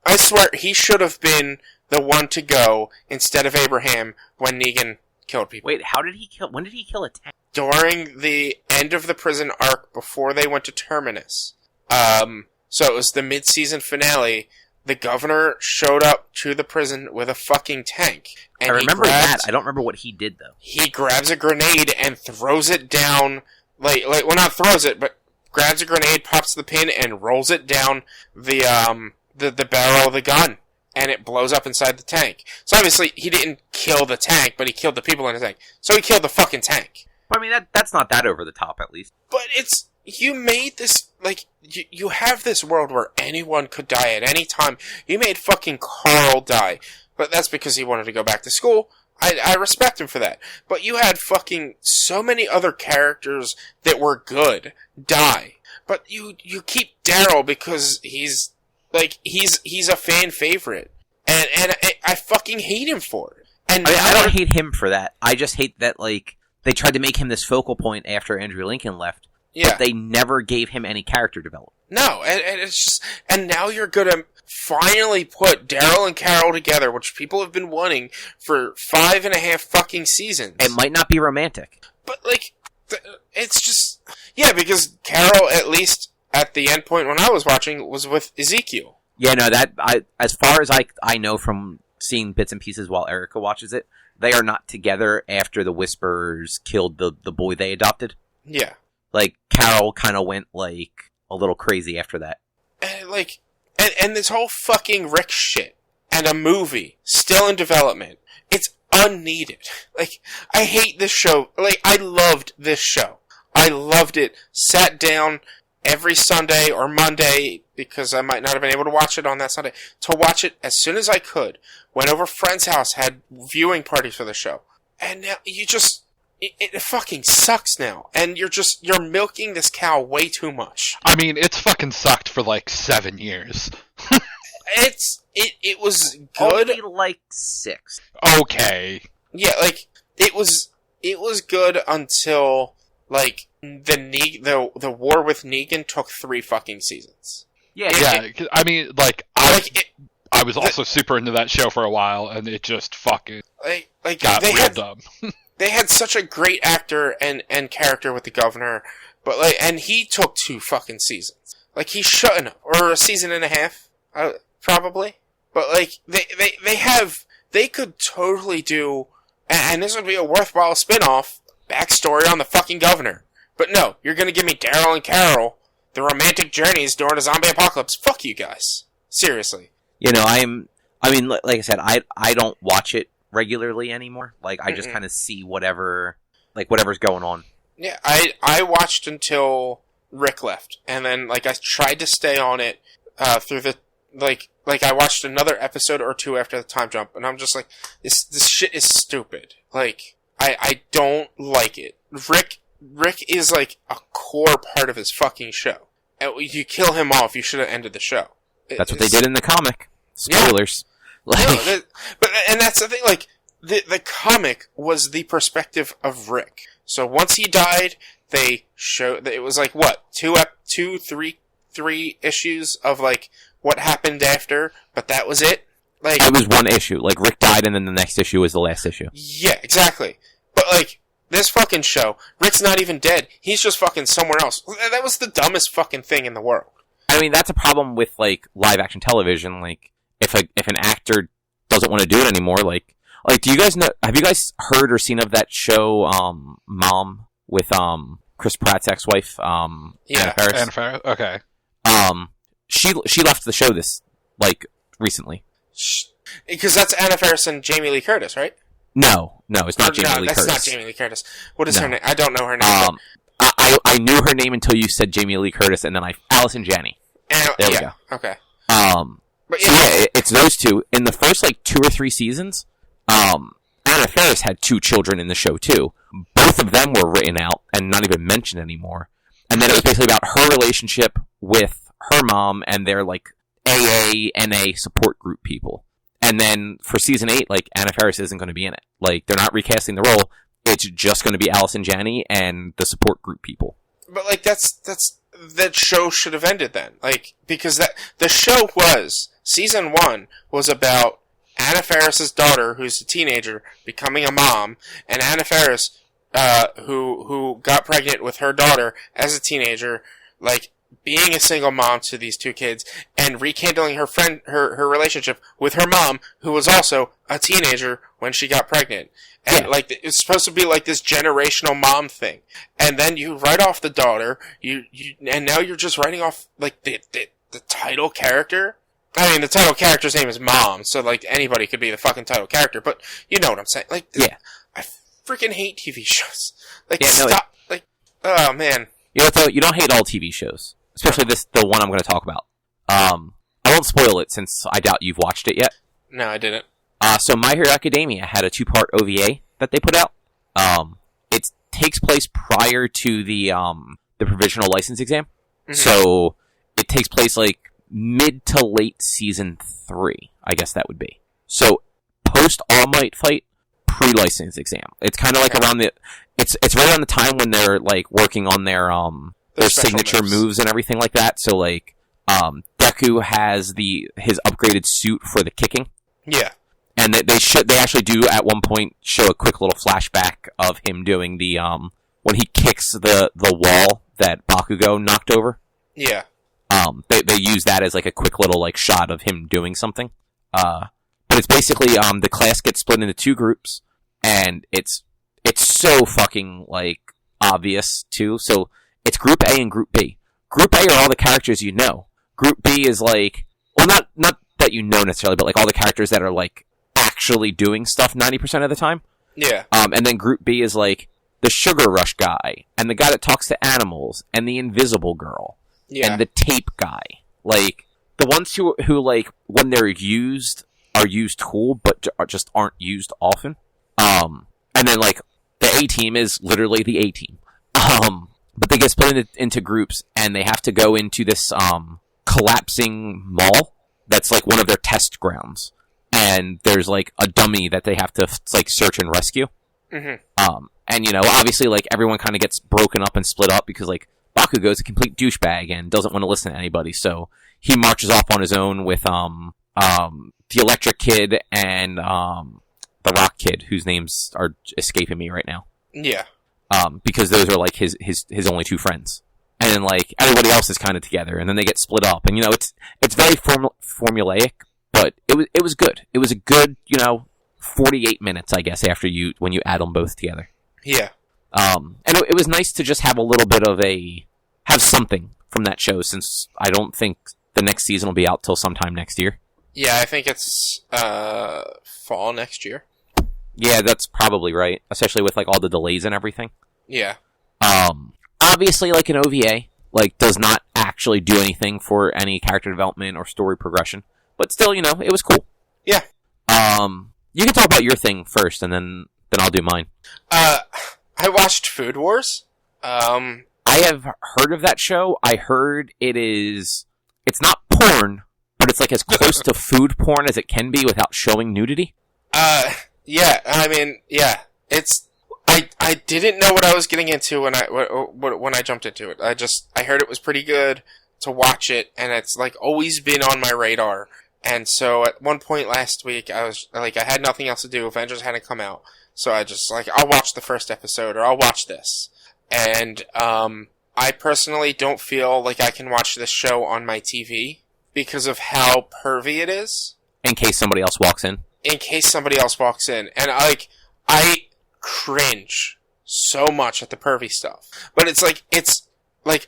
I swear, he should have been the one to go instead of Abraham when Negan killed people. Wait, when did he kill a tank? During the end of the prison arc before they went to Terminus. So it was the mid-season finale. The governor showed up to the prison with a fucking tank. And I remember that. I don't remember what he did, though. He grabs a grenade and throws it down, well, not throws it, but grabs a grenade, pops the pin, and rolls it down the barrel of the gun. And it blows up inside the tank. So obviously, he didn't kill the tank, but he killed the people in the tank. So he killed the fucking tank. I mean, that's not that over the top, at least. But you made this, like, you have this world where anyone could die at any time. You made fucking Carl die. But that's because he wanted to go back to school. I respect him for that. But you had fucking so many other characters that were good die. But you keep Daryl because he's a fan favorite. And I fucking hate him for it. And I don't hate him for that. I just hate that, like, they tried to make him this focal point after Andrew Lincoln left. Yeah. But they never gave him any character development. No, and it's just, and now you're gonna finally put Daryl and Carol together, which people have been wanting for 5.5 fucking seasons. It might not be romantic. But, like, it's just, yeah, because Carol, at least at the end point when I was watching, was with Ezekiel. Yeah, no, as far as I know from seeing bits and pieces while Erica watches it, they are not together after the Whisperers killed the boy they adopted. Yeah. Like, Carol kind of went, like, a little crazy after that. And this whole fucking Rick shit, and a movie, still in development, it's unneeded. Like, I hate this show. Like, I loved this show. I loved it. Sat down every Sunday or Monday, because I might not have been able to watch it on that Sunday, to watch it as soon as I could. Went over a friend's house, had viewing parties for the show. And now you just... It fucking sucks now, and you're milking this cow way too much. I mean, it's fucking sucked for like 7 years. It was good. Only like 6. Okay. Yeah, like it was good until like the war with Negan took 3 fucking seasons. Yeah. I mean, like I was also super into that show for a while, and it just fucking got real dumb. They had such a great actor and character with the governor, but and he took 2 fucking seasons. Like, he shouldn't have, or a season and a half, probably. But like, they could totally do, and this would be a worthwhile spin-off, backstory on the fucking governor. But no, you're gonna give me Daryl and Carol, the romantic journeys during a zombie apocalypse. Fuck you guys. Seriously. You know, I mean, like I said, I don't watch it regularly anymore. Like, I just kind of see whatever's going on. Yeah, I watched until Rick left, and then like I tried to stay on it through the like I watched another episode or 2 after the time jump, and I'm just like, this shit is stupid. Like, I don't like it. Rick is like a core part of his fucking show. And you kill him off, you should have ended the show. That's what they did in the comic. Spoilers. Yeah. No, and that's the thing, like, the comic was the perspective of Rick. So once he died, they showed, it was like, what, 3 issues of, like, what happened after, but that was it? Like, it was 1 issue. Like, Rick died, and then the next issue was the last issue. Yeah, exactly. But, like, this fucking show, Rick's not even dead. He's just fucking somewhere else. That was the dumbest fucking thing in the world. I mean, that's a problem with, like, live-action television, like, if an actor doesn't want to do it anymore, like, do you guys know, have you guys heard or seen of that show, Mom, with, Chris Pratt's ex-wife, Yeah, Anna Faris? Okay. She left the show recently. Because that's Anna Faris and Jamie Lee Curtis, right? No, it's not Jamie Lee Curtis. That's not Jamie Lee Curtis. What is her name? I don't know her name. I knew her name until you said Jamie Lee Curtis, and then Allison Janney. There we go. Okay. But yeah, it's those two. In the first, 2 or 3 seasons, Anna Faris had 2 children in the show, too. Both of them were written out and not even mentioned anymore. And then it was basically about her relationship with her mom and their, AA, NA support group people. And then for season 8, Anna Faris isn't going to be in it. They're not recasting the role. It's just going to be Allison Janney and the support group people. But, that show should have ended then. Because the show season 1 was about Anna Faris's daughter, who's a teenager, becoming a mom, and Anna Faris, who got pregnant with her daughter as a teenager, being a single mom to these 2 kids, and rekindling her relationship with her mom, who was also a teenager when she got pregnant. And, it's supposed to be this generational mom thing. And then you write off the daughter, and now you're just writing off, the title character. I mean, the title character's name is Mom, so, anybody could be the fucking title character, but you know what I'm saying. I freaking hate TV shows. Stop. Oh, man. You don't hate all TV shows. Especially the one I'm going to talk about. I won't spoil it since I doubt you've watched it yet. No, I didn't. So My Hero Academia had a 2-part OVA that they put out. It takes place prior to the provisional license exam. Mm-hmm. So it takes place mid to late season 3, I guess that would be. So post All Might fight, pre-license exam. It's kind of around it's right around the time when they're working on their signature moves and everything like that. So Deku has his upgraded suit for the kicking. Yeah. And they actually do at one point show a quick little flashback of him doing the when he kicks the wall that Bakugo knocked over. Yeah. They use that as a quick little shot of him doing something. But it's basically the class gets split into 2 groups, and it's so fucking obvious too. So it's Group A and Group B. Group A are all the characters you know. Group B is not that you know necessarily, but all the characters that are actually doing stuff 90% of the time. Yeah. And then Group B is the Sugar Rush guy, and the guy that talks to animals, and the Invisible Girl, and the Tape guy. The ones who when they're used are used cool, but just aren't used often. And then the A team is literally the A team. But they get split into groups, and they have to go into this collapsing mall that's one of their test grounds. And there's a dummy that they have to search and rescue. Mm-hmm. And obviously everyone kind of gets broken up and split up because Bakugo's a complete douchebag and doesn't want to listen to anybody, so he marches off on his own with the Electric Kid and the Rock Kid, whose names are escaping me right now. Yeah. Because those are his only 2 friends. And then everybody else is kind of together, and then they get split up. And it's very formulaic, but it was good. It was a good 48 minutes, I guess, when you add them both together. Yeah. And it was nice to just have a little bit of have something from that show, since I don't think the next season will be out till sometime next year. Yeah, I think it's fall next year. Yeah, that's probably right, especially with all the delays and everything. Yeah. Obviously, an OVA does not actually do anything for any character development or story progression, but still, it was cool. Yeah. You can talk about your thing first, and then I'll do mine. I watched Food Wars. I have heard of that show. I heard it's not porn, but it's as close to food porn as it can be without showing nudity. Yeah, I mean, yeah, I didn't know what I was getting into when I jumped into it. I heard it was pretty good to watch it, and it's always been on my radar. And so at one point last week, I was I had nothing else to do. Avengers hadn't come out, so I just I'll watch the first episode, or I'll watch this. And I personally don't feel like I can watch this show on my TV because of how pervy it is. In case somebody else walks in. And I cringe so much at the pervy stuff. But it's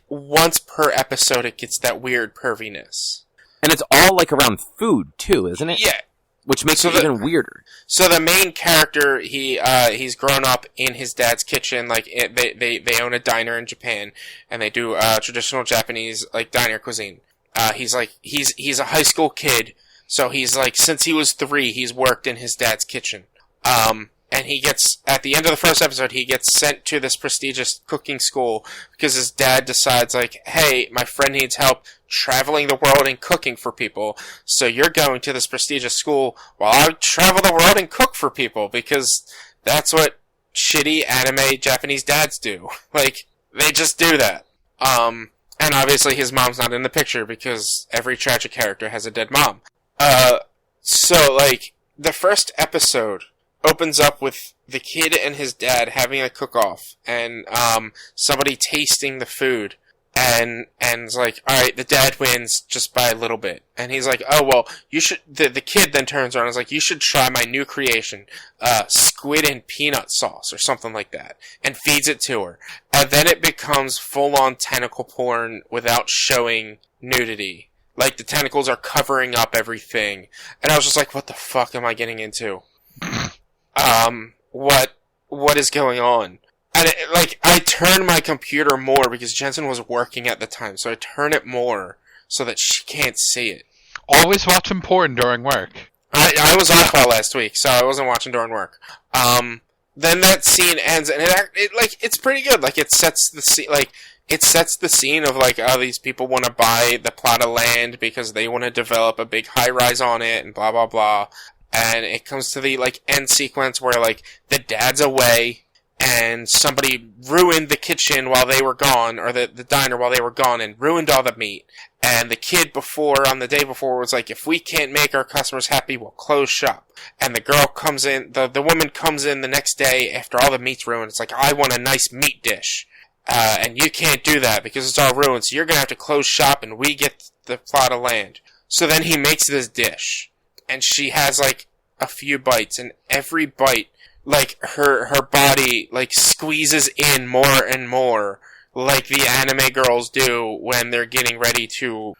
once per episode it gets that weird perviness. And it's all around food too, isn't it? Yeah. which makes So it even weirder. So the main character, he's grown up in his dad's kitchen. Like they own a diner in Japan, and they do traditional Japanese like diner cuisine. He's a high school kid, so he's like since he was 3, he's worked in his dad's kitchen. And he gets, at the end of the first episode, he gets sent to this prestigious cooking school because his dad decides, like, hey, my friend needs help traveling the world and cooking for people, so you're going to this prestigious school while I travel the world and cook for people, because that's what shitty anime Japanese dads do. Like, they just do that. And obviously his mom's not in the picture because every tragic character has a dead mom. So, like, the first episode opens up with the kid and his dad having a cook-off, and somebody tasting the food, and it's like, alright, the dad wins just by a little bit. And he's like, oh, well, you should, the kid then turns around and is like, you should try my new creation, squid and peanut sauce, or something like that, and feeds it to her. And then it becomes full-on tentacle porn without showing nudity. Like, the tentacles are covering up everything. And I was just like, what the fuck am I getting into? What is going on? And I turned my computer more because Jensen was working at the time, so I turn it more so that she can't see it. Always watching porn during work. I was off all last week, so I wasn't watching during work. Then that scene ends, and it's pretty good. Like, it sets the scene, of, like, oh, these people want to buy the plot of land because they want to develop a big high-rise on it, and blah, blah, blah. And it comes to the, like, end sequence where, like, the dad's away, and somebody ruined the kitchen while they were gone, or the diner while they were gone, and ruined all the meat. And the kid on the day before, was like, if we can't make our customers happy, we'll close shop. And the girl comes in, the woman comes in the next day after all the meat's ruined. It's like, I want a nice meat dish. And you can't do that because it's all ruined, so you're gonna have to close shop and we get the plot of land. So then he makes this dish. And she has, like, a few bites, and every bite, like, her body, like, squeezes in more and more, like the anime girls do when they're getting ready to,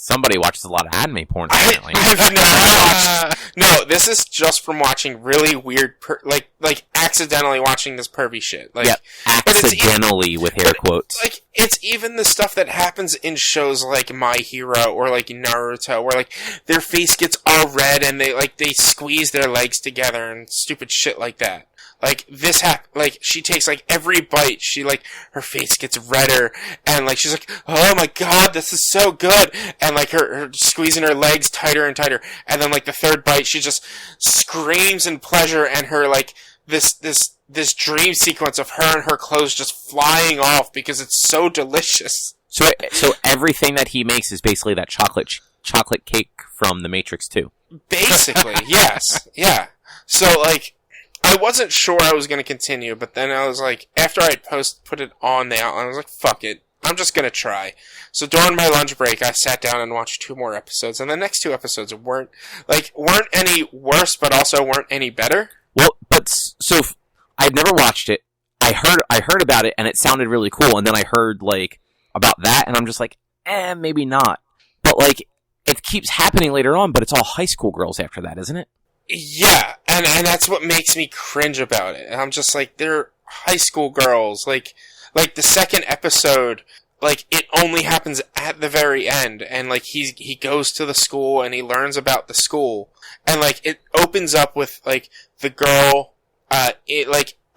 Somebody watches a lot of anime porn, apparently. I've never watched. No, this is just from watching really weird, like accidentally watching this pervy shit. Like, yeah, accidentally with air quotes. Like, it's even the stuff that happens in shows like My Hero or like Naruto, where like their face gets all red and they squeeze their legs together and stupid shit like that. Like, this like, she takes, like, every bite, her face gets redder, and, like, she's like, oh my god, this is so good, and, like, her squeezing her legs tighter and tighter, and then, like, the third bite, she just screams in pleasure, and her, like, this dream sequence of her and her clothes just flying off, because it's so delicious. So everything that he makes is basically that chocolate cake from The Matrix 2. Basically, yes, yeah. So, like, I wasn't sure I was going to continue, but then I was like, after I put it on the outline, I was like, fuck it, I'm just going to try. So during my lunch break, I sat down and watched 2 more episodes, and the next 2 episodes weren't any worse, but also weren't any better. Well, so I'd never watched it. I heard about it, and it sounded really cool, and then I heard, like, about that, and I'm just like, maybe not. But, like, it keeps happening later on, but it's all high school girls after that, isn't it? Yeah, and that's what makes me cringe about it. And I'm just like, they're high school girls. Like the second episode, like, it only happens at the very end, and like he goes to the school and he learns about the school, and like it opens up with like the girl, at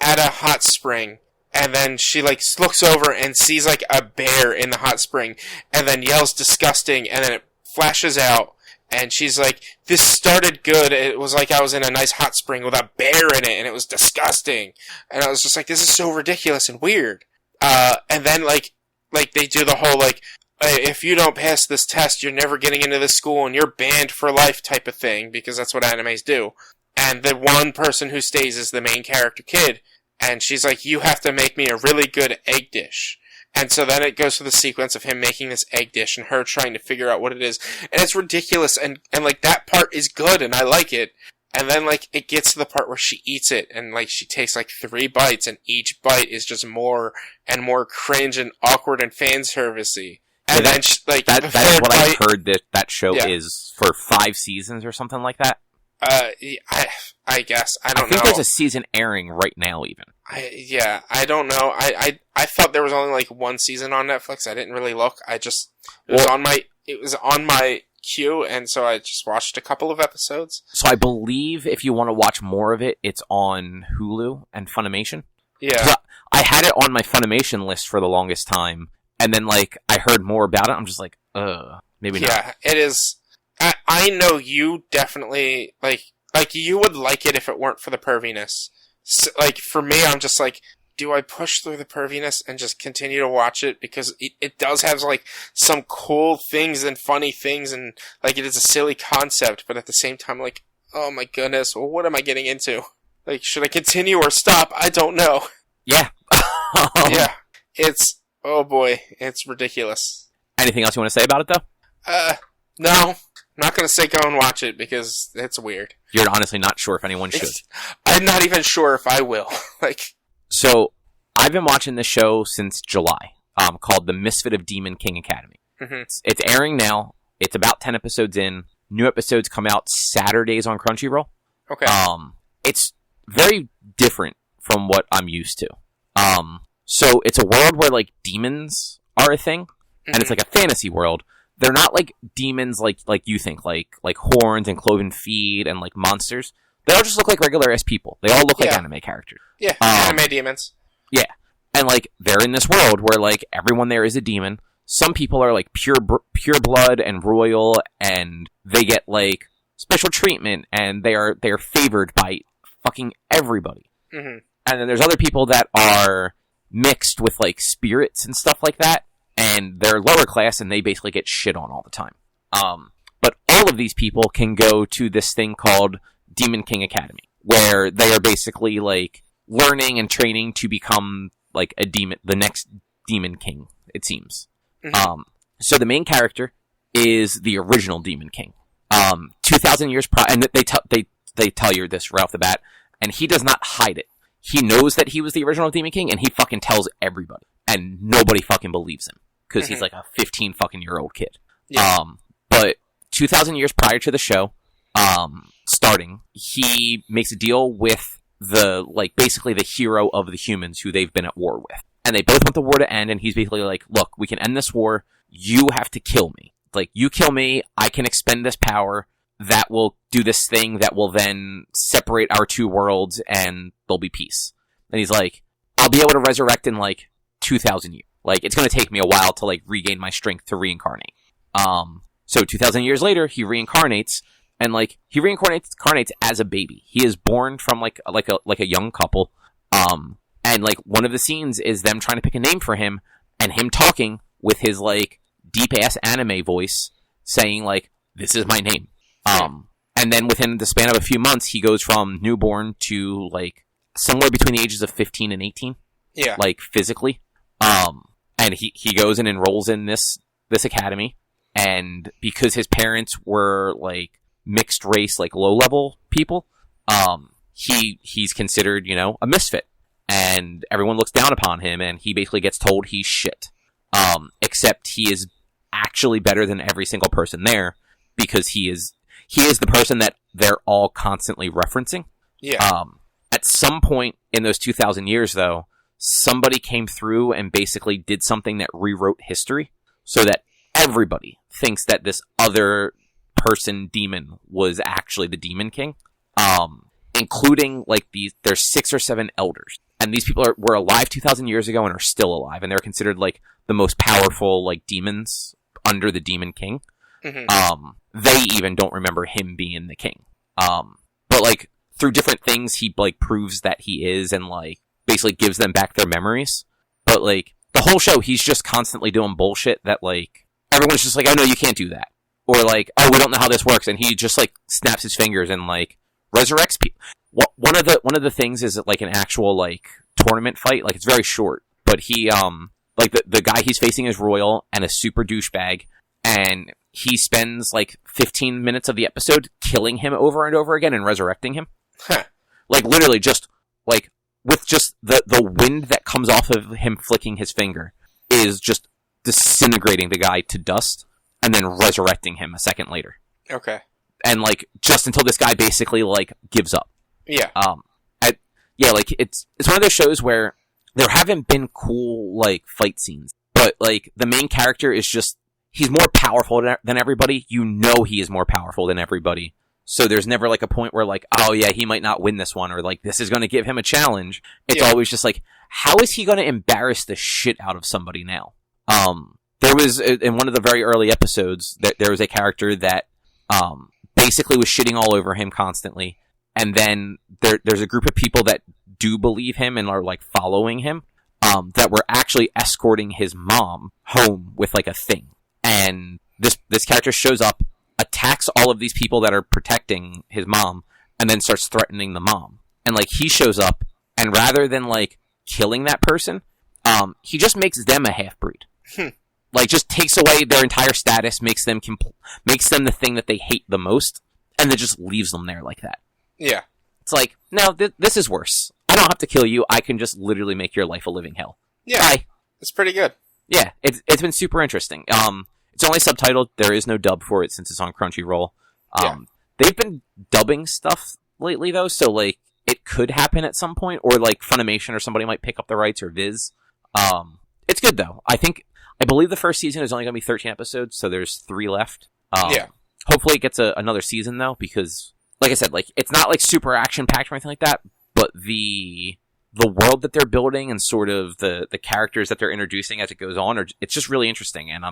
a hot spring. And then she, like, looks over and sees, like, a bear in the hot spring, and then yells disgusting, and then it flashes out. And she's like, this started good. It was like I was in a nice hot spring with a bear in it, and it was disgusting. And I was just like, this is so ridiculous and weird. And then, like they do the whole, like, if you don't pass this test, you're never getting into this school, and you're banned for life type of thing, because that's what animes do. And the one person who stays is the main character kid. And she's like, you have to make me a really good egg dish. And so then it goes to the sequence of him making this egg dish and her trying to figure out what it is. And it's ridiculous. And like, that part is good and I like it. And then, like, it gets to the part where she eats it and, like, she takes, like, 3 bites and each bite is just more and more cringe and awkward and fan servicey. And then, that is third what bite, I've heard that show Yeah. is for 5 seasons or something like that. I guess. I I don't think know. there's a season airing right now, even. I don't know. I thought there was only like one season on Netflix. I didn't really look. It was on my queue, and so I just watched a couple of episodes. So I believe if you want to watch more of it, it's on Hulu and Funimation. Yeah. 'Cause I had it on my Funimation list for the longest time, and then like I heard more about it. I'm just like, maybe not. Yeah, it is. I know you definitely like you would like it if it weren't for the perviness. So, like for me, I'm just like, do I push through the perviness and just continue to watch it because it does have like some cool things and funny things and like it is a silly concept, but at the same time, like, oh my goodness, well, what am I getting into? Like, should I continue or stop? I don't know. Yeah. Yeah, oh boy, it's ridiculous. Anything else you want to say about it, though? No, I'm not gonna say go and watch it because it's weird. You're honestly not sure if anyone should. I'm not even sure if I will. So, I've been watching this show since July, called The Misfit of Demon King Academy. Mm-hmm. It's airing now. It's about 10 episodes in. New episodes come out Saturdays on Crunchyroll. Okay. It's very different from what I'm used to. So it's a world where like demons are a thing, and it's like a fantasy world. They're not like demons like you think, like horns and cloven feet and like monsters. They all just look like regular ass people. They all look like anime characters. Yeah, anime demons. Yeah, and like they're in this world where like everyone there is a demon. Some people are like pure blood and royal, and they get like special treatment, and they are favored by fucking everybody. Mm-hmm. And then there's other people that are mixed with like spirits and stuff like that, and they're lower class, and they basically get shit on all the time. But all of these people can go to this thing called Demon King Academy, where they are basically like learning and training to become like a demon, the next demon king, it seems. Mm-hmm. So the main character is the original Demon King. 2,000 years prior, and they tell you this right off the bat, and he does not hide it. He knows that he was the original Demon King, and he fucking tells everybody, and nobody fucking believes him because he's like a 15 fucking year old kid. Yeah. But 2,000 years prior to the show starting, he makes a deal with basically the hero of the humans who they've been at war with. And they both want the war to end, and he's basically like, look, we can end this war, you have to kill me. Like, you kill me, I can expend this power, that will do this thing that will then separate our two worlds, and there'll be peace. And he's like, I'll be able to resurrect in, 2,000 years. It's gonna take me a while to, regain my strength to reincarnate. So 2,000 years later, he reincarnates, and, he reincarnates as a baby. He is born from, a young couple, and, one of the scenes is them trying to pick a name for him, and him talking with his, deep-ass anime voice, saying, this is my name. And then within the span of a few months, he goes from newborn to, somewhere between the ages of 15 and 18. Yeah. Physically. And he goes and enrolls in this academy, and because his parents were, mixed race, low-level people, he's considered, a misfit. And everyone looks down upon him, and he basically gets told he's shit. Except he is actually better than every single person there, because he is the person that they're all constantly referencing. Yeah. At some point in those 2,000 years, though, somebody came through and basically did something that rewrote history, so that everybody thinks that this other person demon was actually the Demon King. Including, there's 6 or 7 elders. And these people were alive 2,000 years ago and are still alive. And they're considered, the most powerful, demons under the Demon King. Mm-hmm. They even don't remember him being the king. But, through different things, he, proves that he is and, basically gives them back their memories. But, the whole show, he's just constantly doing bullshit that, everyone's just oh, no, you can't do that. Or, oh, we don't know how this works. And he just, snaps his fingers and, resurrects people. One of the things is an actual tournament fight. It's very short, but he the guy he's facing is royal and a super douchebag, and he spends 15 minutes of the episode killing him over and over again and resurrecting him. Huh. Literally just with just the wind that comes off of him flicking his finger is just disintegrating the guy to dust and then resurrecting him a second later. Okay. And like just until this guy basically like gives up. Yeah. Like it's one of those shows where there haven't been cool like fight scenes, but like the main character is just he's more powerful than everybody. You know he is more powerful than everybody. So there's never like a point where like, oh yeah, he might not win this one, or like this is going to give him a challenge. It's always just like, how is he going to embarrass the shit out of somebody now? There was in one of the very early episodes that there was a character that basically was shitting all over him constantly, and then there's a group of people that do believe him and are like following him, that were actually escorting his mom home with like a thing. And this character shows up, attacks all of these people that are protecting his mom, and then starts threatening the mom. And like he shows up, and rather than like killing that person, he just makes them a half-breed. Like just takes away their entire status, makes them the thing that they hate the most, and then just leaves them there like that. Yeah. It's like, no, this is worse. I don't have to kill you. I can just literally make your life a living hell. Yeah. Bye. It's pretty good. Yeah, it's been super interesting. It's only subtitled. There is no dub for it since it's on Crunchyroll. They've been dubbing stuff lately though, so like it could happen at some point, or like Funimation or somebody might pick up the rights, or Viz. It's good though. I believe the first season is only going to be 13 episodes, so there's 3 left. Hopefully it gets another season though, because like I said, like it's not like super action packed or anything like that, but the world that they're building and sort of the characters that they're introducing as it goes on, it's just really interesting, and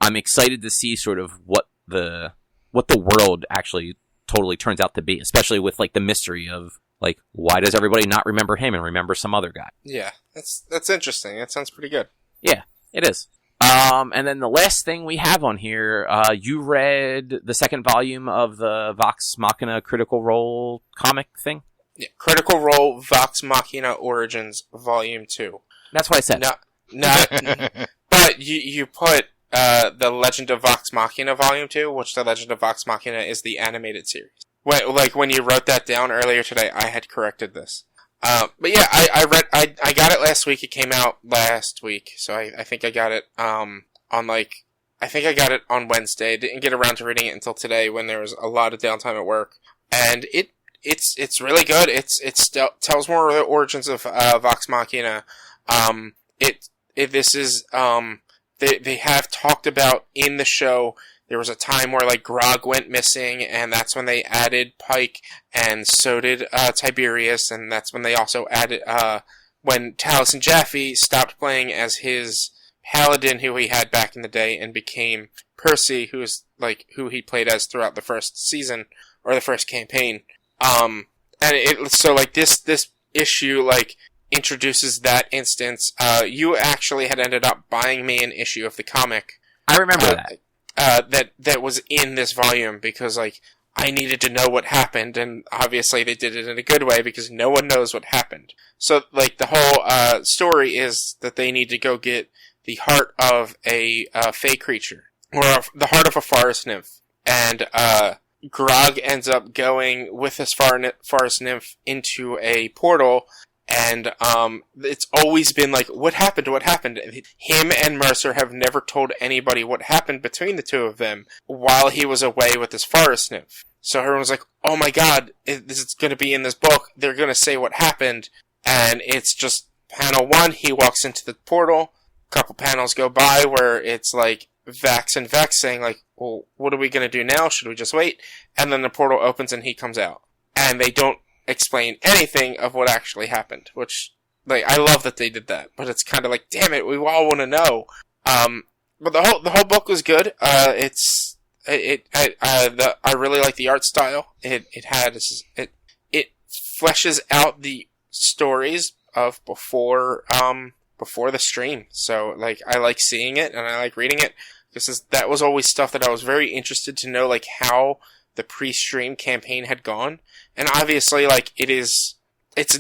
I'm excited to see sort of what the world actually totally turns out to be, especially with like the mystery of like, why does everybody not remember him and remember some other guy? Yeah, that's interesting. That sounds pretty good. Yeah, it is. And then the last thing we have on here, you read the second volume of the Vox Machina Critical Role comic thing? Yeah, Critical Role Vox Machina Origins Volume 2. That's what I said. But you put the Legend of Vox Machina Volume 2, which the Legend of Vox Machina is the animated series. When you wrote that down earlier today, I had corrected this. But yeah, I got it last week. It came out last week, so I think I got it I got it on Wednesday. Didn't get around to reading it until today when there was a lot of downtime at work, and it's really good. It tells more of the origins of Vox Machina. They have talked about in the show. There was a time where like Grog went missing, and that's when they added Pike, and so did Tiberius, and that's when they also added when Taliesin Jaffe stopped playing as his paladin who he had back in the day and became Percy, who he played as throughout the first season or the first campaign. And this issue like introduces that instance. You actually had ended up buying me an issue of the comic. I remember that. That was in this volume because like I needed to know what happened, and obviously they did it in a good way because no one knows what happened. So like the whole story is that they need to go get the heart of a fey creature, or the heart of a forest nymph, and Grog ends up going with this forest nymph into a portal. And it's always been like, what happened? Him and Mercer have never told anybody what happened between the two of them while he was away with this forest nymph. So everyone's like, oh my god, this is going to be in this book. They're going to say what happened. And it's just panel 1, he walks into the portal. A couple panels go by where it's like Vax and Vex saying like, well, what are we going to do now? Should we just wait? And then the portal opens and he comes out. And they don't explain anything of what actually happened, which, like, I love that they did that, but it's kind of like, damn it, we all want to know. But the whole book was good. I really like the art style. It fleshes out the stories of before the stream. So, like, I like seeing it and I like reading it because that was always stuff that I was very interested to know, like, how the pre-stream campaign had gone. And obviously, like, it's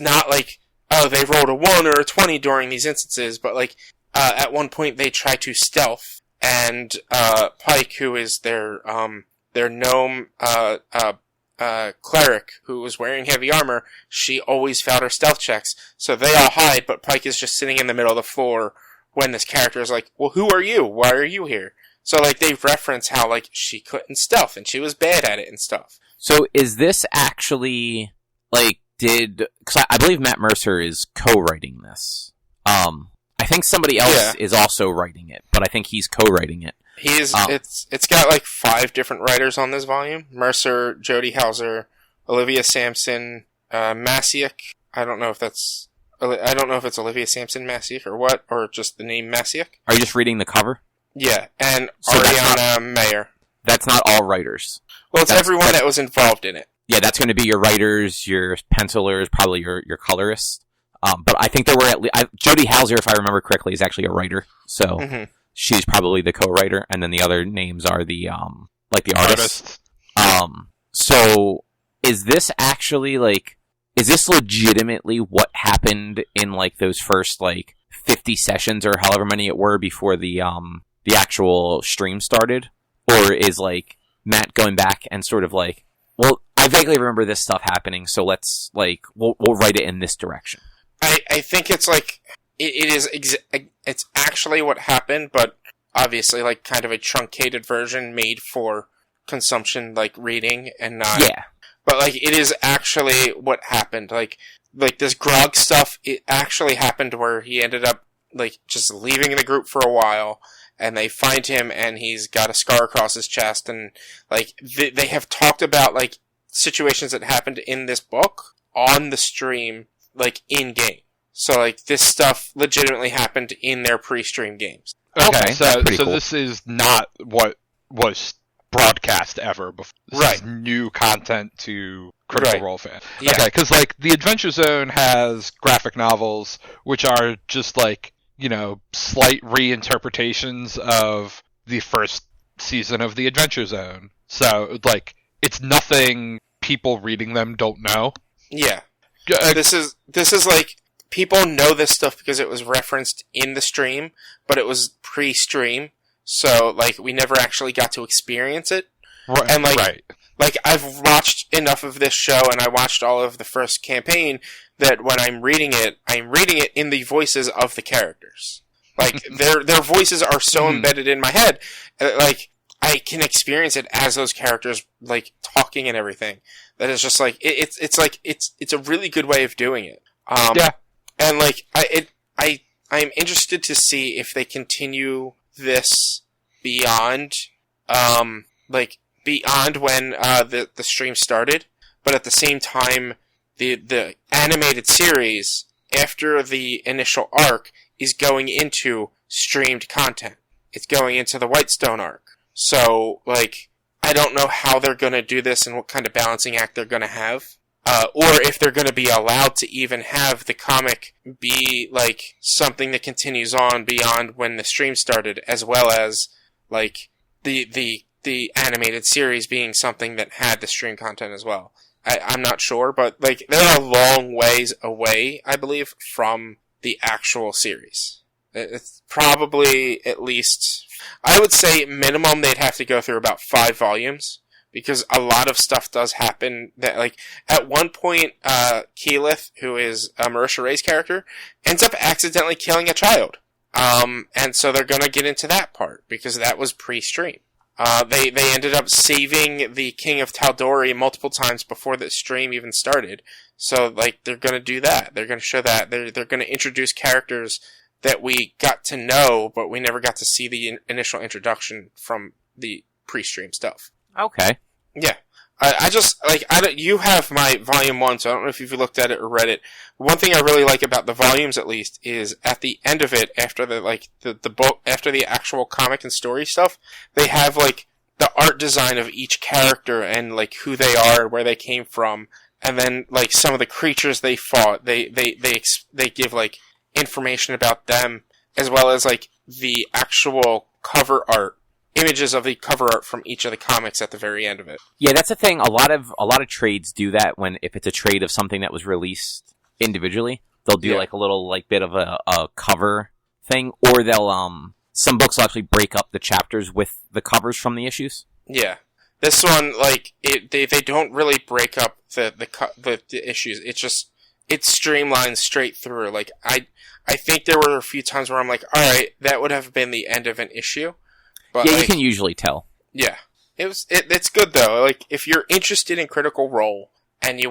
not like, oh, they rolled a 1 or a 20 during these instances, but, like, at one point they try to stealth, and, Pike, who is their gnome, cleric, who was wearing heavy armor, she always failed her stealth checks, so they all hide, but Pike is just sitting in the middle of the floor, when this character is like, well, who are you? Why are you here? So, like, they reference how, like, she couldn't stealth, and she was bad at it and stuff. So is this actually, like, because I believe Matt Mercer is co-writing this. I think somebody else is also writing it, but I think he's co-writing it. It's got, like, 5 different writers on this volume. Mercer, Jody Hauser, Olivia Sampson, Masiak. I don't know if it's Olivia Sampson Masiak or what, or just the name Masiak. Are you just reading the cover? Yeah, and So Ariana Mayer. That's not all writers. Well, it's everyone that was involved in it. Yeah, that's going to be your writers, your pencilers, probably your colorists. But I think there were Jody Hauser, if I remember correctly, is actually a writer. So she's probably the co-writer, and then the other names are the the artists. So is this actually is this legitimately what happened in like those first 50 sessions or however many it were before the actual stream started? Or is Matt going back and sort of well, I vaguely remember this stuff happening, so let's we'll write it in this direction. I think it's it's actually what happened, but obviously kind of a truncated version made for consumption, reading and not. Yeah. But it is actually what happened. Like this Grog stuff, it actually happened where he ended up just leaving the group for a while, and they find him and he's got a scar across his chest, and they have talked about situations that happened in this book on the stream, in game. So this stuff legitimately happened in their pre-stream games. Okay, so cool. This is not what was broadcast ever before. This is new content to Critical Role fans. Yeah. Okay, because the Adventure Zone has graphic novels, which are just slight reinterpretations of the first season of the Adventure Zone. So it's nothing people reading them don't know. Yeah. This is people know this stuff because it was referenced in the stream, but it was pre-stream, so we never actually got to experience it. Right. And right. I've watched enough of this show, and I watched all of the first campaign, that when I'm reading it in the voices of the characters. Their voices are so embedded in my head, I can experience it as those characters talking and everything. That is just it's a really good way of doing it. Yeah. And I'm interested to see if they continue this beyond beyond when the stream started, but at the same time the animated series after the initial arc is going into streamed content. It's going into the Whitestone arc. So I don't know how they're going to do this and what kind of balancing act they're going to have. Or if they're going to be allowed to even have the comic be something that continues on beyond when the stream started, as well as the animated series being something that had the stream content as well. I'm not sure, but they're a long ways away, I believe, from the actual series. It's probably at least, I would say minimum they'd have to go through about 5 volumes. Because a lot of stuff does happen that, at one point, Keyleth, who is Marisha Ray's character, ends up accidentally killing a child. And so they're gonna get into that part, because that was pre-stream. They ended up saving the King of Tal'Dorei multiple times before the stream even started. So, they're gonna do that. They're gonna show that. They're gonna introduce characters that we got to know, but we never got to see the initial introduction from the pre-stream stuff. Okay. Yeah. I just, you have my volume 1, so I don't know if you've looked at it or read it. One thing I really like about the volumes, at least, is at the end of it, after the book, after the actual comic and story stuff, they have, the art design of each character and, who they are, where they came from, and then, some of the creatures they fought, they give, information about them, as well as, the actual cover art. Images of the cover art from each of the comics at the very end of it. Yeah, that's the thing. A lot of trades do that if it's a trade of something that was released individually, they'll do a little bit of a cover thing, or they'll some books will actually break up the chapters with the covers from the issues. Yeah, this one they don't really break up the issues. It's streamlined straight through. I think there were a few times where I'm like, all right, that would have been the end of an issue. But Yeah, you can usually tell. Yeah, it's good though. Like if you're interested in Critical Role and you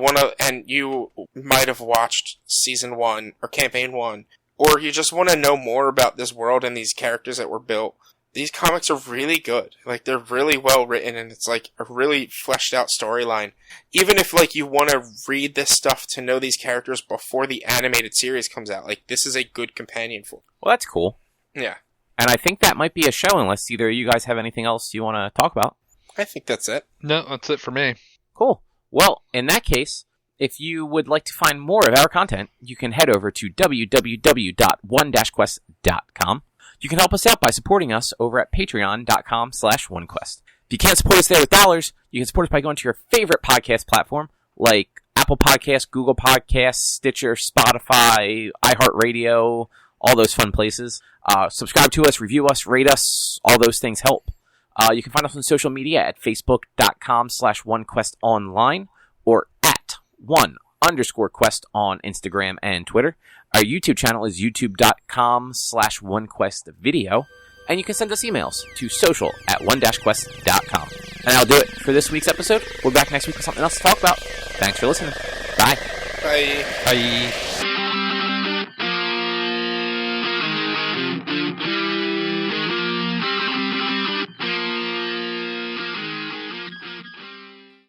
might have watched season 1 or campaign 1, or you just want to know more about this world and these characters that were built. These comics are really good. Like, they're really well written, and it's like a really fleshed out storyline. Even if like you want to read this stuff to know these characters before the animated series comes out, like this is a good companion for. Well, that's cool. Yeah. And I think that might be a show, unless either of you guys have anything else you want to talk about. I think that's it. No, that's it for me. Cool. Well, in that case, if you would like to find more of our content, you can head over to www.one-quest.com. You can help us out by supporting us over at patreon.com/onequest. If you can't support us there with dollars, you can support us by going to your favorite podcast platform, like Apple Podcasts, Google Podcasts, Stitcher, Spotify, iHeartRadio, all those fun places. Subscribe to us, review us, rate us, all those things help. You can find us on social media at facebook.com/onequestonline or at @1_quest on Instagram and Twitter. Our YouTube channel is youtube.com/onequestvideo. And you can send us emails to social@one-quest.com. And that'll do it for this week's episode. We'll be back next week with something else to talk about. Thanks for listening. Bye. Bye. Bye.